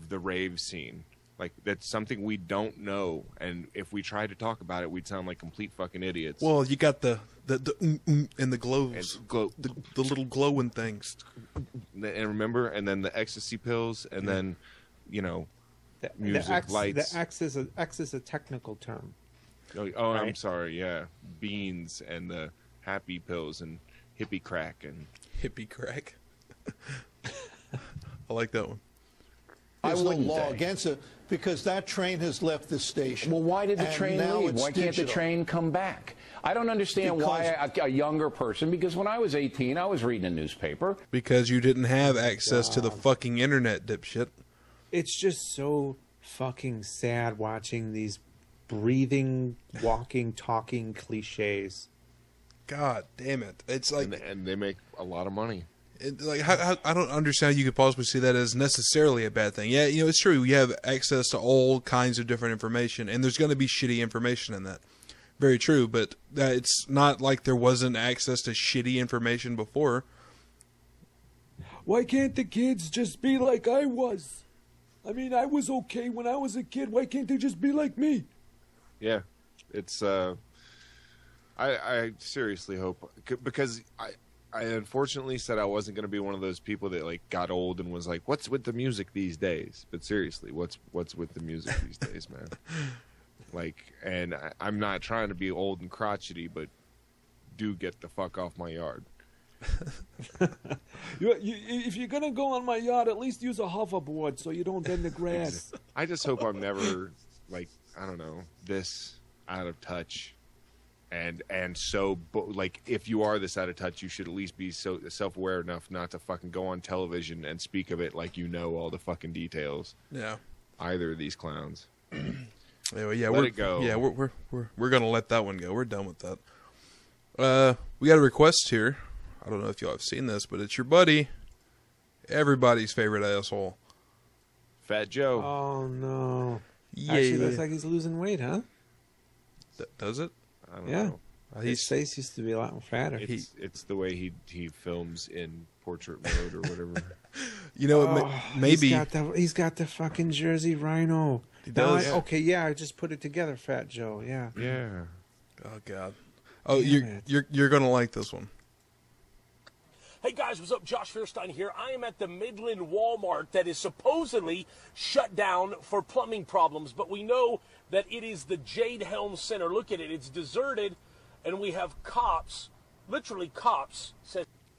the rave scene. Like, that's something we don't know, and if we tried to talk about it, we'd sound like complete fucking idiots. Well, you got the and the glows, the little glowing things, and remember, and then the ecstasy pills, and then, you know, music, lights. The X is a technical term. Oh, right? I'm sorry. Yeah, beans and the happy pills and hippie crack and hippie crack. I like that one. There's no law against it because that train has left the station. Well, why did the train leave? Why can't the train come back? I don't understand why a younger person, because when I was 18, I was reading a newspaper. Because you didn't have access to the fucking internet, dipshit. It's just so fucking sad watching these breathing, walking, talking cliches. God damn it. It's like... And they make a lot of money. I don't understand how you could possibly see that as necessarily a bad thing. Yeah, you know, it's true. You have access to all kinds of different information, and there's going to be shitty information in that. Very true, but it's not like there wasn't access to shitty information before. Why can't the kids just be like I was? I mean, I was okay when I was a kid. Why can't they just be like me? Yeah, it's I seriously hope, because I unfortunately said I wasn't going to be one of those people that like got old and was like, what's with the music these days? But seriously, what's with the music these days, man? Like, and I'm not trying to be old and crotchety, but do get the fuck off my yard. If you're going to go on my yard, at least use a hoverboard so you don't bend the grass. I just hope I'm never, like, I don't know, this out of touch. And so, like, if you are this out of touch, you should at least be so self-aware enough not to fucking go on television and speak of it like you know all the fucking details. Yeah. Either of these clowns. Anyway, yeah, let it go. Yeah, we're gonna let that one go. We're done with that. We got a request here. I don't know if y'all have seen this, but it's your buddy, Everybody's favorite asshole. Fat Joe. Oh no. Yeah. Actually looks like he's losing weight, huh? Does it? I don't Yeah. know. His face used to be a lot fatter. It's the way he films in Portrait Mode or whatever. You know, maybe he's got the fucking Jersey Rhino. He does. Okay, yeah, I just put it together, Fat Joe. Yeah. Yeah. Oh God. Oh, you're gonna like this one. Hey guys, what's up? Josh Fierstein here. I am at the Midland Walmart that is supposedly shut down for plumbing problems, but we know that it is the Jade Helm Center. Look at it. It's deserted, and we have cops, literally cops.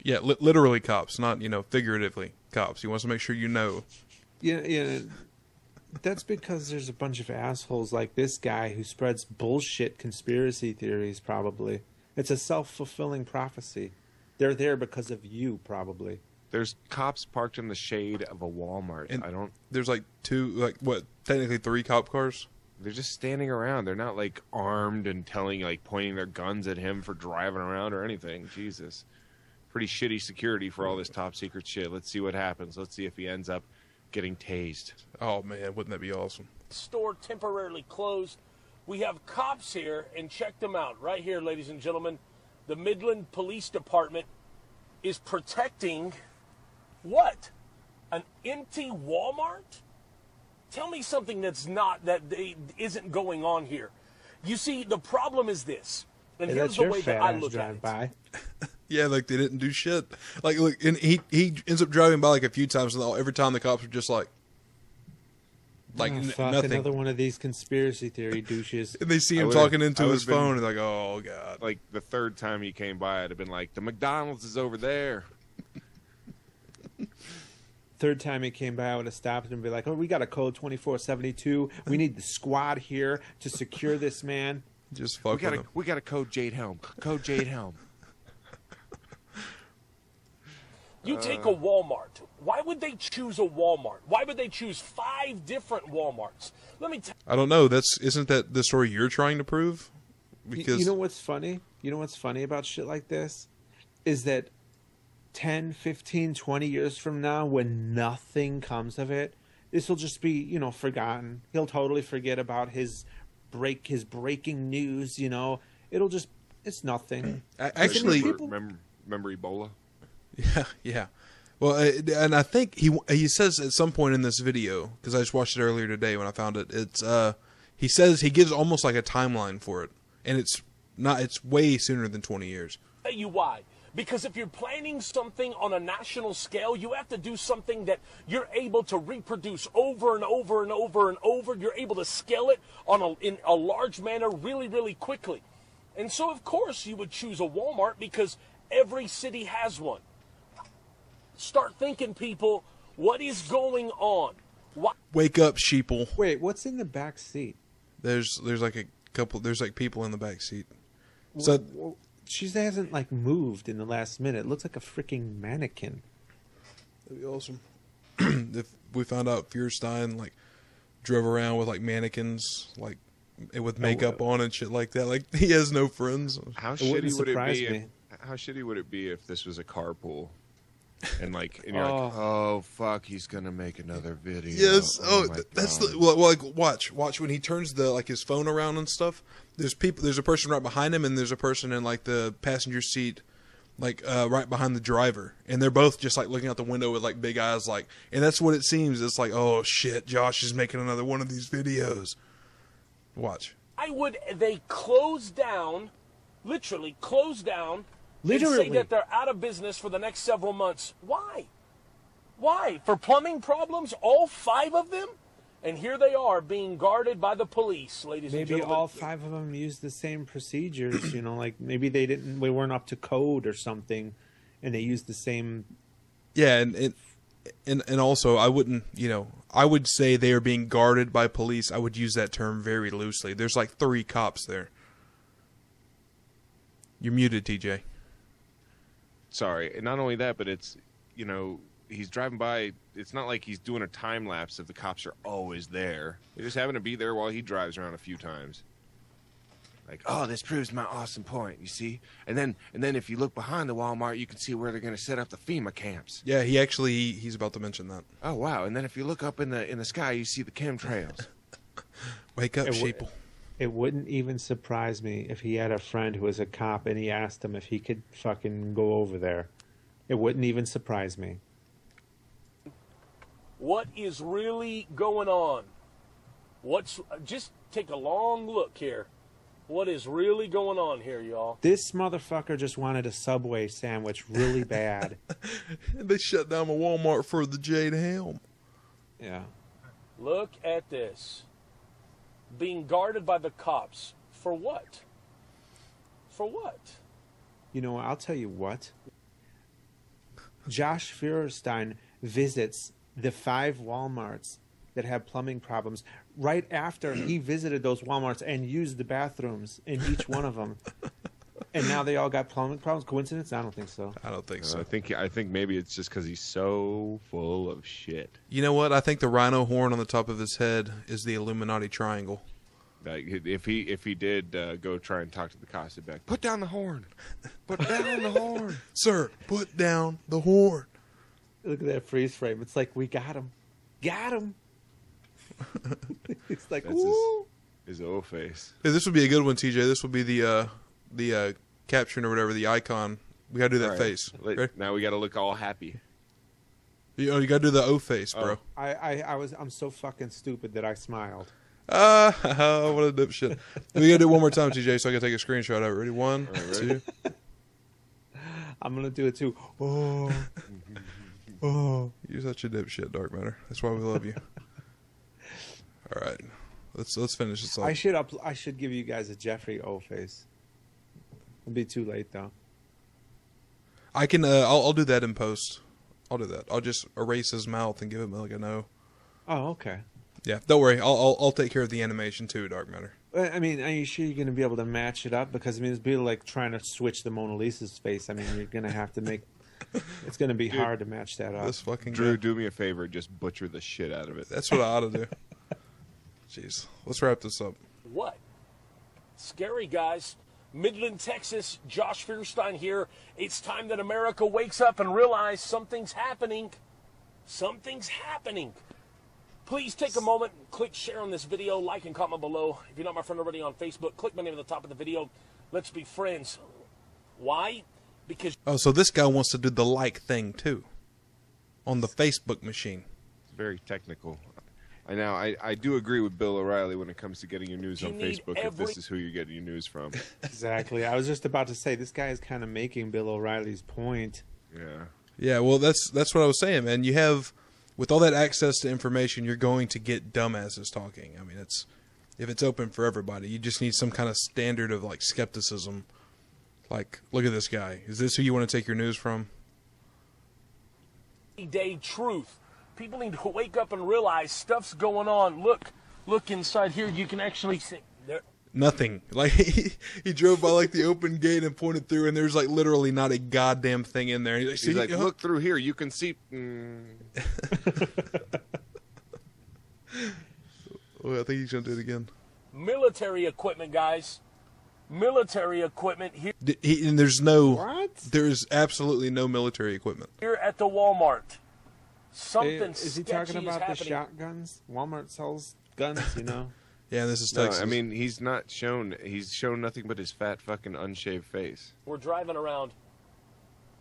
Yeah, literally cops, not, figuratively cops. He wants to make sure you know. Yeah. That's because there's a bunch of assholes like this guy who spreads bullshit conspiracy theories, probably. It's a self-fulfilling prophecy. They're there because of you, probably. There's cops parked in the shade of a Walmart. And I don't. There's technically 3 cop cars? They're just standing around. They're not like armed and pointing their guns at him for driving around or anything. Jesus. Pretty shitty security for all this top secret shit. Let's see what happens. Let's see if he ends up getting tased. Oh man, wouldn't that be awesome? Store temporarily closed. We have cops here, and check them out. Right here, ladies and gentlemen. The Midland Police Department is protecting what? An empty Walmart? Tell me something that isn't going on here. You see, the problem is this, and here's the way that I look at it. By. Yeah, they didn't do shit. Look, and he ends up driving by a few times, and every time the cops are just nothing. Another one of these conspiracy theory douches. And they see him talking into his phone, and oh God. Like the third time he came by, I'd have been like, the McDonald's is over there. Third time he came by, I would have stopped and be like, we got a code 2472. We need the squad here to secure this man. Just fuck with him. We got a code Jade Helm. Code Jade Helm. You take a Walmart. Why would they choose a Walmart? Why would they choose 5 different Walmarts? Let me tell I don't know. Isn't that the story you're trying to prove? Because you know what's funny? You know what's funny about shit like this? Is that 10, 15, 20 years from now, when nothing comes of it, this will just be, forgotten. He'll totally forget about his breaking news, It'll just, it's nothing. Actually, remember Ebola? Yeah. Well, and I think he says at some point in this video, because I just watched it earlier today when I found it. He says he gives almost like a timeline for it, and it's way sooner than 20 years. tell you why. Because if you're planning something on a national scale, you have to do something that you're able to reproduce over and over and over and over. You're able to scale it in a large manner really, really quickly. And so, of course, you would choose a Walmart because every city has one. Start thinking, people, what is going on? Wake up, sheeple. Wait, what's in the back seat? There's like a couple. There's like people in the back seat. So she hasn't moved in the last minute. It looks like a freaking mannequin. That'd be awesome. If we found out Fierstein drove around with mannequins with makeup on and shit like that. He has no friends. How shitty would it be? How shitty would it be if this was a carpool? And you're oh fuck, he's gonna make another video. Yes. That's watch when he turns his phone around and stuff. There's a person right behind him, and there's a person in the passenger seat, right behind the driver, and they're both just looking out the window with big eyes, and that's what it seems. It's oh shit, Josh is making another one of these videos. Watch. They close down, literally close down. And say that they're out of business for the next several months. Why? Why? For plumbing problems? All 5 of them? And here they are being guarded by the police, ladies and gentlemen. Maybe all 5 of them used the same procedures, maybe they weren't up to code or something, and they used the same. Yeah, and also I wouldn't, I would say they are being guarded by police. I would use that term very loosely. There's 3 cops there. You're muted, TJ. Sorry. And not only that, but it's, he's driving by. It's not like he's doing a time lapse if the cops are always there. They just happen to be there while he drives around a few times. Like, oh, this proves my awesome point, you see? And then if you look behind the Walmart, you can see where they're going to set up the FEMA camps. Yeah, he's about to mention that. Oh, wow. And then if you look up in the sky, you see the chemtrails. Wake up, sheeple. It wouldn't even surprise me if he had a friend who was a cop and he asked him if he could fucking go over there. It wouldn't even surprise me. What is really going on? Just take a long look here. What is really going on here, y'all? This motherfucker just wanted a Subway sandwich really bad. They shut down a Walmart for the Jade Helm. Yeah. Look at this. Being guarded by the cops. For what? For what? You know, I'll tell you what. Josh Feuerstein visits the 5 Walmarts that have plumbing problems right after he visited those Walmarts and used the bathrooms in each one of them. And now they all got plumbing problems. Coincidence? I don't think so. I don't think so. I think maybe it's just because he's so full of shit. You know what? I think the rhino horn on the top of his head is the Illuminati triangle. Like, if he did go try and talk to the cops, he'd be like, put down the horn. Put down the horn. Sir, put down the horn. Look at that freeze frame. It's like, we got him. Got him. It's like, that's woo. His old face. Hey, this would be a good one, TJ. This would be the caption or whatever, the icon. We got to do that face. Now we got to look all happy. You got to do the O face, bro. I'm so fucking stupid that I smiled. What a dipshit. We got to do it one more time, TJ, so I can take a screenshot of it. Ready? 1, 2. I'm going to do it too. Oh. Oh. You're such a dipshit, Dark Matter. That's why we love you. All right. Let's finish this up. I should give you guys a Jeffrey O face. It'll be too late though. I can I'll do that in post. I'll do that. I'll just erase his mouth and give him like a no. Oh, okay. Yeah, don't worry. I'll take care of the animation too, Dark Matter. I mean, are you sure you're going to be able to match it up? Because I mean, it'd be like trying to switch the Mona Lisa's face. I mean, you're going to have to make. It's going to be hard to match that up. This fucking Drew, guy. do me a favor, just butcher the shit out of it. That's what I ought to do. Jeez, let's wrap this up. What? Scary, guys. Midland, Texas, Josh Feuerstein here. It's time that America wakes up and realize something's happening. Something's happening. Please take a moment, click share on this video, like and comment below. If you're not my friend already on Facebook, click my name at the top of the video. Let's be friends. Why? Because... Oh, so this guy wants to do the like thing too. On the Facebook machine. It's very technical. I do agree with Bill O'Reilly when it comes to getting your news on Facebook if this is who you're getting your news from. Exactly. I was just about to say, this guy is kind of making Bill O'Reilly's point. Yeah. Yeah, well, that's what I was saying, man. You have, with all that access to information, you're going to get dumbasses talking. I mean, if it's open for everybody, you just need some kind of standard of, like, skepticism. Like, look at this guy. Is this who you want to take your news from? Day truth. People need to wake up and realize stuff's going on. Look inside here. You can actually see there. Nothing. Like he drove by like the open gate and pointed through, and there's like literally not a goddamn thing in there. And he's like, look through here. You can see. Well, I think he's gonna do it again. Military equipment, guys. Military equipment here. And there's no. What? There's absolutely no military equipment here at the Walmart. Something is he talking about the shotguns? Walmart sells guns, you know. Yeah, this is Texas. No, I mean, he's shown nothing but his fat fucking unshaved face. We're driving around.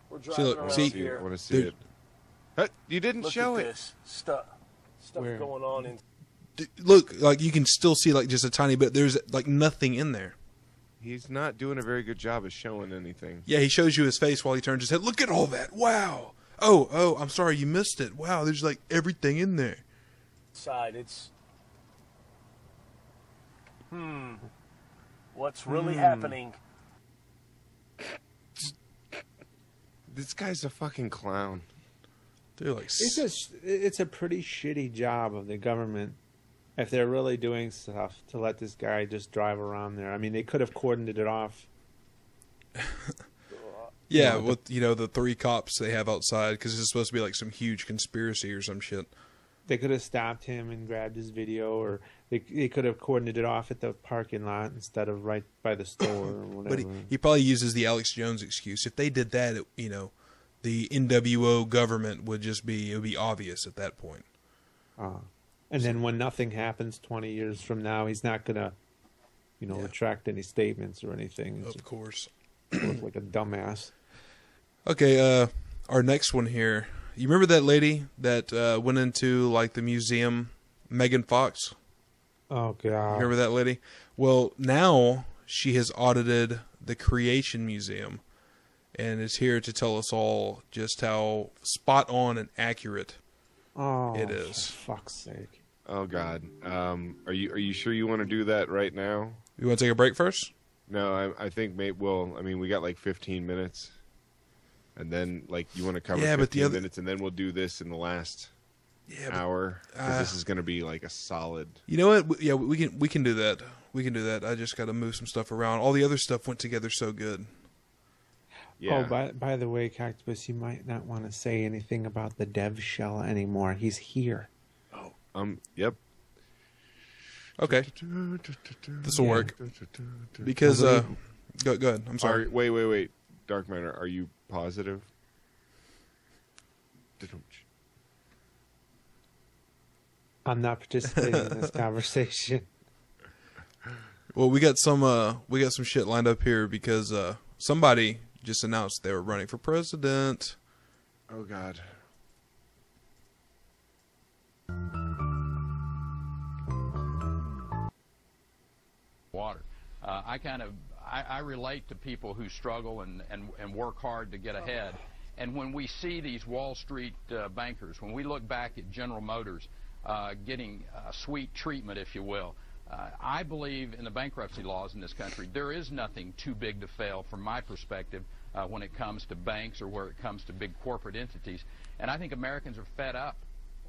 We're driving around here. I want to see it. Huh? You didn't show at it. This stuff going on in. Look, like you can still see like just a tiny bit. There's like nothing in there. He's not doing a very good job of showing anything. Yeah, he shows you his face while he turns his head. Look at all that! Wow. Oh, I'm sorry, you missed it. Wow, there's like everything in there. Side, it's what's really happening? This guy's a fucking clown. They're like it's a pretty shitty job of the government if they're really doing stuff to let this guy just drive around there. I mean, they could have cordoned it off. Yeah, with the 3 cops they have outside because it's supposed to be like some huge conspiracy or some shit. They could have stopped him and grabbed his video, or They could have cordoned it off at the parking lot instead of right by the store or whatever. But he probably uses the Alex Jones excuse. If they did that, the NWO government would be obvious at that point. And then when nothing happens 20 years from now, he's not going to, retract any statements or anything. Of course. Look like a dumbass. Okay, our next one here. You remember that lady that went into like the museum, Megan Fox? Oh, God. Remember that lady? Well, now she has audited the Creation Museum and is here to tell us all just how spot on and accurate it is. For fuck's sake. Oh, God. Are you sure you want to do that right now? You want to take a break first? No, I think we got like 15 minutes. And then, you want to cover 15 minutes, and then we'll do this in the last hour. Because this is going to be like a solid. You know what? Yeah, we can do that. We can do that. I just got to move some stuff around. All the other stuff went together so good. Yeah. Oh, by the way, Cactus, you might not want to say anything about the dev shell anymore. He's here. Oh, yep. Okay. This will work. Because, go ahead. I'm sorry. Wait. Dark Matter, are you positive? I'm not participating in this conversation. Well, we got some shit lined up here because somebody just announced they were running for president. Oh, God. Water. I relate to people who struggle and work hard to get ahead. And when we see these Wall Street bankers, when we look back at General Motors getting sweet treatment, if you will, I believe in the bankruptcy laws in this country. There is nothing too big to fail from my perspective when it comes to banks or where it comes to big corporate entities. And I think Americans are fed up.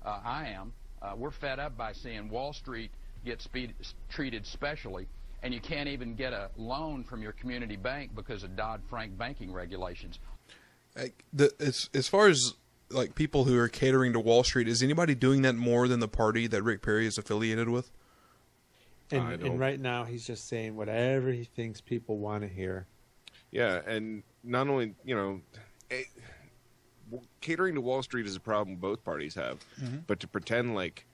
I am. We're fed up by seeing Wall Street get treated specially, and you can't even get a loan from your community bank because of Dodd-Frank banking regulations. As far as like people who are catering to Wall Street, is anybody doing that more than the party that Rick Perry is affiliated with? And right now he's just saying whatever he thinks people want to hear. Yeah, and not only, catering to Wall Street is a problem both parties have, but to pretend like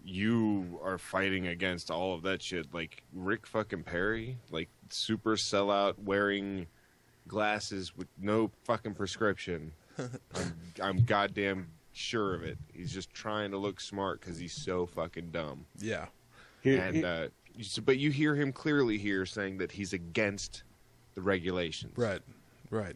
you are fighting against all of that shit, like Rick fucking Perry, like super sellout, wearing glasses with no fucking prescription. I'm goddamn sure of it. He's just trying to look smart because he's so fucking dumb. Yeah. But you hear him clearly here saying that he's against the regulations. Right.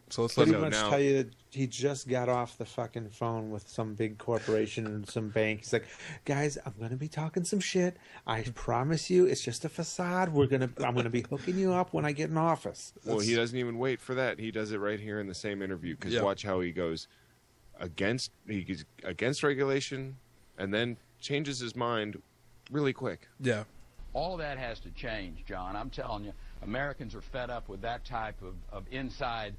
So let's pretty much tell you that he just got off the fucking phone with some big corporation and some bank. He's like, guys, I'm going to be talking some shit. I promise you, it's just a facade. I'm going to be hooking you up when I get in office. Well, he doesn't even wait for that. He does it right here in the same interview. Because watch how he goes against regulation, and then changes his mind really quick. Yeah. All of that has to change, John. I'm telling you, Americans are fed up with that type of inside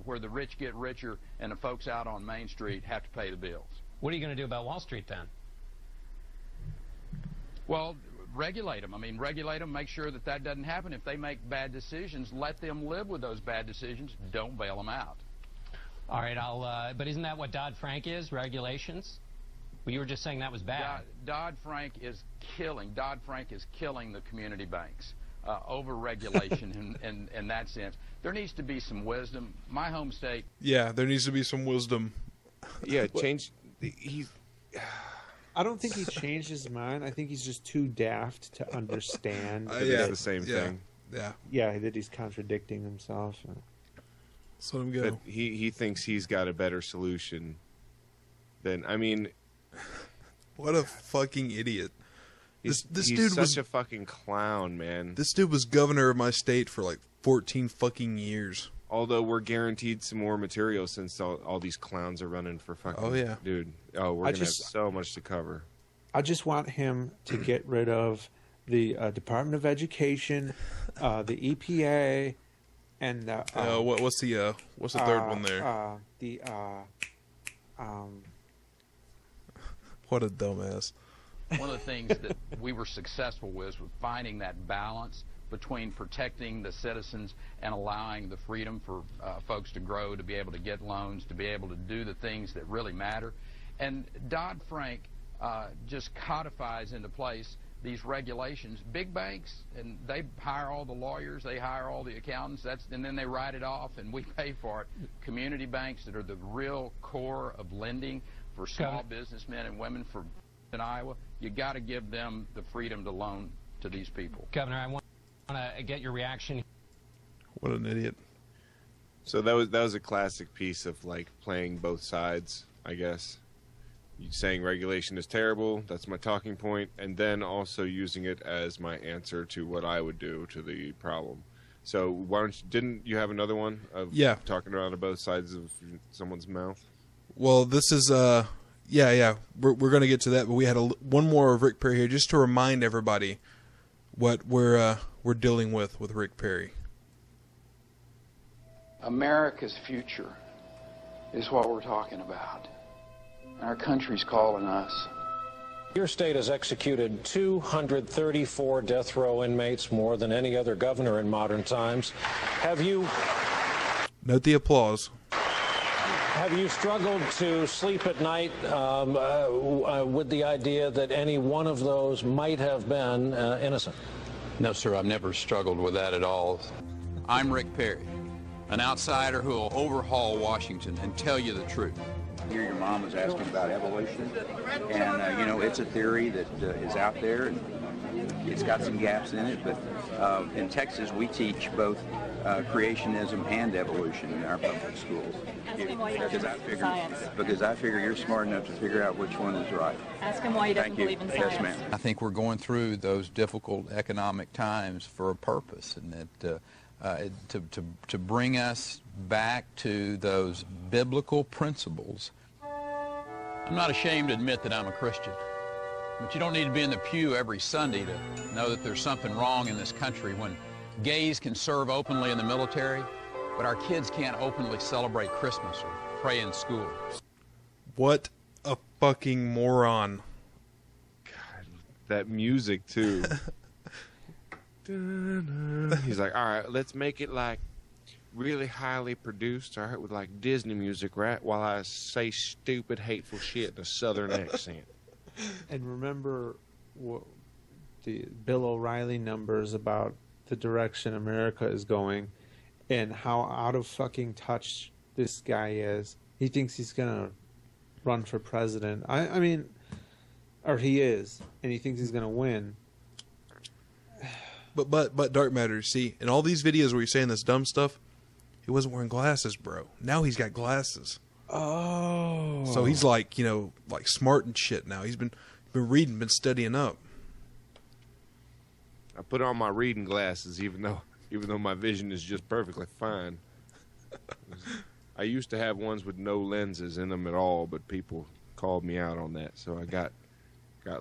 where the rich get richer and the folks out on Main Street have to pay the bills. What are you going to do about Wall Street then? Well, regulate them. Regulate them, make sure that doesn't happen. If they make bad decisions, let them live with those bad decisions. Don't bail them out. All right, but isn't that what Dodd-Frank is, regulations? Well, you were just saying that was bad. Dodd-Frank is killing the community banks. Over-regulation in that sense. There needs to be some wisdom. My home state... Yeah, there needs to be some wisdom. Yeah, change... I don't think he changed his mind. I think he's just too daft to understand. It's the same thing. Yeah, that he's contradicting himself. Let's let him go. But he thinks he's got a better solution than... What a fucking idiot. This he's dude such a fucking clown, man. This dude was governor of my state for like 14 fucking years. Although we're guaranteed some more material since all these clowns are running for fucking... Oh, yeah. Dude. Oh, we're going to have so much to cover. I just want him to get rid of the Department of Education, the EPA, and... what's the third one there? The What a dumbass. one of the things that we were successful with was finding that balance between protecting the citizens and allowing the freedom for folks to grow, to be able to get loans, to be able to do the things that really matter. And Dodd-Frank just codifies into place these regulations. Big banks, and they hire all the lawyers, they hire all the accountants, and then they write it off, and we pay for it. Community banks that are the real core of lending for small businessmen and women in Iowa, you got to give them the freedom to loan to these people. Governor, I want to get your reaction. What an idiot. So that was a classic piece of like playing both sides, I guess. You saying regulation is terrible, that's my talking point, and then also using it as my answer to what I would do to the problem. So didn't you have another one of talking around both sides of someone's mouth? Well, this is we're going to get to that, but we had one more of Rick Perry here just to remind everybody what we're dealing with Rick Perry. America's future is what we're talking about. Our country's calling us. Your state has executed 234 death row inmates, more than any other governor in modern times. Have you... Note the applause. Have you struggled to sleep at night with the idea that any one of those might have been innocent? No, sir, I've never struggled with that at all. I'm Rick Perry, an outsider who will overhaul Washington and tell you the truth. Here your mom was asking about evolution, and you know, it's a theory that is out there, and it's got some gaps in it, but in Texas we teach both creationism and evolution in our public schools. Because I figure you're smart enough to figure out which one is right. Ask him why he doesn't believe in science. Yes, ma'am. I think we're going through those difficult economic times for a purpose, and that to bring us back to those biblical principles. I'm not ashamed to admit that I'm a Christian, but you don't need to be in the pew every Sunday to know that there's something wrong in this country when gays can serve openly in the military, but our kids can't openly celebrate Christmas or pray in school. What a fucking moron. God, that music too. He's like, all right, let's make it like really highly produced, all right, with like Disney music, right? While I say stupid, hateful shit in a southern accent. And remember what the Bill O'Reilly numbers about the direction America is going and how out of fucking touch this guy is. He thinks he's gonna run for president. I mean, or he is, and he thinks he's gonna win. But Dark Matter, see, in all these videos where you're saying this dumb stuff, he wasn't wearing glasses, bro. Now he's got glasses. Oh. So he's like, you know, like smart and shit now. He's been reading, been studying up. I put on my reading glasses even though my vision is just perfectly fine. I used to have ones with no lenses in them at all, but people called me out on that. So I got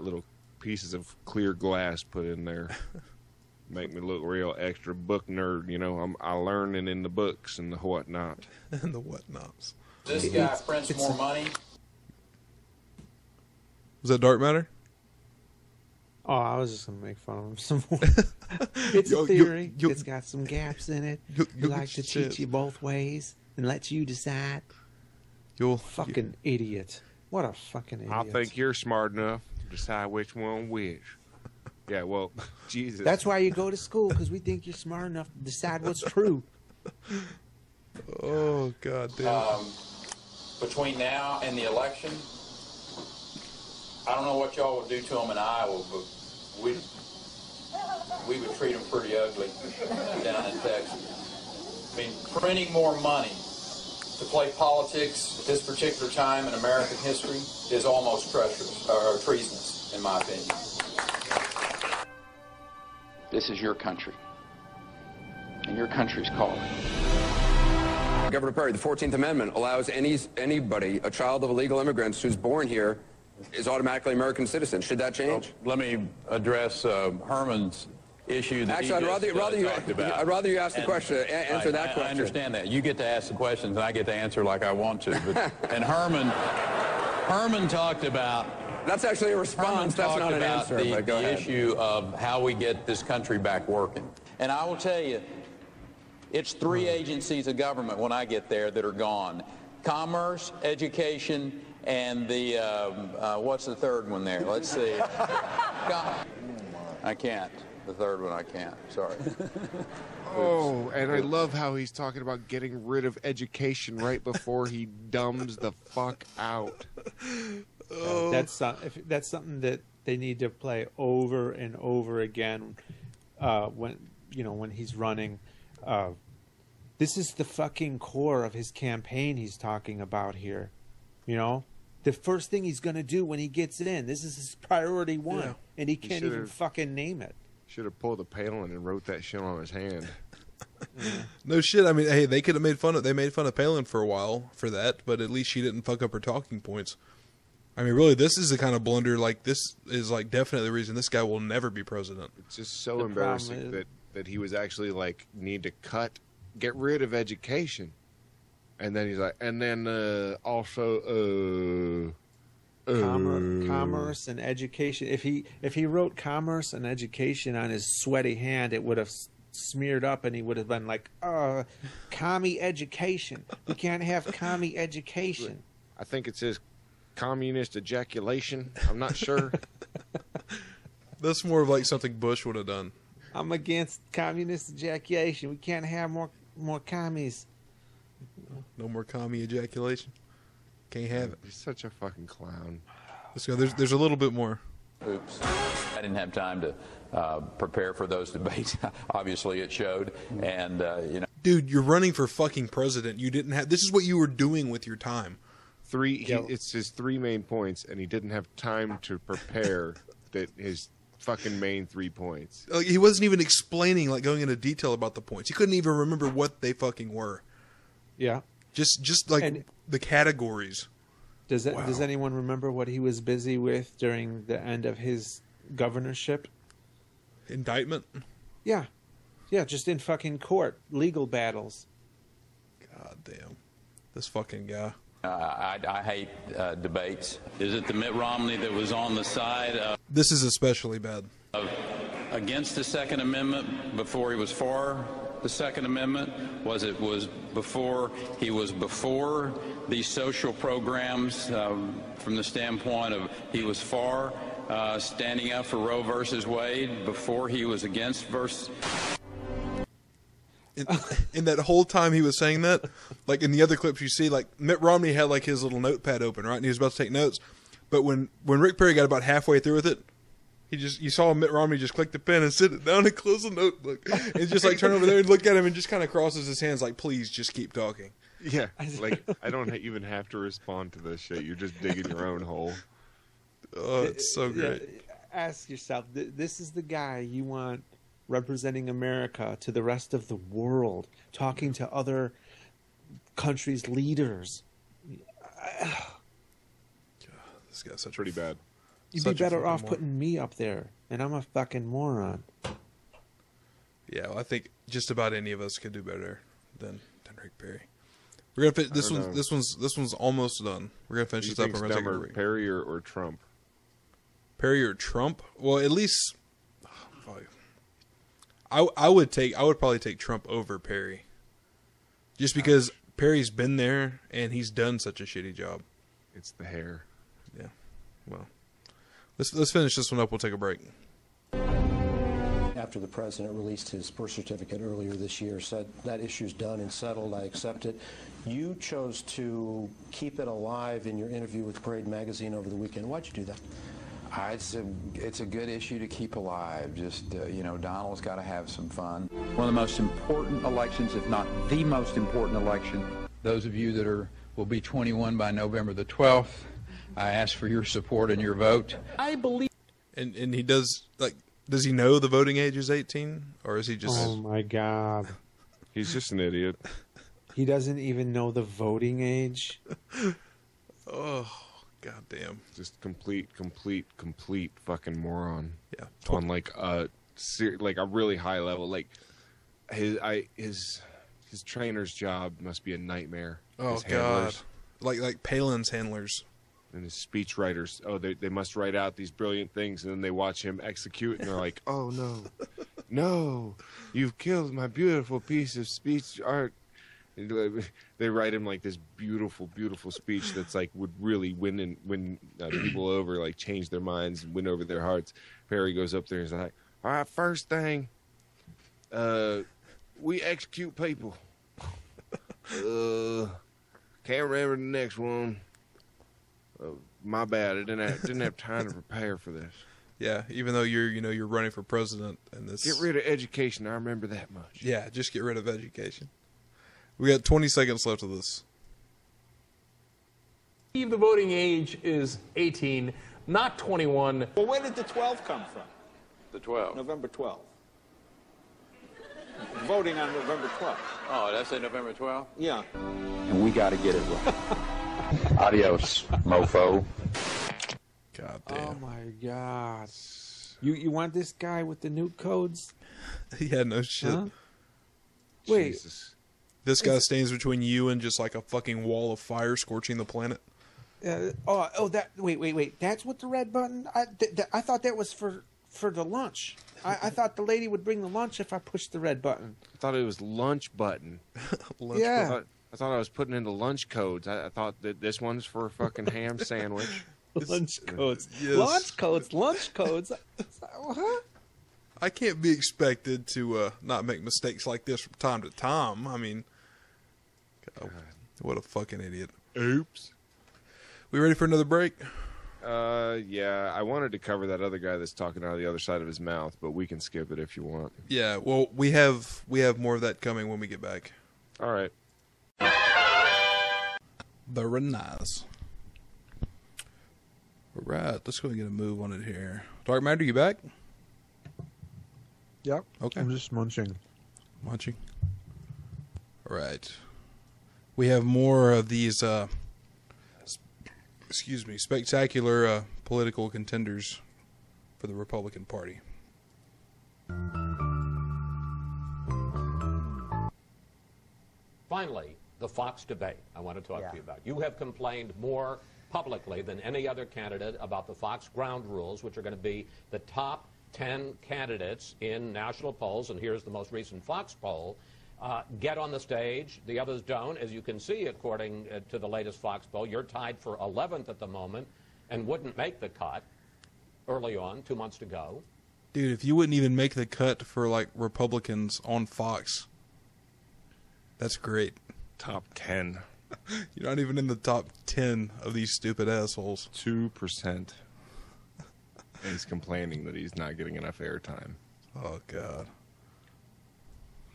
little pieces of clear glass put in there. Make me look real extra book nerd, you know. I'm learning in the books and the whatnot. And the whatnots. This guy prints more money. Was that Dark Matter? Oh, I was just going to make fun of him some more. It's a theory. It's got some gaps in it. You like to teach you both ways and let you decide. Fucking idiot. What a fucking idiot. I think you're smart enough to decide which one which. Yeah, well, Jesus. That's why you go to school, because we think you're smart enough to decide what's true. Oh, God damn. Between now and the election, I don't know what y'all would do to them in Iowa, but we would treat them pretty ugly down in Texas. I mean, printing more money to play politics at this particular time in American history is almost treasonous, in my opinion. This is your country, and your country's calling. Governor Perry, the 14th Amendment allows anybody, a child of illegal immigrants who's born here, is automatically American citizen. Should that change? Well, let me address Herman's issue that actually, I'd rather you ask the question, answer that question. I understand that. You get to ask the questions, and I get to answer like I want to. But, and Herman talked about That's actually a response. That's not an answer. But go ahead. Issue of how we get this country back working. And I will tell you, it's 3 agencies of government when I get there that are gone. Commerce, education, and the, what's the third one there? Let's see. I can't. The third one I can't. Sorry. Oh, and I love how he's talking about getting rid of education right before he dumbs the fuck out. That's something that they need to play over and over again when he's running. This is the fucking core of his campaign he's talking about here. You know, the first thing he's going to do when he gets in. This is his priority one, and he can't even fucking name it. Should have pulled a Palin and wrote that shit on his hand. No shit. I mean, hey, they could have made fun of. They made fun of Palin for a while for that, but at least she didn't fuck up her talking points. I mean, really, this is the kind of blunder. Like, this is like definitely the reason this guy will never be president. It's just so embarrassing that he was actually like need to get rid of education, and then he's like, and then also commerce and education. If he wrote commerce and education on his sweaty hand, it would have smeared up, and he would have been like, commie education. We can't have commie education. I think it says communist ejaculation. I'm not sure. That's more of like something Bush would have done. I'm against communist ejaculation. We can't have more commies. No more commie ejaculation. Can't have it. He's such a fucking clown. Let's go. There's a little bit more. Oops. I didn't have time to prepare for those debates. Obviously, it showed. And, Dude, you're running for fucking president. You didn't have... This is what you were doing with your time. It's his 3 main points, and he didn't have time to prepare his fucking main 3 points. Like, he wasn't even explaining, like, going into detail about the points. He couldn't even remember what they fucking were. Yeah. Just like the categories. Does anyone remember what he was busy with during the end of his governorship? Indictment? Yeah. Yeah, just in fucking court. Legal battles. God damn. This fucking guy. I hate debates. Is it the Mitt Romney that was on the side of... This is especially bad. Against the Second Amendment before he was for the Second Amendment? Was before he was before these social programs from the standpoint of he was for standing up for Roe versus Wade before he was against versus... In that whole time he was saying that, like in the other clips you see, like Mitt Romney had like his little notepad open, right, and he was about to take notes. But when Rick Perry got about halfway through with it, you saw Mitt Romney just click the pen and sit it down and close the notebook, and just like turn over there and look at him and just kind of crosses his hands like, please just keep talking. Yeah, like I don't even have to respond to this shit. You're just digging your own hole. Oh, it's so great. Yeah, ask yourself, this is the guy you want representing America to the rest of the world, talking to other countries' leaders. This guy's such pretty bad. You'd be better off putting me up there, and I'm a fucking moron. Yeah, well, I think just about any of us could do better than Rick Perry. We're gonna this one's almost done. We're gonna finish this up and we're gonna take a break. Perry or Trump? Perry or Trump? Well, at least I would probably take Trump over Perry, just because Perry's been there and he's done such a shitty job. It's the hair. Yeah. Well, let's finish this one up. We'll take a break. After the president released his birth certificate earlier this year, said that issue's done and settled, I accept it. You chose to keep it alive in your interview with Parade magazine over the weekend. Why'd you do that? It's a good issue to keep alive. Just, Donald's got to have some fun. One of the most important elections, if not the most important election. Those of you that will be 21 by November the 12th, I ask for your support and your vote. I believe... And he does, like, does he know the voting age is 18? Or is he just... Oh, my God. He's just an idiot. He doesn't even know the voting age? Oh... God damn. Just complete fucking moron. Yeah. On like a really high level. Like his trainer's job must be a nightmare. Oh God. Like Palin's handlers. And his speech writers, they must write out these brilliant things, and then they watch him execute, and they're like, oh, no, no, you've killed my beautiful piece of speech art. And they write him like this beautiful, beautiful speech that's like would really win people over, like change their minds and win over their hearts. Perry goes up there and is like, all right, first thing, we execute people. Can't remember the next one. My bad. I didn't have time to prepare for this. Yeah, even though you're running for president, and this. Get rid of education. I remember that much. Yeah, just get rid of education. We got 20 seconds left of this. The voting age is 18, not 21. Well, where did the 12 come from? The 12. November 12th. Voting on November 12th. Oh, that's a November 12th? Yeah. And we got to get it right. Adios, mofo. God damn. Oh my God. You want this guy with the new codes? Yeah, no shit. Huh? Wait. Jesus. This guy stands between you and just like a fucking wall of fire scorching the planet. Wait. That's what the red button? I thought that was for the lunch. I thought the lady would bring the lunch if I pushed the red button. I thought it was lunch button. Lunch Yeah. button. I thought I was putting in the lunch codes. I thought that this one's for a fucking ham sandwich. Lunch codes. Yes. Lunch codes. Huh? I can't be expected to not make mistakes like this from time to time. I mean, God, what a fucking idiot. Oops. We ready for another break? Yeah. I wanted to cover that other guy that's talking out of the other side of his mouth, but we can skip it if you want. Yeah. Well, we have more of that coming when we get back. All right. Very nice. All right. Let's go and get a move on it here. Dark Matter, you back? Yep. Okay. I'm just munching. Munching. All right. We have more of these, spectacular political contenders for the Republican Party. Finally, the Fox debate I want to talk to you about. You have complained more publicly than any other candidate about the Fox ground rules, which are going to be the top 10 candidates in national polls, and here's the most recent Fox poll, get on the stage. The others don't. As you can see, according to the latest Fox poll, you're tied for 11th at the moment and wouldn't make the cut early on, 2 months to go. Dude, if you wouldn't even make the cut for, like, Republicans on Fox, that's great. Top 10. You're not even in the top 10 of these stupid assholes. 2%. He's complaining that he's not getting enough airtime. Oh, God.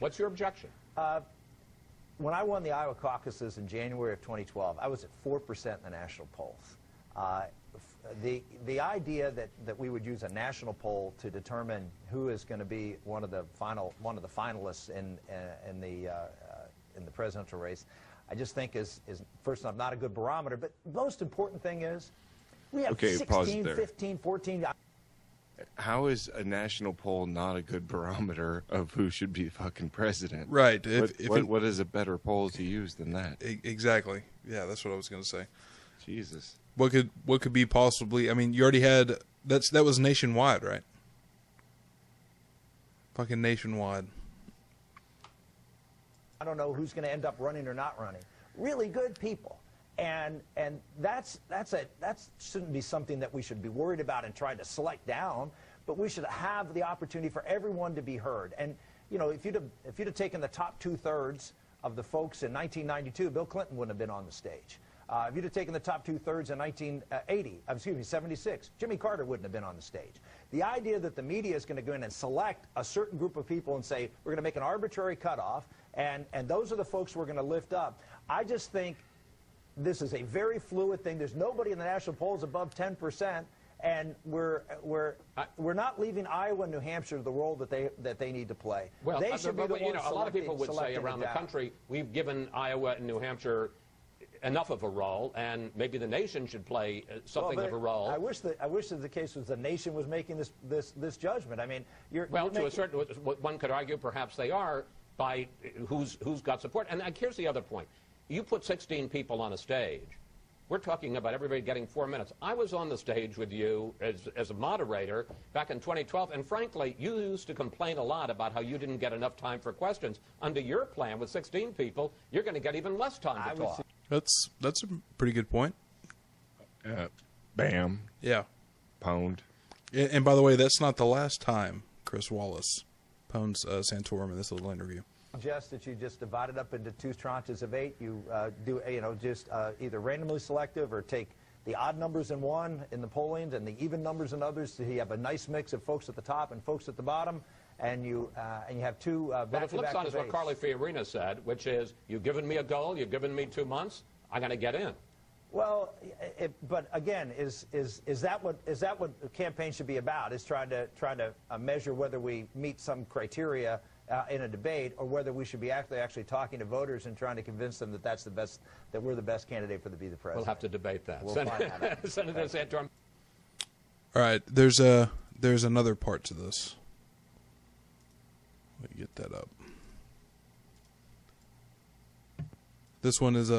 What's your objection? When I won the Iowa caucuses in January of 2012, I was at 4% in the national polls. The idea that we would use a national poll to determine who is going to be one of the finalists in the presidential race, I just think is first off not a good barometer. But the most important thing is we have 16, 15, 14. How is a national poll not a good barometer of who should be fucking president? Right. What is a better poll to use than that? Exactly. Yeah, that's what I was going to say. Jesus. What could be possibly? I mean, you already had that was nationwide, right? Fucking nationwide. I don't know who's going to end up running or not running. Really good people. And that shouldn't be something that we should be worried about and try to select down, but we should have the opportunity for everyone to be heard. And you know, if you'd have taken the top 2/3 of the folks in 1992, Bill Clinton wouldn't have been on the stage. If you'd have taken the top 2/3 in 76, Jimmy Carter wouldn't have been on the stage. The idea that the media is going to go in and select a certain group of people and say we're going to make an arbitrary cutoff, and those are the folks we're going to lift up. I just think this is a very fluid thing. There's nobody in the national polls above 10%, and we're not leaving Iowa and New Hampshire the role that they need to play. Well, they should be the ones a lot of people would say around the country we've given Iowa and New Hampshire enough of a role, and maybe the nation should play something of a role. I wish that the case was the nation was making this judgment. I mean, to a certain one could argue perhaps they are by who's got support. And here's the other point: you put 16 people on a stage, We're talking about everybody getting 4 minutes. I was on the stage with you as a moderator back in 2012, and frankly, you used to complain a lot about how you didn't get enough time for questions. Under your plan with 16 people, you're going to get even less time to talk. That's a pretty good point. Bam. Yeah. Pwned. And by the way, that's not the last time Chris Wallace pwned Santorum in this little interview. Suggest that you just divide it up into 2 tranches of 8. You do, just either randomly selective or take the odd numbers in one in the pollings and the even numbers in others. So you have a nice mix of folks at the top and folks at the bottom, and you have 2 back-to-back But the flip side is what debates. Carly Fiorina said, which is, you've given me a goal, you've given me 2 months, I'm going to get in. Well, but again, is that what the campaign should be about? Is trying to measure whether we meet some criteria in a debate, or whether we should be actually talking to voters and trying to convince them that that's the best, that we're the best candidate for the president. We'll have to debate that. We'll find that out. Senator Santorum. All right, there's another part to this. Let me get that up. This one is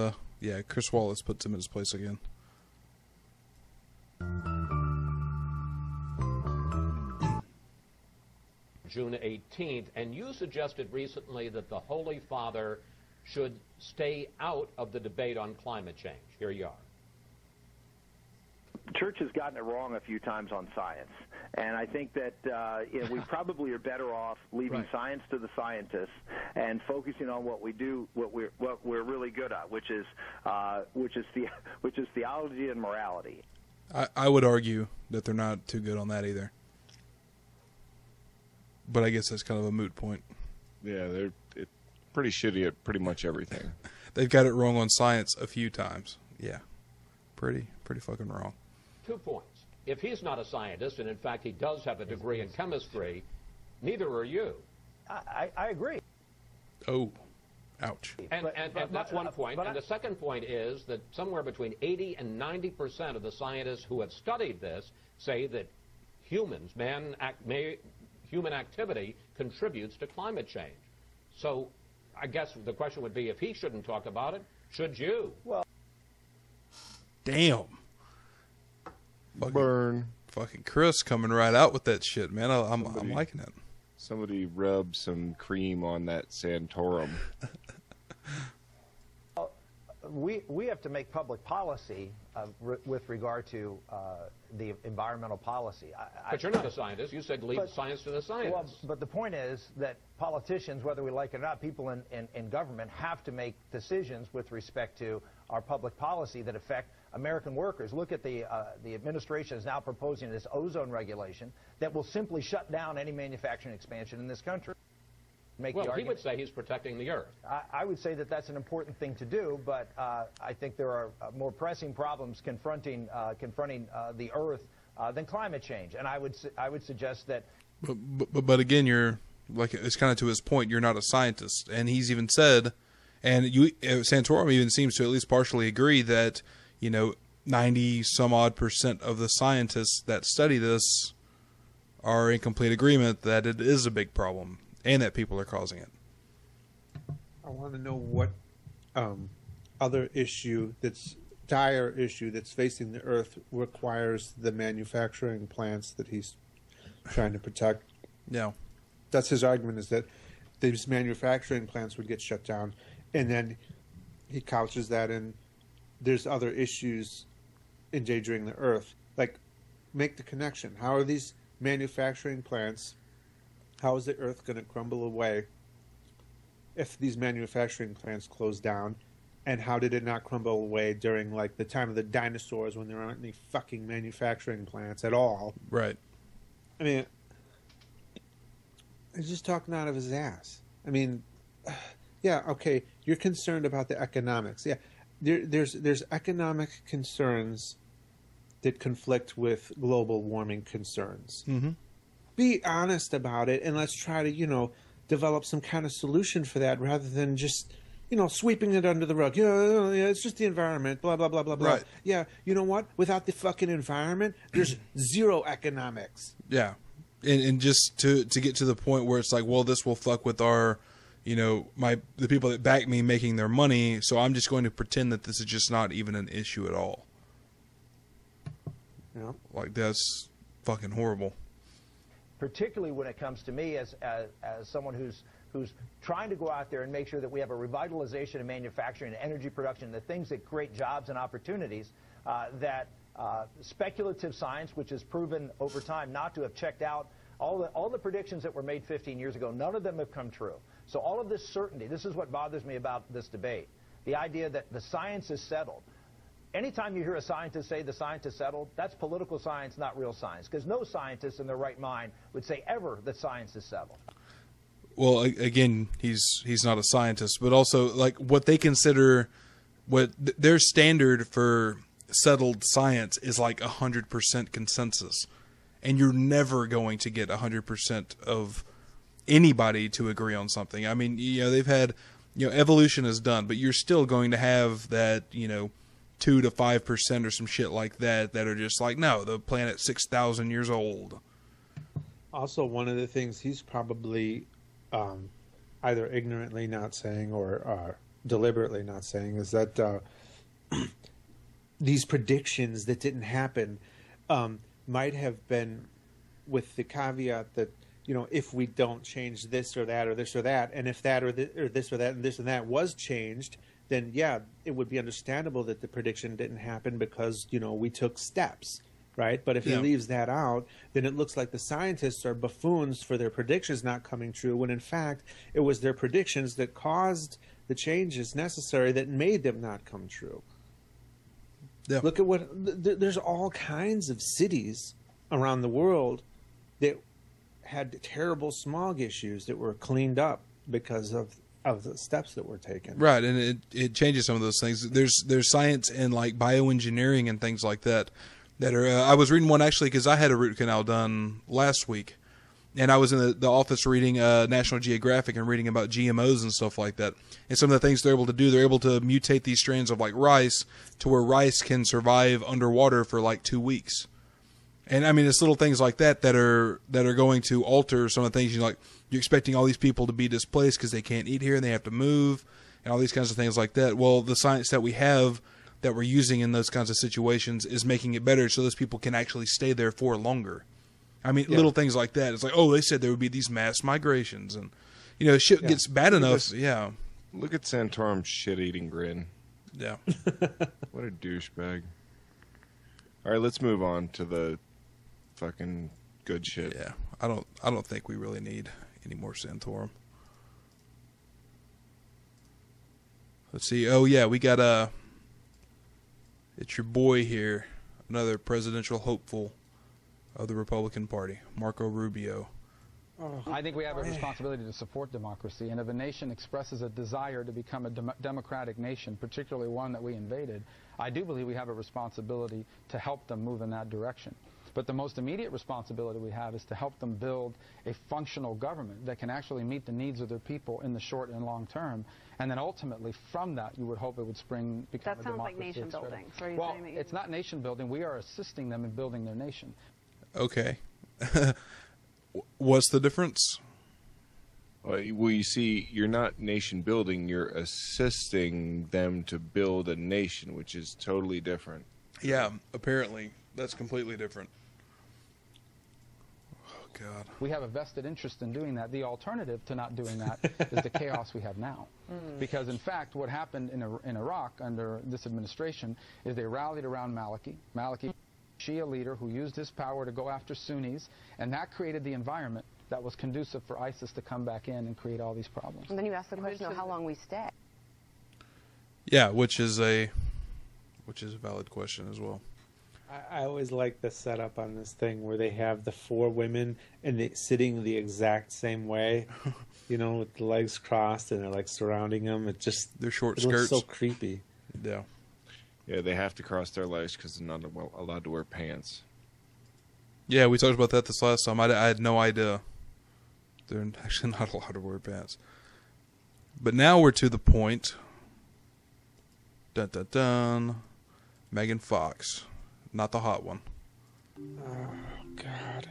yeah, Chris Wallace puts him in his place again. June 18th, and you suggested recently that the Holy Father should stay out of the debate on climate change. Here you are. The church has gotten it wrong a few times on science, and I think that we probably are better off leaving science to the scientists and focusing on what we do, what we're really good at, which is theology and morality. I would argue that they're not too good on that either, but I guess that's kind of a moot point. Yeah, they're pretty shitty at pretty much everything. They've got it wrong on science a few times. Yeah, pretty fucking wrong. 2 points. If he's not a scientist, and in fact he does have a degree in chemistry, neither are you. I agree. Oh, ouch. And that's one point. And the second point is that somewhere between 80 and 90% of the scientists who have studied this say that human activity contributes to climate change. So I guess the question would be, if he shouldn't talk about it, should you? Well, damn. Burn. Fucking Chris coming right out with that shit, man. I'm liking it. Somebody rub some cream on that Santorum. We have to make public policy with regard to the environmental policy. But you're not a scientist. You said leave science to the scientists. Well, but the point is that politicians, whether we like it or not, people in government have to make decisions with respect to our public policy that affect American workers. Look at the administration is now proposing this ozone regulation that will simply shut down any manufacturing expansion in this country. Well, he would say he's protecting the earth. I would say that that's an important thing to do, but I think there are more pressing problems confronting the earth than climate change. And I would suggest that. But again, you're like, it's kind of to his point. You're not a scientist, and he's even said, and Santorum even seems to at least partially agree that 90-some-odd% of the scientists that study this are in complete agreement that it is a big problem and that people are causing it. I want to know what other issue dire issue that's facing the earth requires the manufacturing plants that he's trying to protect. Yeah. That's his argument, is that these manufacturing plants would get shut down, and then he couches that in there's other issues endangering the earth. Like, make the connection. How are these manufacturing plants, how is the earth going to crumble away if these manufacturing plants close down? And how did it not crumble away during, like, the time of the dinosaurs when there aren't any fucking manufacturing plants at all? Right. I mean, he's just talking out of his ass. I mean, yeah, okay, you're concerned about the economics. Yeah, there's economic concerns that conflict with global warming concerns. Mm-hmm. Be honest about it, and let's try to, develop some kind of solution for that rather than just, sweeping it under the rug. Yeah, it's just the environment, blah, blah, blah, blah, blah. Right. Yeah, you know what? Without the fucking environment, there's zero economics. Yeah. And just to get to the point where it's like, well, this will fuck with our, you know, the people that back me making their money, so I'm just going to pretend that this is just not even an issue at all. Yeah. Like, that's fucking horrible. Particularly when it comes to me as someone who's trying to go out there and make sure that we have a revitalization of manufacturing and energy production, the things that create jobs and opportunities, that speculative science, which has proven over time not to have checked out, all the predictions that were made 15 years ago, none of them have come true. So all of this certainty, this is what bothers me about this debate, the idea that the science is settled. Anytime you hear a scientist say the science is settled, that's political science, not real science, because no scientist in their right mind would say ever that science is settled. Well, again, he's not a scientist, but also, like, what they consider, what their standard for settled science is like 100% consensus, and you're never going to get 100% of anybody to agree on something. I mean, you know, they've had, you know, evolution is done, but you're still going to have that, you know, 2 to 5% or some shit like that are just like, no, the planet's 6,000 years old. Also, one of the things he's probably either ignorantly not saying or deliberately not saying is that these predictions that didn't happen might have been with the caveat that, you know, if we don't change this or that or this or that, and if that or this or that and this and that was changed, then yeah, it would be understandable that the prediction didn't happen because, you know, we took steps, right? But if he leaves that out, then it looks like the scientists are buffoons for their predictions not coming true, when in fact it was their predictions that caused the changes necessary that made them not come true. Yeah. Look at what there's all kinds of cities around the world that had terrible smog issues that were cleaned up because of the steps that were taken. Right, and it changes some of those things. There's science in like bioengineering and things like that are. I was reading one actually because I had a root canal done last week, and I was in the office reading National Geographic and reading about GMOs and stuff like that. And some of the things they're able to do, they're able to mutate these strains of like rice to where rice can survive underwater for like 2 weeks. And I mean, it's little things like that are going to alter some of the things. You're expecting all these people to be displaced because they can't eat here and they have to move and all these kinds of things like that. Well, the science that we have that we're using in those kinds of situations is making it better so those people can actually stay there for longer. I mean, little things like that. It's like, oh, they said there would be these mass migrations, and you know, shit gets bad enough. Yeah. Look at Santorum's shit-eating grin. Yeah. What a douchebag. All right, let's move on to the fucking good shit. Yeah. I don't think we really need any more Santorum. Let's see. Oh yeah, we got it's your boy here, another presidential hopeful of the Republican Party, Marco Rubio. I think we have a responsibility to support democracy, and if a nation expresses a desire to become a democratic nation, particularly one that we invaded, I do believe we have a responsibility to help them move in that direction. But the most immediate responsibility we have is to help them build a functional government that can actually meet the needs of their people in the short and long term. And then ultimately, from that, you would hope it would become a democracy. That sounds like nation building. So are you well, saying it's not nation building. We are assisting them in building their nation. Okay. What's the difference? Well, you see, you're not nation building. You're assisting them to build a nation, which is totally different. Yeah, apparently. That's completely different. Oh, God. We have a vested interest in doing that. The alternative to not doing that is the chaos we have now. Because, in fact, what happened in Iraq under this administration is they rallied around Maliki. Maliki, Shia leader who used his power to go after Sunnis, and that created the environment that was conducive for ISIS to come back in and create all these problems. And then you ask the question of how long we stay. Yeah, which is a valid question as well. I always like the setup on this thing where they have the 4 women and they sitting the exact same way, you know, with the legs crossed, and they're like surrounding them. It just their short skirts. Looks so creepy. Yeah. Yeah, they have to cross their legs because they're not allowed to wear pants. Yeah, we talked about that this last time. I had no idea. They're actually not allowed to wear pants. But now we're to the point. Dun dun dun. Megan Fox. Not the hot one. Oh, God.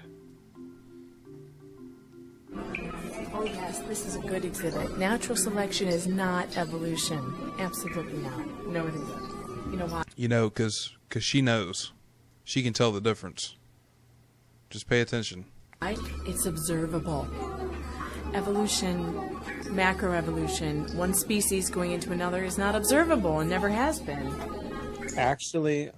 Oh, yes, this is a good exhibit. Natural selection is not evolution. Absolutely not. No, it isn't. You know why? You know, because she knows. She can tell the difference. Just pay attention. It's observable. Evolution, macroevolution, one species going into another is not observable and never has been. Actually,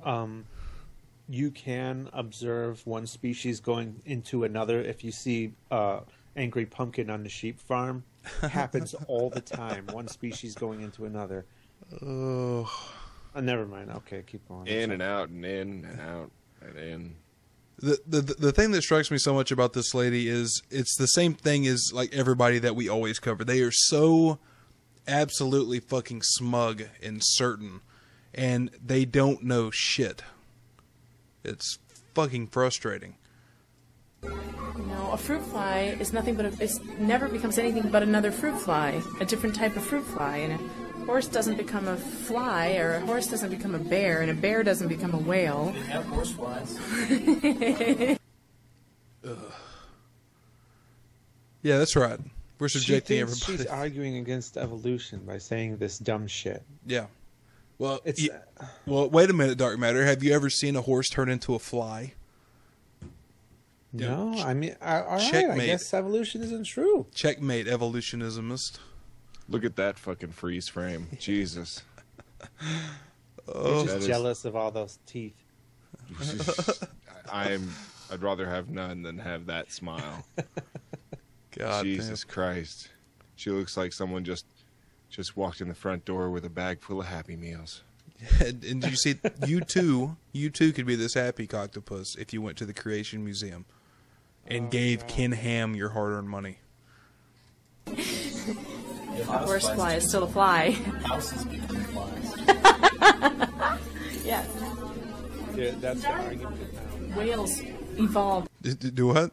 you can observe one species going into another. If you see angry pumpkin on the sheep farm, it happens all the time. One species going into another. Oh, never mind. Okay, keep going. In and out and in and out and in. The thing that strikes me so much about this lady is it's the same thing as like everybody that we always cover. They are so absolutely fucking smug and certain, and they don't know shit. It's fucking frustrating. No, a fruit fly is nothing but it never becomes anything but another fruit fly, a different type of fruit fly. And a horse doesn't become a fly, or a horse doesn't become a bear, and a bear doesn't become a whale. They have horse flies. Yeah, that's right. We're subjecting she thinks everybody. She's arguing against evolution by saying this dumb shit. Yeah. Well, it's well, wait a minute, Dark Matter. Have you ever seen a horse turn into a fly? No, I mean, all right, Checkmate. I guess evolution isn't true. Checkmate, evolutionismist. Look at that fucking freeze frame. Jesus. You're just jealous of all those teeth. I'd rather have none than have that smile. God Jesus Christ. She looks like someone just walked in the front door with a bag full of Happy Meals. And you see, you too could be this happy octopus if you went to the Creation Museum and gave Ken Ham your hard-earned money. A horsefly is still a fly. Houses become flies. Yeah. Yeah, that's the argument now. Whales evolved. Do what?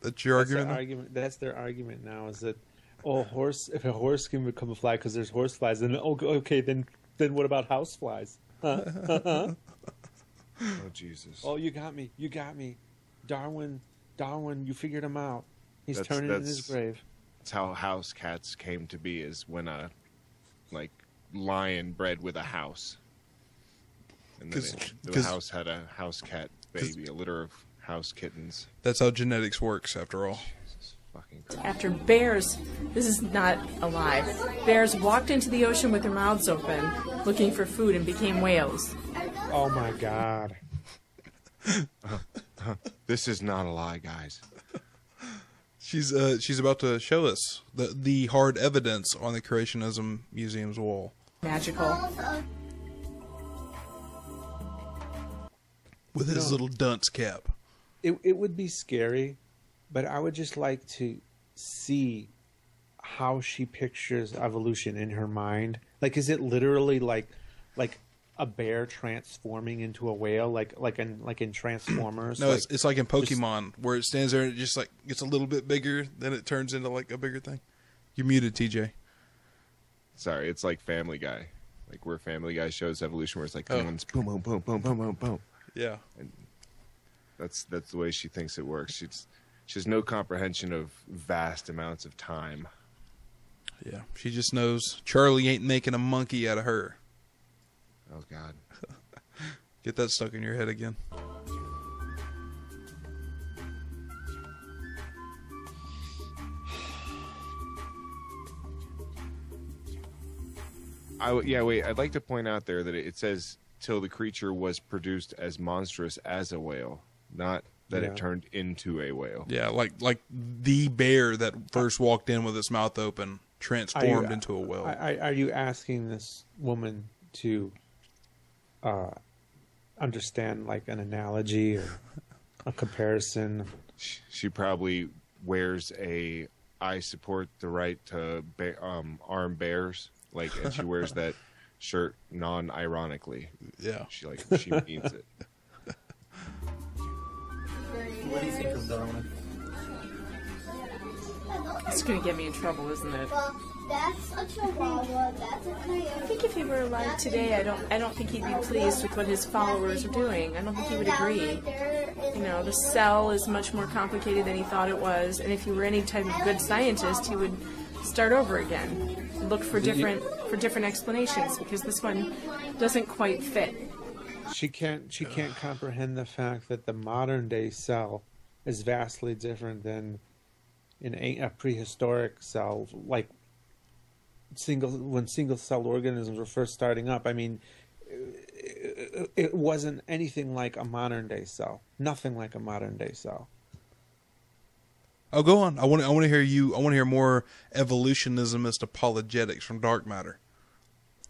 That's your argument? That's their argument now, is that, if a horse can become a fly because there's horse flies, then okay, then what about house flies? Oh, Jesus. Oh, you got me. Darwin, you figured him out. He's turning in his grave. That's how house cats came to be, is when a lion bred with a house. And then the house had a house cat baby, a litter of house kittens. That's how genetics works, after all. Jesus fucking Christ. After bears, this is not alive. Bears walked into the ocean with their mouths open, looking for food, and became whales. Oh my God. This is not a lie, guys. She's about to show us the hard evidence on the Creationism Museum's wall. Magical. With his little dunce cap. It would be scary, but I would just like to see how she pictures evolution in her mind. Like, is it literally like a bear transforming into a whale, like in Transformers? No, it's like in Pokemon, where it stands there and it just like gets a little bit bigger, then it turns into like a bigger thing. You're muted, TJ. Sorry, it's like Family Guy. Like where Family Guy shows evolution, where it's like boom, boom, boom, boom, boom, boom, boom. Yeah. And that's the way she thinks it works. She has no comprehension of vast amounts of time. Yeah, she just knows Charlie ain't making a monkey out of her. Oh, God. Get that stuck in your head again. Wait. I'd like to point out there that it says till the creature was produced as monstrous as a whale, not that it turned into a whale. Yeah, like the bear that first walked in with its mouth open transformed into a whale. Are you asking this woman to understand like an analogy or a comparison? She probably wears a "I support the right to arm bears," and she wears that shirt non-ironically. Yeah, she means it. What do you think of Darwin? It's going to get me in trouble, isn't it? That's a chihuahua. That's a coyote. I think if he were alive today, I don't think he'd be pleased with what his followers are doing. I don't think he would agree. Right there is You know, the cell is much more complicated than he thought it was, and if he were any type of good scientist, he would start over again, look for different explanations, because this one doesn't quite fit. She can't comprehend the fact that the modern day cell is vastly different than a prehistoric cell, like when single cell organisms were first starting up. I mean, it wasn't anything like a modern day cell. Nothing like a modern day cell. Oh, go on. I want to hear you. I want to hear more evolutionismist apologetics from Dark Matter.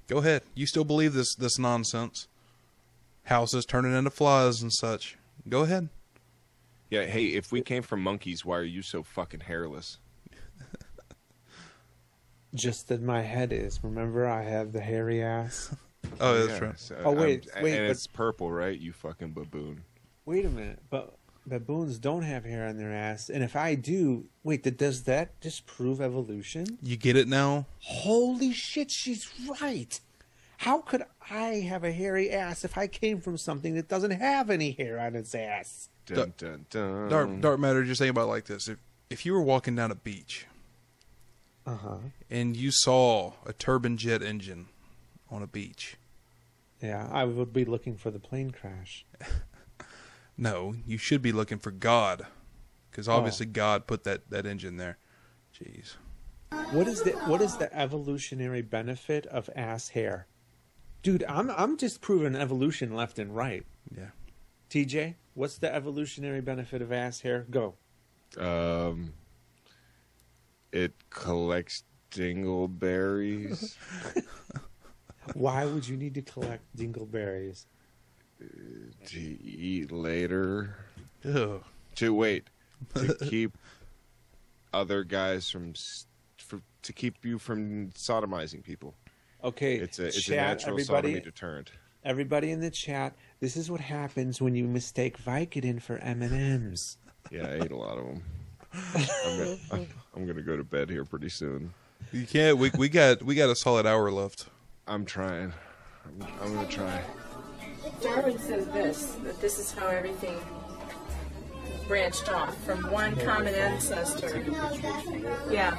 Go ahead. You still believe this nonsense? Houses turning into flies and such. Go ahead. Yeah, hey, if we came from monkeys, why are you so fucking hairless? Just that my head is. Remember, I have the hairy ass. Oh, that's right. Oh, wait. And it's purple, right? You fucking baboon. Wait a minute. But baboons don't have hair on their ass. And if I do, wait, does that disprove evolution? You get it now? Holy shit, she's right. How could I have a hairy ass if I came from something that doesn't have any hair on its ass? Dun, dun, dun. Dark Matter, just think about it like this. If you were walking down a beach and you saw a turbine jet engine on a beach. Yeah, I would be looking for the plane crash. No, you should be looking for God, because obviously God put that engine there. Jeez. What is the evolutionary benefit of ass hair? Dude, I'm just proving evolution left and right. Yeah. TJ, what's the evolutionary benefit of ass hair? Go. It collects dingleberries. Why would you need to collect dingleberries? To eat later. Ugh. To keep other guys to keep you from sodomizing people. Okay, it's a chat, natural sodomy deterrent. Everybody in the chat, this is what happens when you mistake Vicodin for M&Ms. Yeah, I ate a lot of them. I'm gonna go to bed here pretty soon. You can't. We got a solid hour left. I'm trying. I'm gonna try. Darwin says that this is how everything branched off from one common ancestor. Yeah.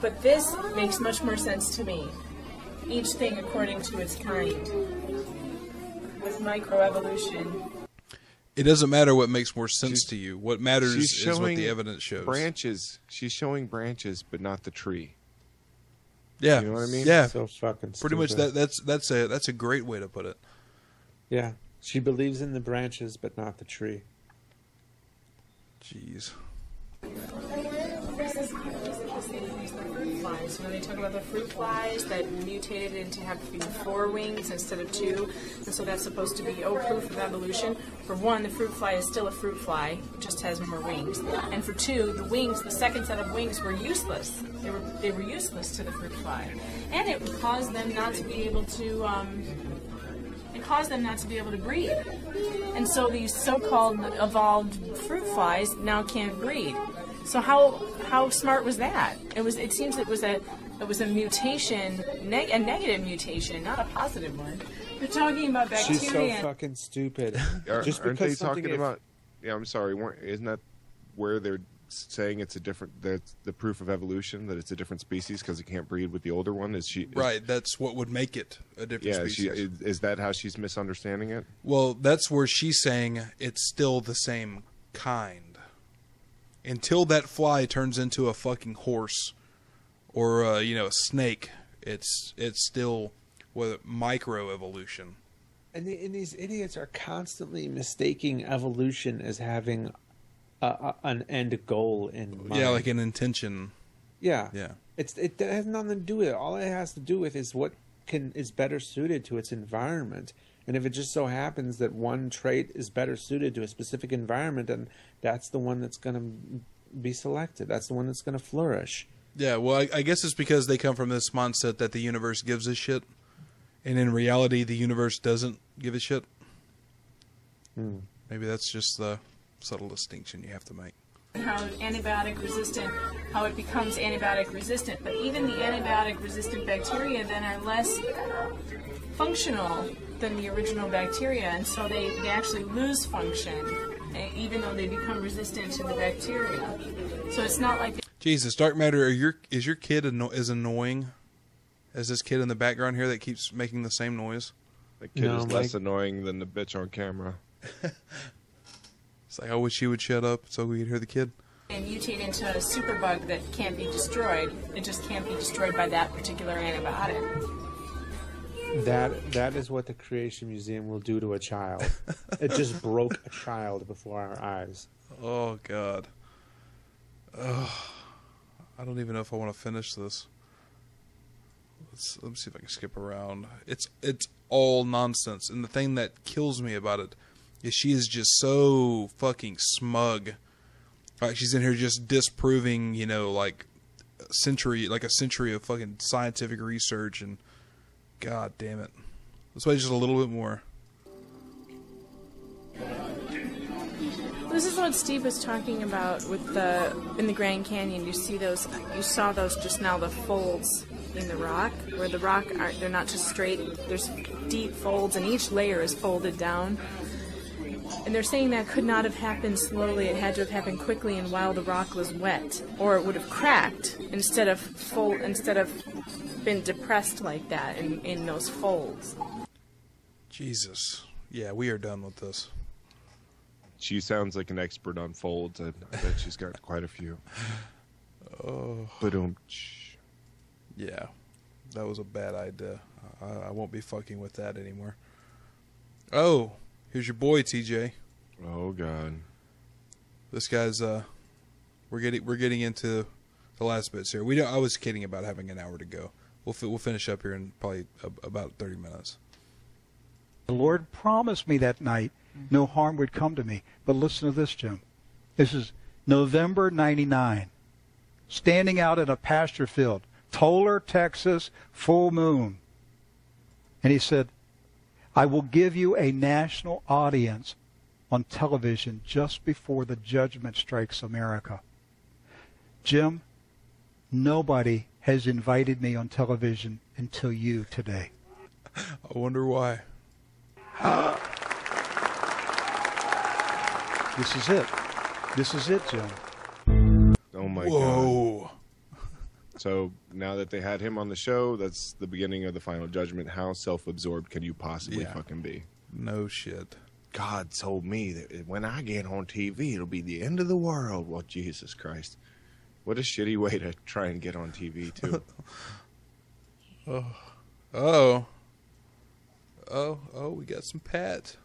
But this makes much more sense to me. Each thing according to its kind. With microevolution. It doesn't matter what makes more sense to you. What matters is what the evidence shows. Branches. She's showing branches, but not the tree. Yeah. You know what I mean? Yeah. So fucking pretty much stupid. that's a great way to put it. Yeah. She believes in the branches, but not the tree. Jeez. Flies. When they talk about the fruit flies that mutated into having 4 wings instead of 2, and so that's supposed to be proof of evolution. For one, the fruit fly is still a fruit fly, it just has more wings. And for 2, the wings, the second set of wings, were useless. They were useless to the fruit fly, and it caused them not to be able to. It caused them not to be able to breed, and so these so-called evolved fruit flies now can't breed. So how smart was that? It seems it was a mutation, a negative mutation, not a positive one. We're talking about bacteria. She's so fucking stupid. Just Aren't because they talking about? Yeah, I'm sorry. Isn't that where they're saying it's a different? That's the proof of evolution, that it's a different species because it can't breed with the older one. Right? That's what would make it a different species. Is that how she's misunderstanding it? Well, that's where she's saying it's still the same kind. Until that fly turns into a fucking horse or a snake, it's still microevolution. And these idiots are constantly mistaking evolution as having an end goal in mind. Yeah, like an intention. Yeah. Yeah. It has nothing to do with it. All it has to do with is what is better suited to its environment. And if it just so happens that one trait is better suited to a specific environment, then that's the one that's going to be selected. That's the one that's going to flourish. Yeah, well, I guess it's because they come from this mindset that the universe gives a shit. And in reality, the universe doesn't give a shit. Maybe that's just the subtle distinction you have to make. How antibiotic resistant, how it becomes antibiotic resistant. But even the antibiotic resistant bacteria then are less functional than the original bacteria, and so they actually lose function. even though they become resistant to the bacteria. So it's not like... Jesus, dark matter, is your kid as annoying as this kid in the background here that keeps making the same noise? The kid is less annoying than the bitch on camera. It's like, I wish he would shut up so we could hear the kid. And mutate into a superbug that can't be destroyed. It just can't be destroyed by that particular antibiotic. That is what the Creation Museum will do to a child. It just broke a child before our eyes. Oh, God. Oh, I don't even know if I want to finish this. Let me see if I can skip around. It's all nonsense. And the thing that kills me about it is she is just so fucking smug. Like, she's in here just disproving, you know, like a century of fucking scientific research, and God damn it. Let's wait just a little bit more. This is what Steve was talking about with in the Grand Canyon. You saw those just now, the folds in the rock, where the rock they're not just straight. There's deep folds, and each layer is folded down. And they're saying that could not have happened slowly. It had to have happened quickly and while the rock was wet, or it would have cracked instead of been depressed like that in those folds. Jesus. Yeah, we are done with this. She sounds like an expert on folds. I bet she's got quite a few. Oh. Yeah, that was a bad idea. I won't be fucking with that anymore. Oh, here's your boy, TJ. Oh, God. This guy's, we're getting into the last bits here. I was kidding about having an hour to go. We'll finish up here in probably about 30 minutes. The Lord promised me that night no harm would come to me. But listen to this, Jim. This is November '99. Standing out in a pasture field, Tolar, Texas, full moon. And he said, I will give you a national audience on television just before the judgment strikes America. Jim, nobody has invited me on television until you today. I wonder why. This is it. This is it, Jim. Oh, my Whoa. God. So now that they had him on the show, that's the beginning of the final judgment. How self-absorbed can you possibly fucking be? No shit. God told me that when I get on TV, it'll be the end of the world. Well, Jesus Christ. What a shitty way to try and get on TV, too. We got some Pat.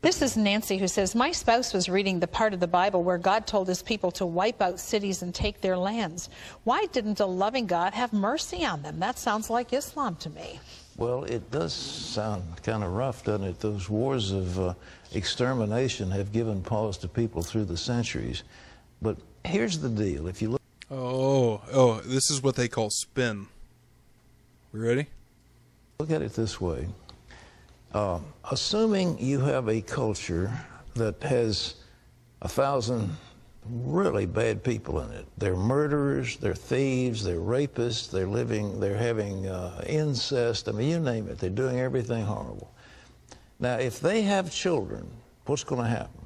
This is Nancy, who says, my spouse was reading the part of the Bible where God told his people to wipe out cities and take their lands. Why didn't a loving God have mercy on them? That sounds like Islam to me. Well, it does sound kind of rough, doesn't it? Those wars of extermination have given pause to people through the centuries. But here's the deal. If you look... Oh, this is what they call spin. We ready? Look at it this way. Assuming you have a culture that has 1,000 really bad people in it. They're murderers, they're thieves, they're rapists, they're having incest. I mean, you name it. They're doing everything horrible. Now, if they have children, what's going to happen?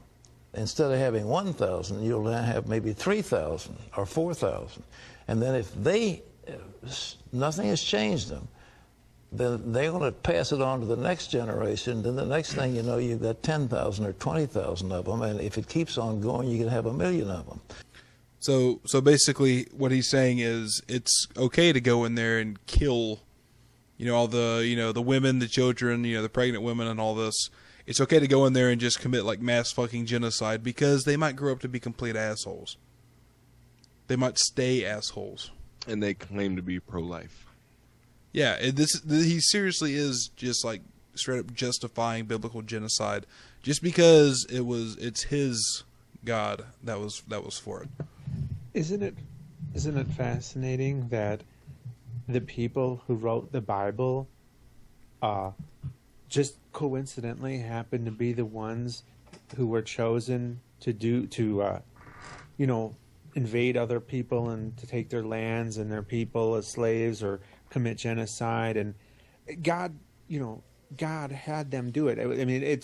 Instead of having 1,000, you'll now have maybe 3,000 or 4,000. And then if nothing has changed them, then they're going to pass it on to the next generation. Then the next thing you know, you've got 10,000 or 20,000 of them. And if it keeps on going, you can have 1 million of them. So basically what he's saying is it's okay to go in there and kill, all the, the women, the children, the pregnant women and all this. It's okay to go in there and just commit like mass fucking genocide because they might grow up to be complete assholes. They might stay assholes. And they claim to be pro-life. Yeah, he seriously is just like straight up justifying biblical genocide just because it's his God that was for it. Isn't it fascinating that the people who wrote the Bible just coincidentally happen to be the ones who were chosen to invade other people and to take their lands and their people as slaves or commit genocide, and God had them do it. I mean,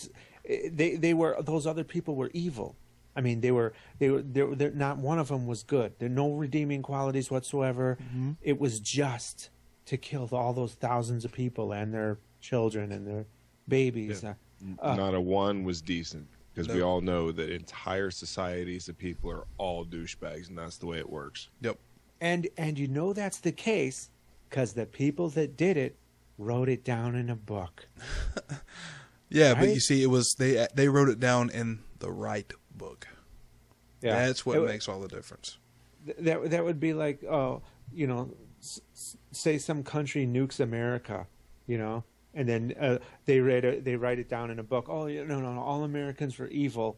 they were, those other people were evil. I mean, they're not one of them was good. There are no redeeming qualities whatsoever. Mm-hmm. It was just to kill all those thousands of people and their children and their babies. Yeah. Not a one was decent, because we all know that entire societies of people are all douchebags, and that's the way it works. Yep. And you know that's the case because the people that did it wrote it down in a book. Yeah, right? but you see, it was they wrote it down in the right book. Yeah. That's what makes all the difference. That would be like, say some country nukes America, and then they write it down in a book. Oh, no, all Americans were evil,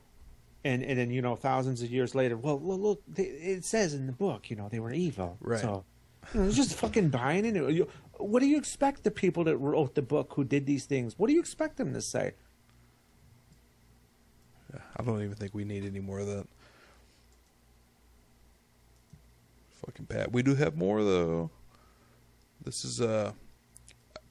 and then thousands of years later, well, look, it says in the book, they were evil. Right. So, it's just fucking buying into it. What do you expect the people that wrote the book who did these things? What do you expect them to say? I don't even think we need any more of that. Fucking Pat. We do have more, though. This is,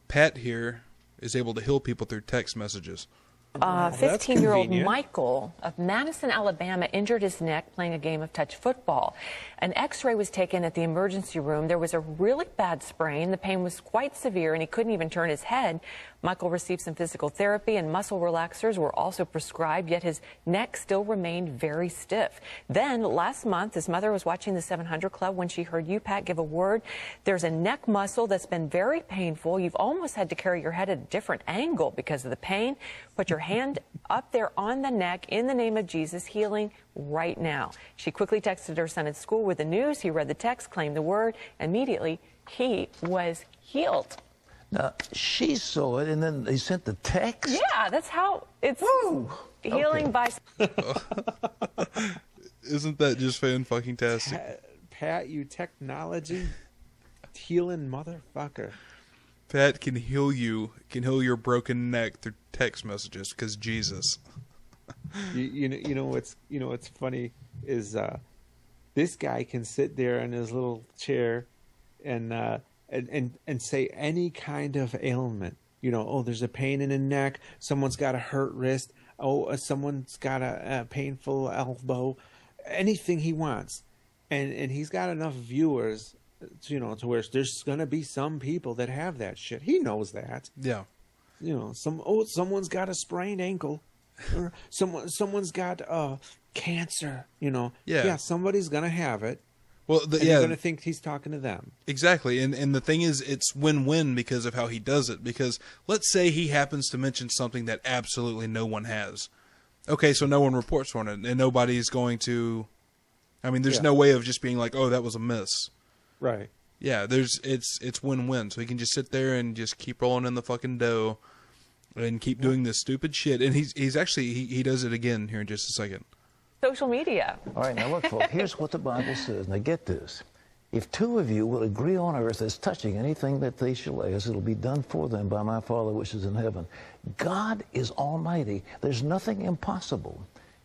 Pat here is able to heal people through text messages. 15-year-old Michael of Madison, Alabama, injured his neck playing a game of touch football. An x-ray was taken at the emergency room. There was a really bad sprain. The pain was quite severe, and he couldn't even turn his head. Michael received some physical therapy, and muscle relaxers were also prescribed, yet his neck still remained very stiff. Then, last month, his mother was watching the 700 Club when she heard you, Pat, give a word. There's a neck muscle that's been very painful. You've almost had to carry your head at a different angle because of the pain. Put your hand up there on the neck in the name of Jesus, healing right now. She quickly texted her son at school with the news. He read the text, claimed the word. Immediately, he was healed. Now, she saw it, and then they sent the text? Yeah, that's how it's healing by... Isn't that just fan-fucking-tastic? Pat, you technology healing motherfucker. Pat can heal your broken neck through text messages because Jesus. You know what's funny is this guy can sit there in his little chair and say any kind of ailment. There's a pain in the neck. Someone's got a hurt wrist. Someone's got a painful elbow. Anything he wants, and he's got enough viewers. To where there's gonna be some people that have that shit. He knows that. Yeah. Someone's got a sprained ankle, or someone's got cancer. Yeah, somebody's gonna have it. Well, you're gonna think he's talking to them. Exactly, and the thing is, it's win-win because of how he does it. Because let's say he happens to mention something that absolutely no one has. Okay, so no one reports on it, and nobody's going to. I mean, there's no way of just being like, "Oh, that was a miss." Right. Yeah, it's win-win. So he can just sit there and just keep rolling in the fucking dough and keep doing this stupid shit. And he's actually he does it again here in just a second. Social media. All right, now look, folks, here's what the Bible says. Now get this. If two of you will agree on earth as touching anything that they shall ask, it'll be done for them by my Father which is in heaven. God is almighty. There's nothing impossible.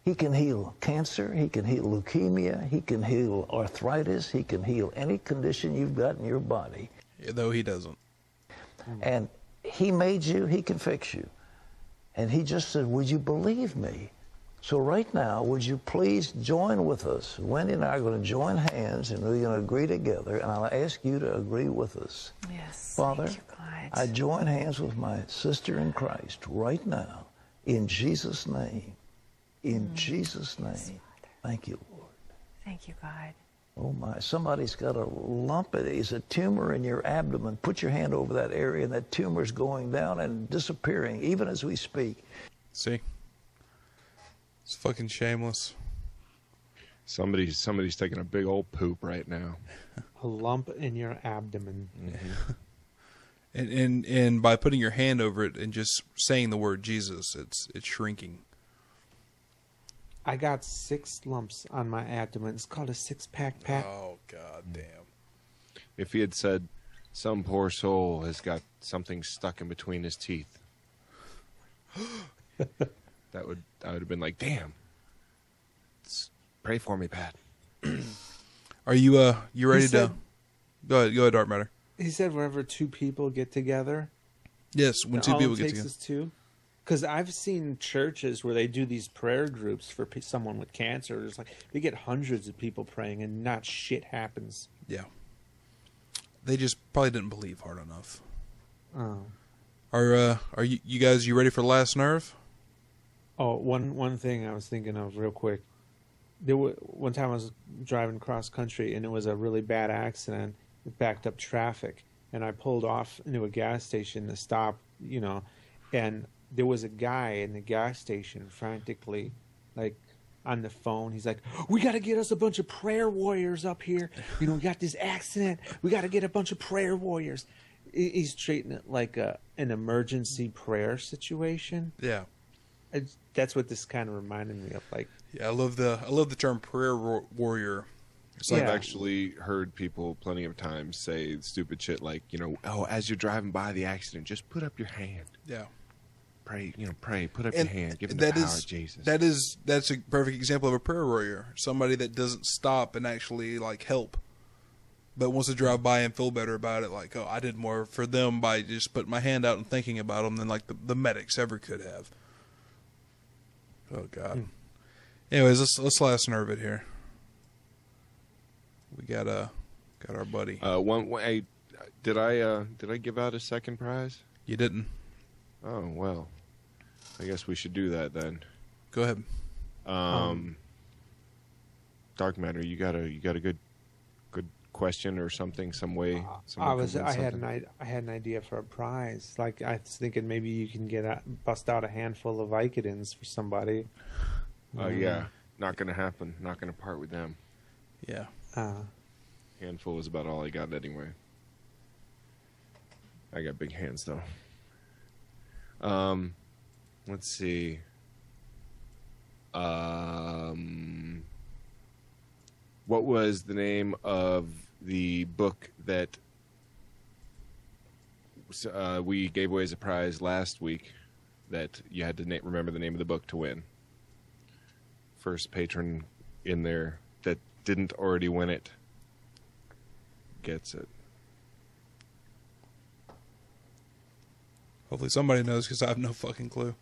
He can heal cancer, he can heal leukemia, he can heal arthritis, he can heal any condition you've got in your body. Though he doesn't. And he made you, he can fix you. And he just said, would you believe me? So right now, would you please join with us? Wendy and I are going to join hands, and we're going to agree together, and I'll ask you to agree with us. Yes, Father, thank you, God. I join hands with my sister in Christ right now, in Jesus' name. In Jesus' name. Thank you, Lord. Thank you, God. Oh, my. Somebody's got a lump. It's a tumor in your abdomen. Put your hand over that area, and that tumor's going down and disappearing, even as we speak. See? It's fucking shameless. Somebody's taking a big old poop right now. A lump in your abdomen. Mm-hmm. And by putting your hand over it and just saying the word Jesus, it's shrinking. I got 6 lumps on my abdomen. It's called a 6-pack, Pat. Oh, God damn. If he had said, some poor soul has got something stuck in between his teeth, I would have been like, damn. Pray for me, Pat. Are you ready to... Go ahead, Dark Matter. He said wherever 2 people get together. Yes, when 2 people get together. All it takes is 2. Because I've seen churches where they do these prayer groups for someone with cancer. There's like they get hundreds of people praying, and not shit happens. Yeah. They just probably didn't believe hard enough. Oh. Are you guys ready for Last Nerve? Oh, one thing I was thinking of real quick. One time I was driving cross country, and it was a really bad accident. It backed up traffic, and I pulled off into a gas station to stop, and there was a guy in the gas station frantically, like, on the phone. He's like, we got to get us a bunch of prayer warriors up here. We got this accident. We got to get a bunch of prayer warriors. He's treating it like an emergency prayer situation. Yeah. That's what this kind of reminded me of. Like, yeah, I love the term prayer warrior. So I've actually heard people plenty of times say stupid shit like, as you're driving by the accident, just put up your hand. Yeah. Pray, pray, put up your hand, give him the power of Jesus. That's a perfect example of a prayer warrior. Somebody that doesn't stop and actually help, but wants to drive by and feel better about it. Like, oh, I did more for them by just putting my hand out and thinking about them than the medics ever could have. Oh God. Anyways, let's Last Nerve it here. We got our buddy. Did I give out a second prize? You didn't. Oh well, I guess we should do that then. Go ahead. Dark Matter, you got a good question or something, some way. I had an idea for a prize. Like, I was thinking maybe you can bust out a handful of Vicodins for somebody. Yeah, not gonna happen. Not gonna part with them. Yeah. Handful is about all I got anyway. I got big hands though. Let's see. What was the name of the book that we gave away as a prize last week that you had to remember the name of the book to win? First patron in there that didn't already win it gets it. Hopefully somebody knows, because I have no fucking clue.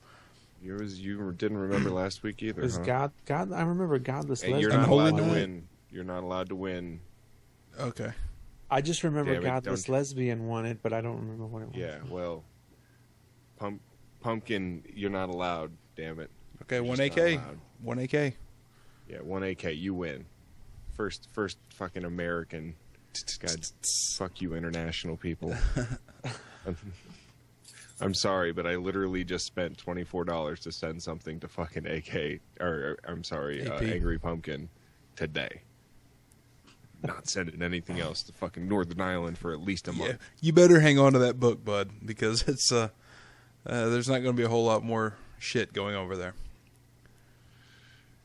You didn't remember last week either. Huh? God. I remember Godless Lesbian. You're not allowed to win. You're not allowed to win. Okay. I just remember Godless Lesbian won it, but I don't remember what it was. Yeah, well, Pumpkin, you're not allowed. Damn it. Okay, 1 AK. 1 AK. Yeah, 1 AK. You win. First fucking American. God, fuck you, international people. I'm sorry, but I literally just spent $24 to send something to fucking Angry Pumpkin today. Not sending anything else to fucking Northern Ireland for at least a month. You better hang on to that book, bud, because it's there's not going to be a whole lot more shit going over there.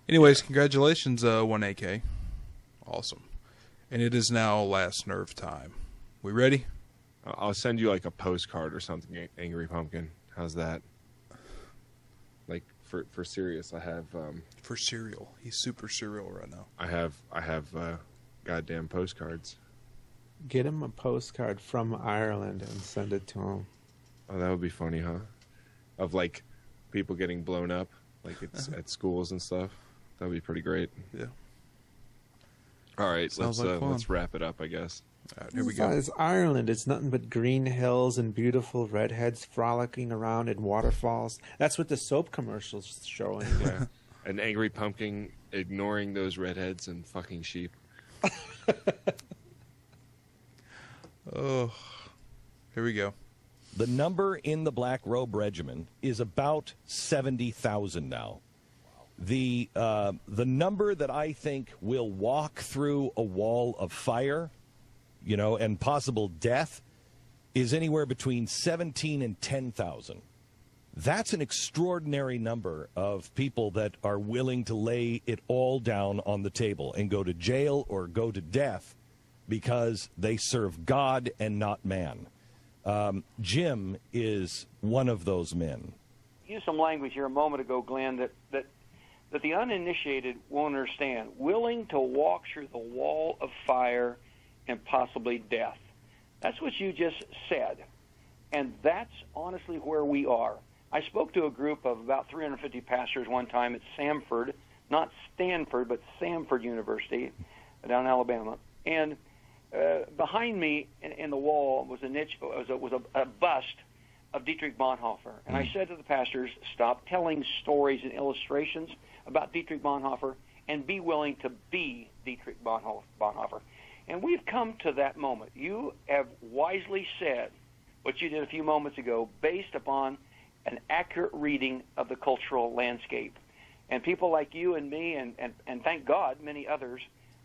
Anyways, congratulations, 1 AK. Awesome. And it is now Last Nerve time. We ready? I'll send you like a postcard or something, Angry Pumpkin. How's that? Like for serious, I have for cereal. He's super cereal right now. I have goddamn postcards. Get him a postcard from Ireland and send it to him. Oh, that would be funny, huh? Of like people getting blown up, like it's at schools and stuff. That would be pretty great. Yeah. All right, let's wrap it up, I guess. All right, here we go. It's Ireland. It's nothing but green hills and beautiful redheads frolicking around in waterfalls. That's what the soap commercials showing. Yeah. An Angry Pumpkin ignoring those redheads and fucking sheep. Oh, here we go. The number in the Black Robe Regiment is about 70,000 now. The number that I think will walk through a wall of fire, and possible death, is anywhere between 17 and 10,000. That's an extraordinary number of people that are willing to lay it all down on the table and go to jail or go to death because they serve God and not man. Jim is one of those men. You used some language here a moment ago, Glenn, that the uninitiated won't understand. Willing to walk through the wall of fire and possibly death. That's what you just said. And that's honestly where we are. I spoke to a group of about 350 pastors one time at Samford, not Stanford, but Samford University down in Alabama. And behind me in the wall was a bust of Dietrich Bonhoeffer. And I said to the pastors, stop telling stories and illustrations about Dietrich Bonhoeffer and be willing to be Dietrich Bonhoeffer. And we've come to that moment. You have wisely said what you did a few moments ago based upon an accurate reading of the cultural landscape. And people like you and me, and thank God many others,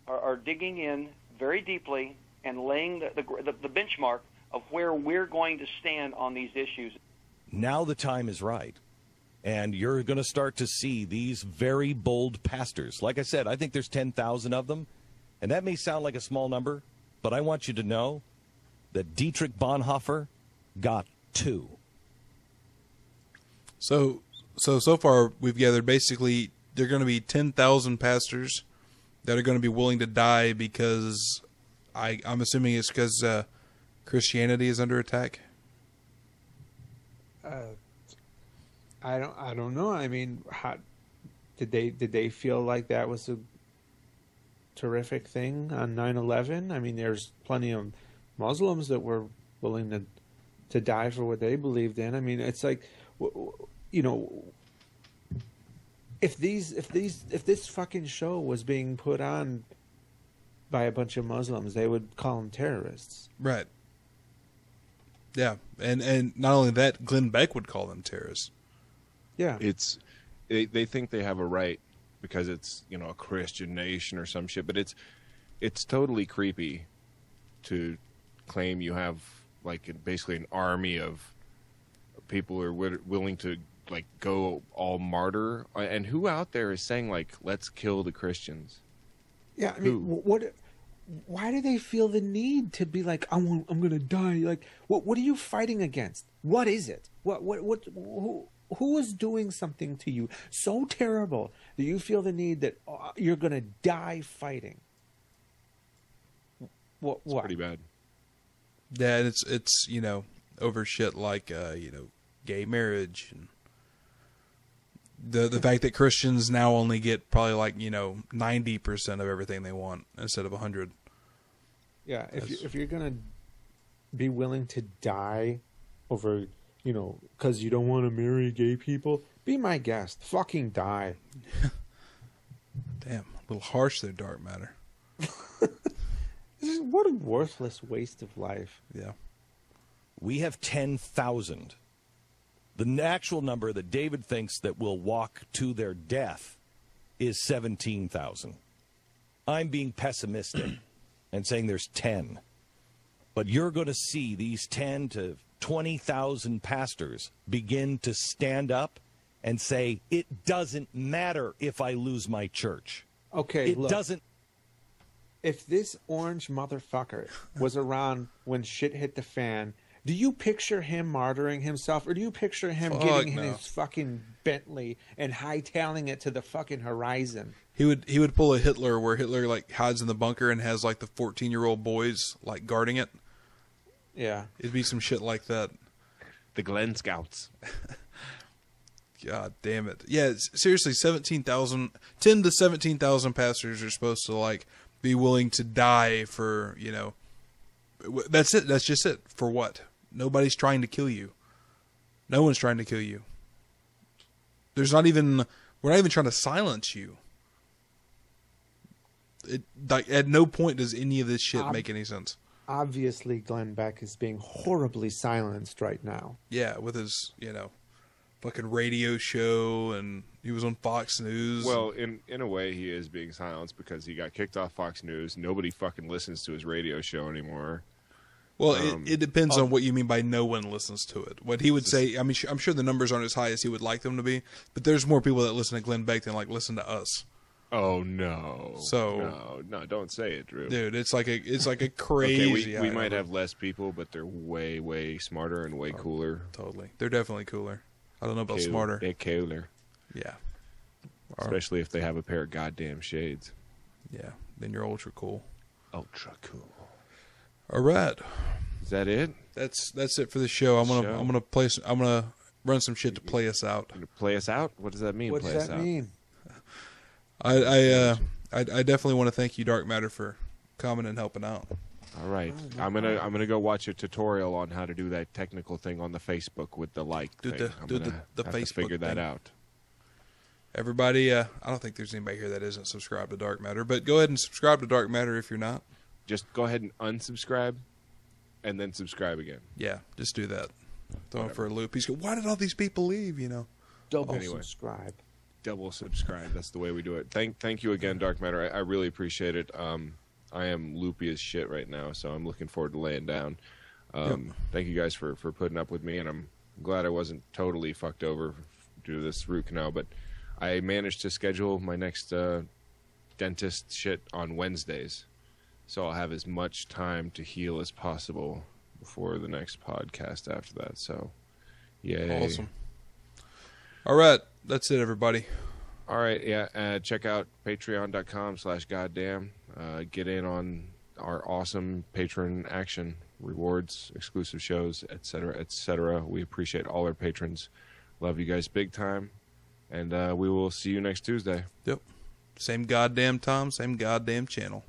are digging in very deeply and laying the benchmark of where we're going to stand on these issues. Now the time is right. And you're going to start to see these very bold pastors. Like I said, I think there's 10,000 of them. And that may sound like a small number, but I want you to know that Dietrich Bonhoeffer got 2. So far we've gathered basically there are going to be 10,000 pastors that are going to be willing to die because I'm assuming it's because Christianity is under attack. I don't know. I mean, how did they feel like that was a terrific thing on 9/11? I mean, there's plenty of Muslims that were willing to die for what they believed in. I mean, it's like, you know, if this fucking show was being put on by a bunch of Muslims, they would call them terrorists. Right. Yeah, and not only that, Glenn Beck would call them terrorists. Yeah. They think they have a right because it's, you know, a Christian nation or some shit, but it's totally creepy to claim you have like basically an army of people who are willing to like go all martyr. And who out there is saying like, let's kill the Christians? Yeah, I mean, why do they feel the need to be like, I'm going to die? Like, what are you fighting against? What is it? Who is doing something to you so terrible that you feel the need that you're going to die fighting? What? It's pretty bad. Yeah, and it's you know, over shit like you know, gay marriage and the fact that Christians now only get probably like, you know, 90% of everything they want instead of 100. Yeah, if you're gonna be willing to die over, you know, because you don't want to marry gay people, be my guest. Fucking die. Damn, a little harsh there, Dark Matter. What a worthless waste of life. Yeah. We have 10,000. The actual number that David thinks that will walk to their death is 17,000. I'm being pessimistic and saying there's 10. But you're going to see these 10 to 20,000 pastors begin to stand up and say, it doesn't matter if I lose my church. Okay, it doesn't. If this orange motherfucker was around when shit hit the fan, do you picture him martyring himself, or do you picture him getting in his fucking Bentley and hightailing it to the fucking horizon? He would pull a Hitler where Hitler like hides in the bunker and has like the 14-year-old boys like guarding it. Yeah. It'd be some shit like that. The Glen Scouts. God damn it. Yeah, seriously, 10 to 17,000 pastors are supposed to like be willing to die for, you know, that's it. That's just it. For what? Nobody's trying to kill you. No one's trying to kill you. We're not even trying to silence you. At no point does any of this shit make any sense. Obviously, Glenn Beck is being horribly silenced right now. Yeah, with his, you know, fucking radio show, and he was on Fox News. Well, in a way, he is being silenced because he got kicked off Fox News. Nobody fucking listens to his radio show anymore. Well, it depends on what you mean by no one listens to it. What he would say, I mean, I'm sure the numbers aren't as high as he would like them to be, but there's more people that listen to Glenn Beck than like listen to us. Oh no! So no, don't say it, Drew. Dude, it's like a crazy. Okay, we might have less people, but they're way smarter and way cooler. Totally, they're definitely cooler. I don't know about smarter. They're cooler. Yeah. Especially if they have a pair of goddamn shades. Yeah, then you're ultra cool. Ultra cool. All right. Is that it? That's it for the show. I'm gonna run some shit to play us out. Play us out? What does that mean? What play does us that out? mean? I definitely want to thank you, Dark Matter, for coming and helping out. All right, I'm gonna go watch a tutorial on how to do that technical thing on the Facebook with the like thing. Do the have Facebook to figure that thing. out. Everybody, I don't think there's anybody here that isn't subscribed to Dark Matter, but go ahead and subscribe to Dark Matter if you're not. Just go ahead and unsubscribe, and then subscribe again. Yeah, just do that. Throw him for a loop. He's going, why did all these people leave? You know, subscribe. Double subscribe. That's the way we do it. Thank you again, Dark Matter. I really appreciate it. I am loopy as shit right now, so I'm looking forward to laying down. Thank you guys for putting up with me, and I'm glad I wasn't totally fucked over due to this root canal, but I managed to schedule my next dentist shit on Wednesdays, so I'll have as much time to heal as possible before the next podcast after that. So, yay. Awesome. All right, that's it, everybody. All right, yeah. Check out patreon.com/goddamn. Get in on our awesome patron action, rewards, exclusive shows, etc., etc. We appreciate all our patrons. Love you guys big time. And we will see you next Tuesday. Yep. Same goddamn time, same goddamn channel.